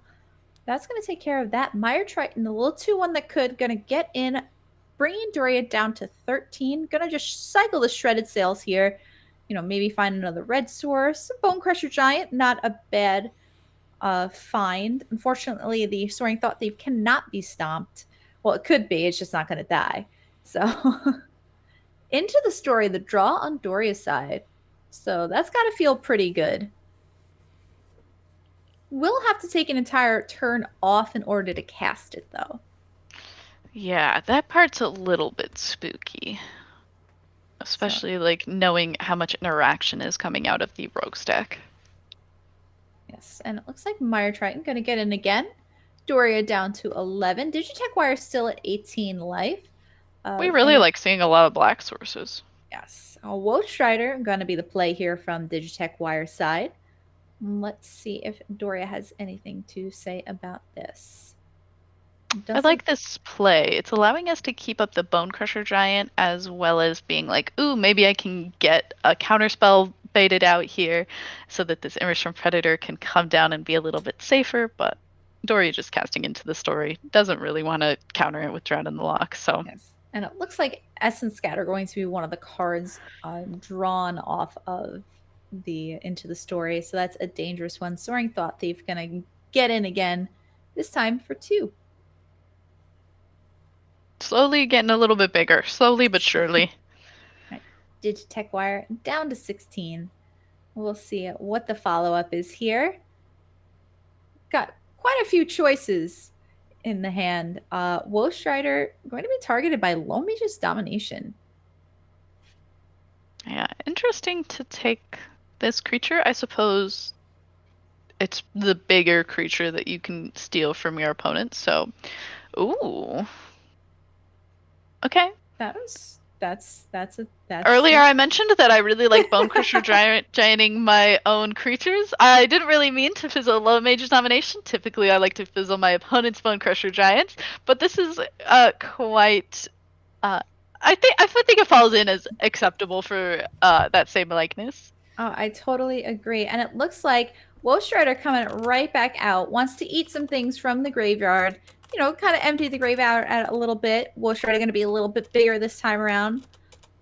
that's going to take care of that. Mire Triton, the little 2-1 that could, going to get in, bringing Doria down to 13. Going to just cycle the Shredded Sails here. Maybe find another red source. Bone Crusher Giant, not a bad find. Unfortunately, the Soaring Thought Thief cannot be stomped. Well, it could be. It's just not going to die. So into the story, the draw on Doria's side. So that's got to feel pretty good. We'll have to take an entire turn off in order to cast it, though. Yeah, that part's a little bit spooky. Especially, like, knowing how much interaction is coming out of the rogue stack. Yes, and it looks like Mire Triton going to get in again. Doria down to 11. Digitech Wire still at 18 life. We really like seeing a lot of black sources. Yes. Woe Strider going to be the play here from Digitech Wire's side. Let's see if Doria has anything to say about this. I like this play. It's allowing us to keep up the Bone Crusher Giant as well as being like, ooh, maybe I can get a counterspell baited out here so that this Emmerstrom Predator can come down and be a little bit safer, but Doria just casting into the story doesn't really want to counter it with Drown in the Lock, so. Yes. And it looks like Essence Scatter going to be one of the cards drawn off of the Into the Story, so that's a dangerous one. Soaring Thought Thief gonna get in again, this time for 2. Slowly getting a little bit bigger, slowly but surely. Right. Digitech Wire down to 16. We'll see what the follow-up is here. Got quite a few choices in the hand. Woe Strider going to be targeted by Low Mage's Domination. Yeah, interesting to take this creature. I suppose it's the bigger creature that you can steal from your opponent. So, ooh. Okay. That's Earlier, I mentioned that I really like Bone Crusher gianting my own creatures. I didn't really mean to fizzle Low Mage's nomination. Typically, I like to fizzle my opponent's Bone Crusher giants, but this is quite. I think it falls in as acceptable for that same likeness. Oh, I totally agree. And it looks like Woe Strider coming right back out, wants to eat some things from the graveyard. You know, kind of empty the graveyard out a little bit. Woe Strider going to be a little bit bigger this time around.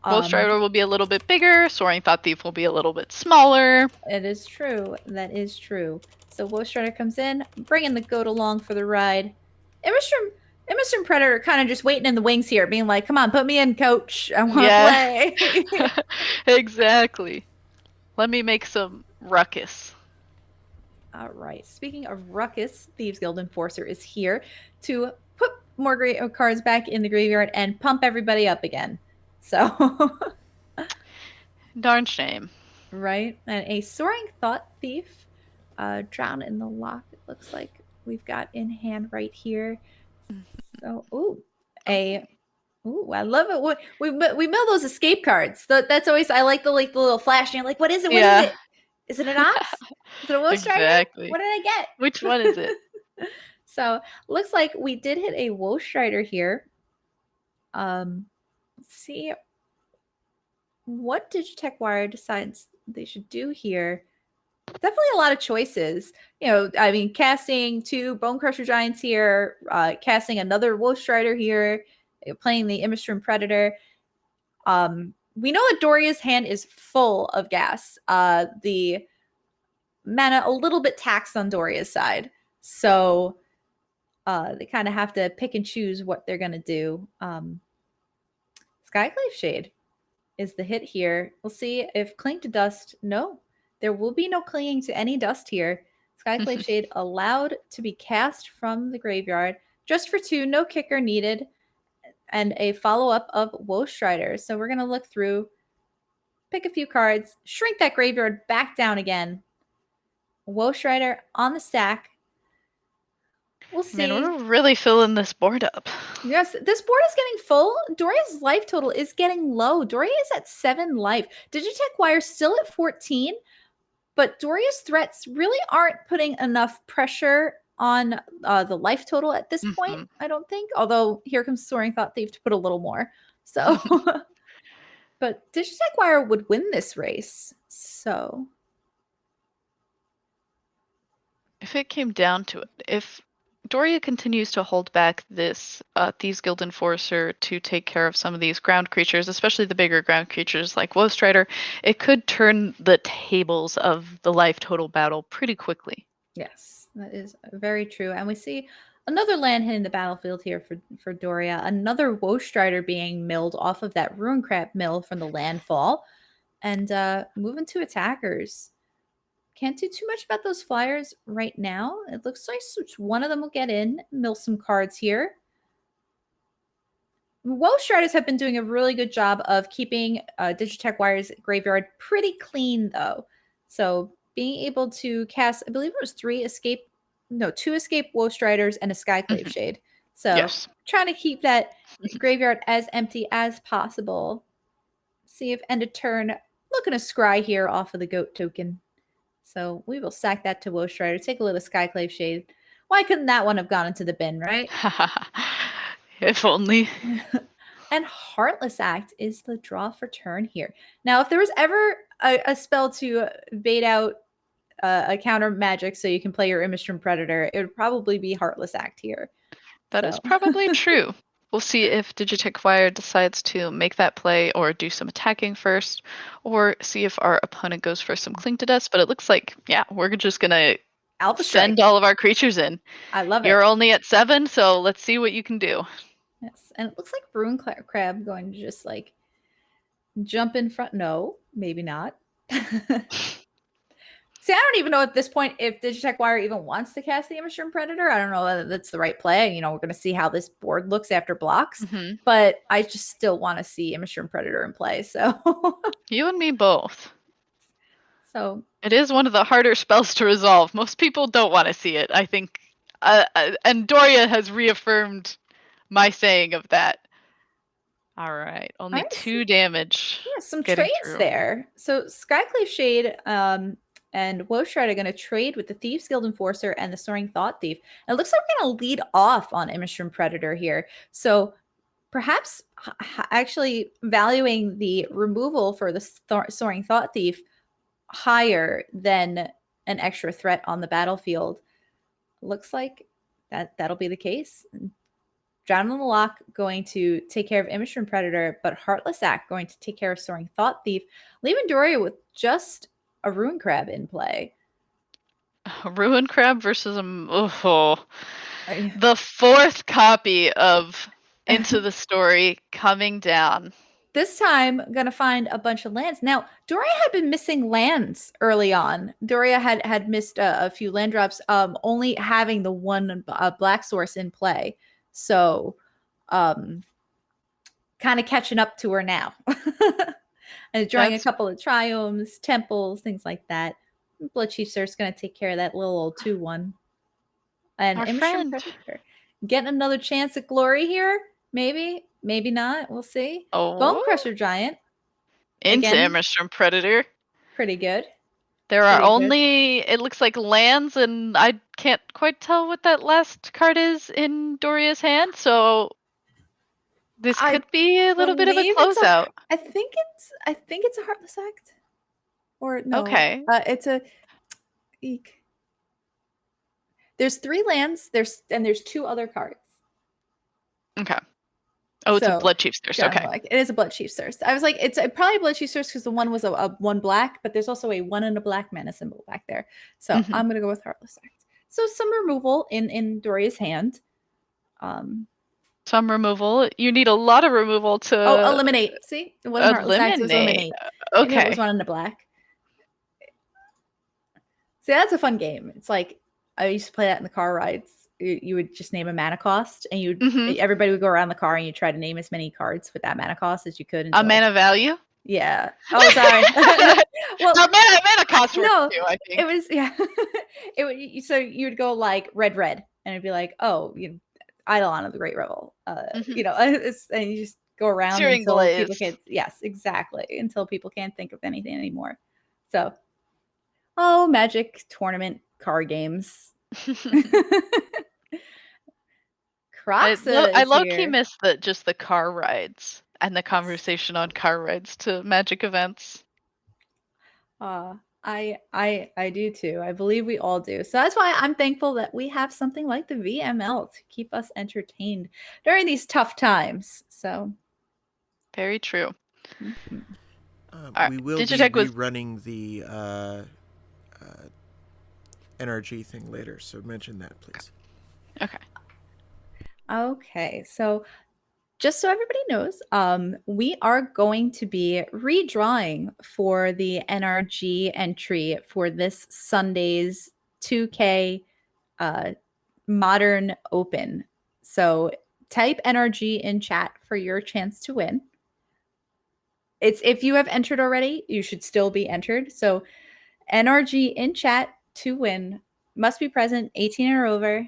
Wolf Strider will be a little bit bigger. Soaring Thought Thief will be a little bit smaller. It is true. That is true. So Woe Strider comes in, bringing the goat along for the ride. Emmerstrom Predator kind of just waiting in the wings here, being like, come on, put me in, coach. I want to play. Exactly. Let me make some ruckus. All right. Speaking of ruckus, Thieves Guild Enforcer is here to put more cards back in the graveyard and pump everybody up again. So, darn shame. Right. And a Soaring Thought Thief, drown in the lock. It looks like we've got in hand right here. So, I love it. We mill those escape cards. That's always, I like the little flash. And you're like, what is it? What is it? Is it an ox? Is it a Woe Strider? Exactly. What did I get? Which one is it? So looks like we did hit a Woe Strider here. Let's see what Digitech Wire decides they should do here. Definitely a lot of choices. You know, I mean, casting 2 Bone Crusher Giants here, casting another Woe Strider here, playing the Emmerstrom Predator. We know that Doria's hand is full of gas. The mana a little bit taxed on Doria's side. So they kind of have to pick and choose what they're going to do. Skyclave Shade is the hit here. We'll see if Cling to Dust. No, there will be no clinging to any dust here. Skyclave Shade allowed to be cast from the graveyard just for 2, no kicker needed. And a follow-up of Woe Strider. So we're going to look through, pick a few cards, shrink that graveyard back down again. Woe Strider on the stack. We'll see. Man, we're really filling this board up. Yes, this board is getting full. Doria's life total is getting low. Doria is at 7 life. Digitech Wire still at 14, but Doria's threats really aren't putting enough pressure on the life total at this point, I don't think. Although here comes Soaring Thought Thief to put a little more. So, but Digitech Wire would win this race. So, if it came down to it, if Doria continues to hold back this Thieves Guild Enforcer to take care of some of these ground creatures, especially the bigger ground creatures like Woe Strider, it could turn the tables of the life total battle pretty quickly. Yes, that is very true. And we see another land hitting the battlefield here for Doria. Another Woe Strider being milled off of that Ruin Crab mill from the landfall. And moving to attackers. Can't do too much about those flyers right now. It looks like one of them will get in, mill some cards here. Woe Striders have been doing a really good job of keeping Digitech Wire's graveyard pretty clean, though. So being able to cast, I believe it was 2 escape Woe Striders and a Skyclave Shade. So yes, trying to keep that graveyard as empty as possible. See if end of turn, looking to scry here off of the goat token. So we will sack that to Woe Strider. Take a little Skyclave Shade. Why couldn't that one have gone into the bin, right? If only. And Heartless Act is the draw for turn here. Now, if there was ever a spell to bait out a counter magic so you can play your Emmerstrom Predator, it would probably be Heartless Act here. That is probably true. We'll see if Digitech Wire decides to make that play or do some attacking first, or see if our opponent goes for some Cling to Dust. But it looks like, yeah, we're just going to send all of our creatures in. I love it. You're only at 7, so let's see what you can do. Yes, and it looks like Ruin Crab going to just like jump in front. No, maybe not. See, I don't even know at this point if Digitech Wire even wants to cast the Emmerstrom Predator. I don't know whether that's the right play. You know, we're going to see how this board looks after blocks. But I just still want to see Emmerstrom Predator in play. So you and me both. So it is one of the harder spells to resolve. Most people don't want to see it, I think. And Doria has reaffirmed my saying of that. All right, only All right, 2 damage. yeah, some getting trades through. there. So Skyclave Shade and Woshred are going to trade with the Thieves Guild Enforcer and the Soaring Thought Thief. And it looks like we're going to lead off on Emmerstrom Predator here. So perhaps actually valuing the removal for the Soaring Thought Thief higher than an extra threat on the battlefield. Looks like that'll be the case. Drown on the Lock going to take care of Emmerstrom Predator, but Heartless Act going to take care of Soaring Thought Thief, leaving Doria with just a Ruin Crab in play. A Ruin Crab versus the 4th copy of Into the Story coming down. This time, going to find a bunch of lands. Now, Doria had been missing lands early on. Doria had missed a few land drops, only having the one black source in play. So, kind of catching up to her now. And drawing a couple of triomes, temples, things like that. Blood Chief Sir's going to take care of that little old 2-1. And Emmerstrom Predator getting another chance at glory here. Maybe, maybe not. We'll see. Oh. Bone Crusher Giant. Into Emmerstrom Predator. Pretty good. There are only, it looks like lands, and I can't quite tell what that last card is in Doria's hand, so this could be a little bit of a closeout. I think it's a Heartless Act. Or no. Okay. It's a eek. There's 3 lands, there's 2 other cards. Okay. Oh, it's a Blood Chief's Thirst. Okay. It is a Blood Chief's Thirst. I was like, it's probably Blood Chief's Thirst because the one was a 1 black, but there's also a 1 and a black mana symbol back there. So I'm going to go with Heartless Act. So some removal in Doria's hand. Some removal. You need a lot of removal to... Oh, eliminate. See? It wasn't Heartless Act, it was eliminate. Okay. It was 1 and a black. See, that's a fun game. It's like, I used to play that in the car rides. You would just name a mana cost, and everybody would go around the car, and you try to name as many cards with that mana cost as you could. A mana value? Yeah. Oh, sorry. Well, mana cost no, too, I think. It was so you would go like red, and it'd be like, oh, Eidolon of the Great Revel. and you just go around Searing until Blaze. People can't. Yes, exactly. Until people can't think of anything anymore. So, Magic tournament card games. I low-key miss the car rides and the conversation on car rides to Magic events. I do too. I believe we all do. So that's why I'm thankful that we have something like the VML to keep us entertained during these tough times. So very true. We will be running the Nrg thing later, so mention that, please. Okay, so just so everybody knows, we are going to be redrawing for the Nrg entry for this Sunday's 2K Modern Open. So type Nrg in chat for your chance to win. If you have entered already, you should still be entered. So Nrg in chat to win, must be present, 18 or over.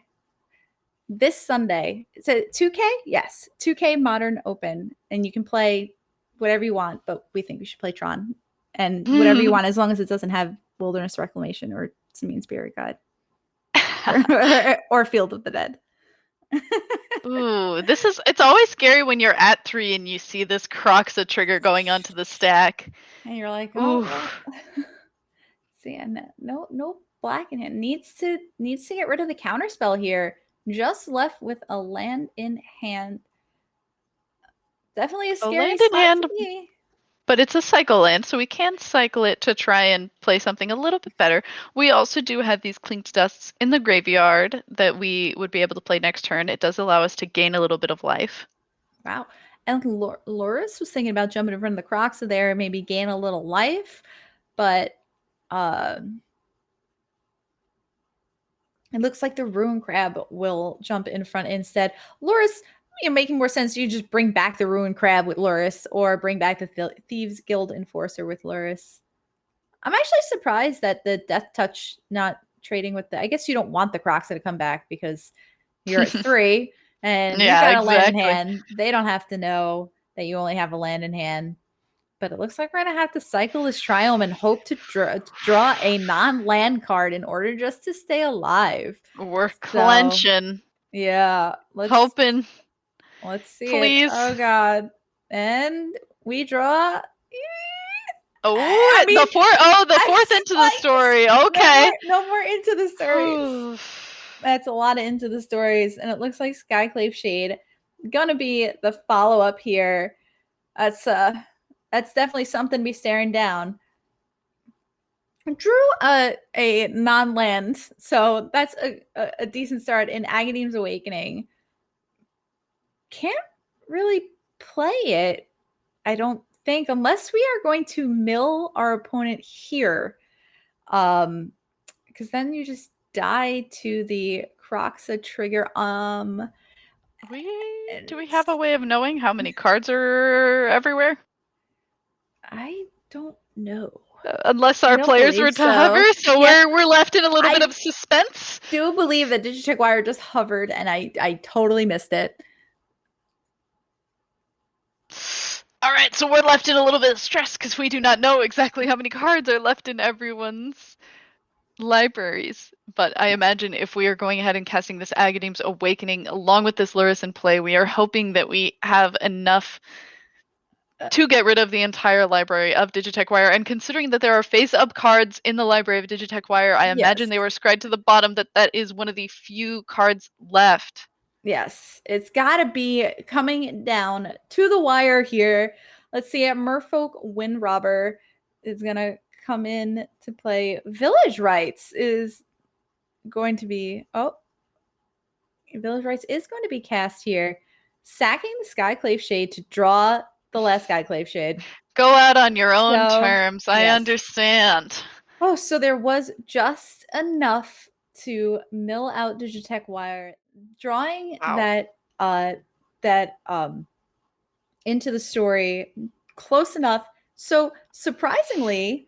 This Sunday, it's a 2K? Yes, 2K Modern Open. And you can play whatever you want, but we think we should play Tron. And whatever you want, as long as it doesn't have Wilderness Reclamation or Simian Spirit Guide. or Field of the Dead. Ooh, it's always scary when you're at 3 and you see this Croxa trigger going onto the stack. And you're like, oh. See, and no black in hand. Needs to get rid of the counterspell here. Just left with a land in hand. Definitely a scary spot to be. But it's a cycle land, so we can cycle it to try and play something a little bit better. We also do have these Clinked Dusts in the graveyard that we would be able to play next turn. It does allow us to gain a little bit of life. Wow. And Loris was thinking about jumping in front of the Croxa there, maybe gain a little life. But it looks like the Ruin Crab will jump in front instead. Loris, making more sense. You just bring back the Ruin Crab with Loris, or bring back the Thieves Guild Enforcer with Loris. I'm actually surprised that the Death Touch not trading with the. I guess you don't want the Croxa to come back because you're at 3 and you've got a land in hand. They don't have to know that you only have a land in hand. But it looks like we're going to have to cycle this Triome and hope to draw a non-land card in order just to stay alive. We're clenching. Yeah. Hoping. Let's see Please. it. Oh, God. And we draw. Oh, the fourth into the story. Okay. No more into the stories. That's a lot of into the stories. And it looks like Skyclave Shade gonna be the follow-up here. That's definitely something to be staring down. Drew a non-land, so that's a decent start in Agadeem's Awakening. Can't really play it, I don't think, unless we are going to mill our opponent here. Because then you just die to the Croxa trigger. Do we have a way of knowing how many cards are everywhere? I don't know. Unless our players were to hover, so we're left in a little bit of suspense. I do believe that Digitech Wire just hovered, and I totally missed it. All right, so we're left in a little bit of stress because we do not know exactly how many cards are left in everyone's libraries. But I imagine if we are going ahead and casting this Agadeem's Awakening along with this Lurrus in play, we are hoping that we have enough to get rid of the entire library of Digitech Wire. And considering that there are face-up cards in the library of Digitech Wire, I imagine they were scried to the bottom, that is one of the few cards left. Yes, it's got to be coming down to the wire here. Let's see it. Merfolk Wind Robber is going to come in to play. Village Rites is going to be... Oh, Village Rites is going to be cast here. Sacking the Skyclave Shade to draw the last Skyclave Shade. Go out on your own terms. I understand. Oh, so there was just enough to mill out Digitech Wire, drawing that into the story close enough. So surprisingly,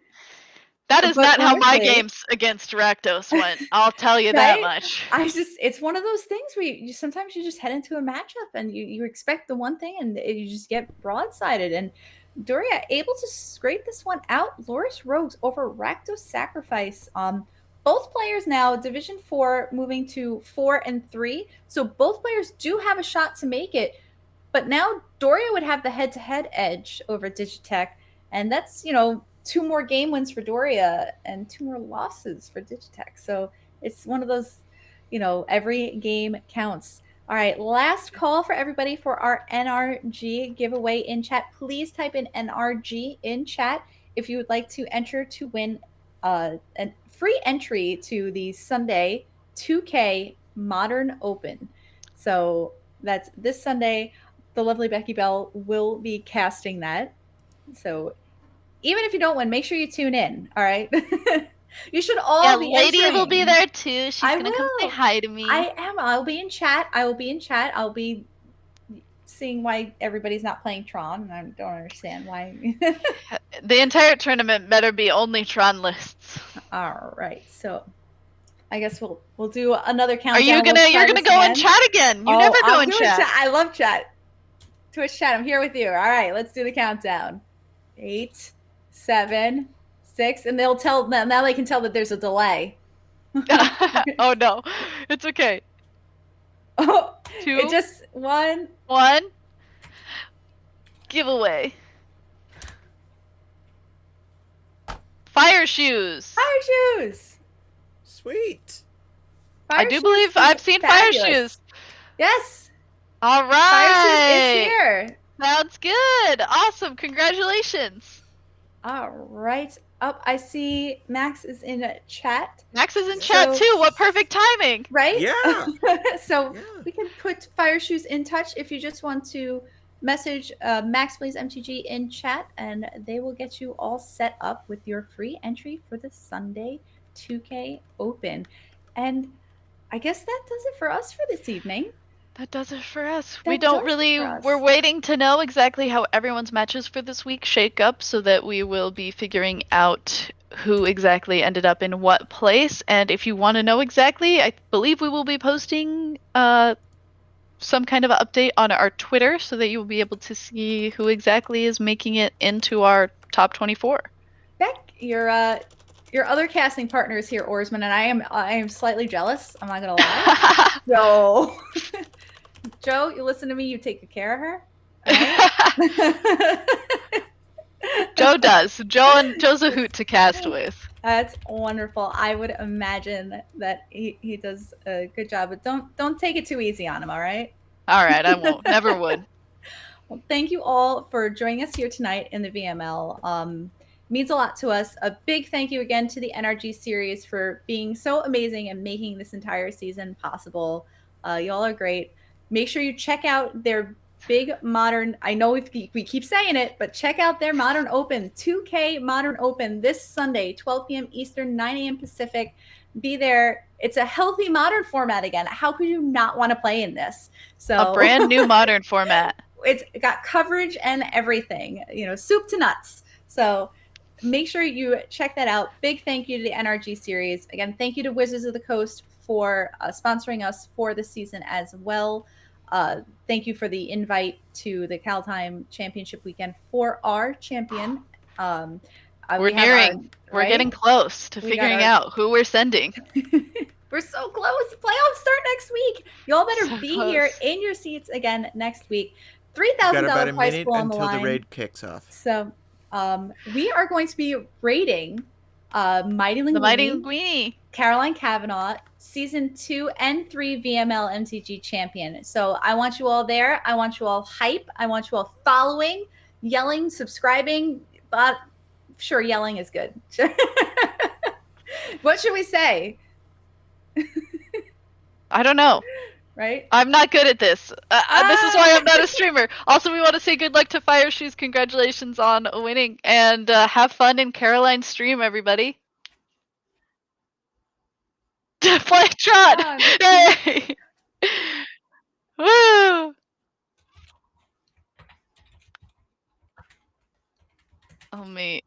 that is not how my games against Rakdos went. I'll tell you that much. It's one of those things where sometimes you just head into a matchup and you expect the one thing and you just get broadsided. And Doria able to scrape this one out. Loris Rogues over Rakdos Sacrifice. Both players now Division 4 moving to 4 and 3. So both players do have a shot to make it. But now Doria would have the head-to-head edge over Digitech. And that's, 2 more game wins for Doria and 2 more losses for Digitech. So it's one of those, every game counts. All right, last call for everybody for our NRG giveaway in chat. Please type in NRG in chat if you would like to enter to win a free entry to the Sunday 2K Modern Open. So that's this Sunday. The lovely Beky Bell will be casting that. So even if you don't win, make sure you tune in. All right. You should all be Lady entering. will be there too. She's going to come say hi to me. I am. I'll be in chat. I'll be seeing why everybody's not playing Tron, and I don't understand why. The entire tournament better be only Tron lists. All right. So I guess we'll do another countdown. You're gonna go in chat again. You never go in chat. I love chat. Twitch chat, I'm here with you. All right, let's do the countdown. 8, 7, 6, and they'll tell now they can tell that there's a delay. Oh no, it's okay. Oh, 2, it just 1. Giveaway. Fire shoes. Fire shoes. Sweet. I do believe I've seen fire shoes. Yes. All right. Fire shoes is here. Sounds good. Awesome. Congratulations. All right. Up, I see Max is in chat. Max is in chat too. What perfect timing. Right? Yeah. So we can put Fire Shoes in touch if you just want to message Max Plays MTG in chat, and they will get you all set up with your free entry for the Sunday 2K Open. And I guess that does it for us for this evening. That does it for us. We're waiting to know exactly how everyone's matches for this week shake up so that we will be figuring out who exactly ended up in what place. And if you want to know exactly, I believe we will be posting some kind of update on our Twitter so that you will be able to see who exactly is making it into our top 24. Beck, your other casting partner is here, Oarsman, and I am slightly jealous. I'm not gonna lie. So, Joe, you listen to me. You take good care of her. All right. Joe does. Joe's a hoot to cast with. That's wonderful. I would imagine that he does a good job, but don't take it too easy on him. All right. All right, I won't. Never would. Well, thank you all for joining us here tonight in the VML. Means a lot to us. A big thank you again to the Nrg series for being so amazing and making this entire season possible. Y'all are great. Make sure you check out their big modern, I know we keep saying it, but check out their Modern Open, 2K Modern Open this Sunday, 12 p.m. Eastern, 9 a.m. Pacific. Be there. It's a healthy modern format again. How could you not want to play in this? So a brand new modern format. It's got coverage and everything, soup to nuts. So make sure you check that out. Big thank you to the Nrg series. Again, thank you to Wizards of the Coast for sponsoring us for this season as well. Thank you for the invite to the Callahan Championship weekend for our champion. We're getting close to figuring out who we're sending. We're so close. Playoffs start next week. Y'all better be here in your seats again next week. $3,000 prize pool on the line until the raid kicks off. So we are going to be rating Mighty Linguini, Caroline Kavanaugh, Season 2 and 3 VML MTG champion. So I want you all there. I want you all hype. I want you all following, yelling, subscribing. But sure, yelling is good. What should we say? I don't know. Right? I'm not good at this. This is why I'm not a streamer. Also, we want to say good luck to Fire Shoes. Congratulations on winning. And have fun in Caroline's stream, everybody. Play Trot! Yay! Woo! Oh, mate.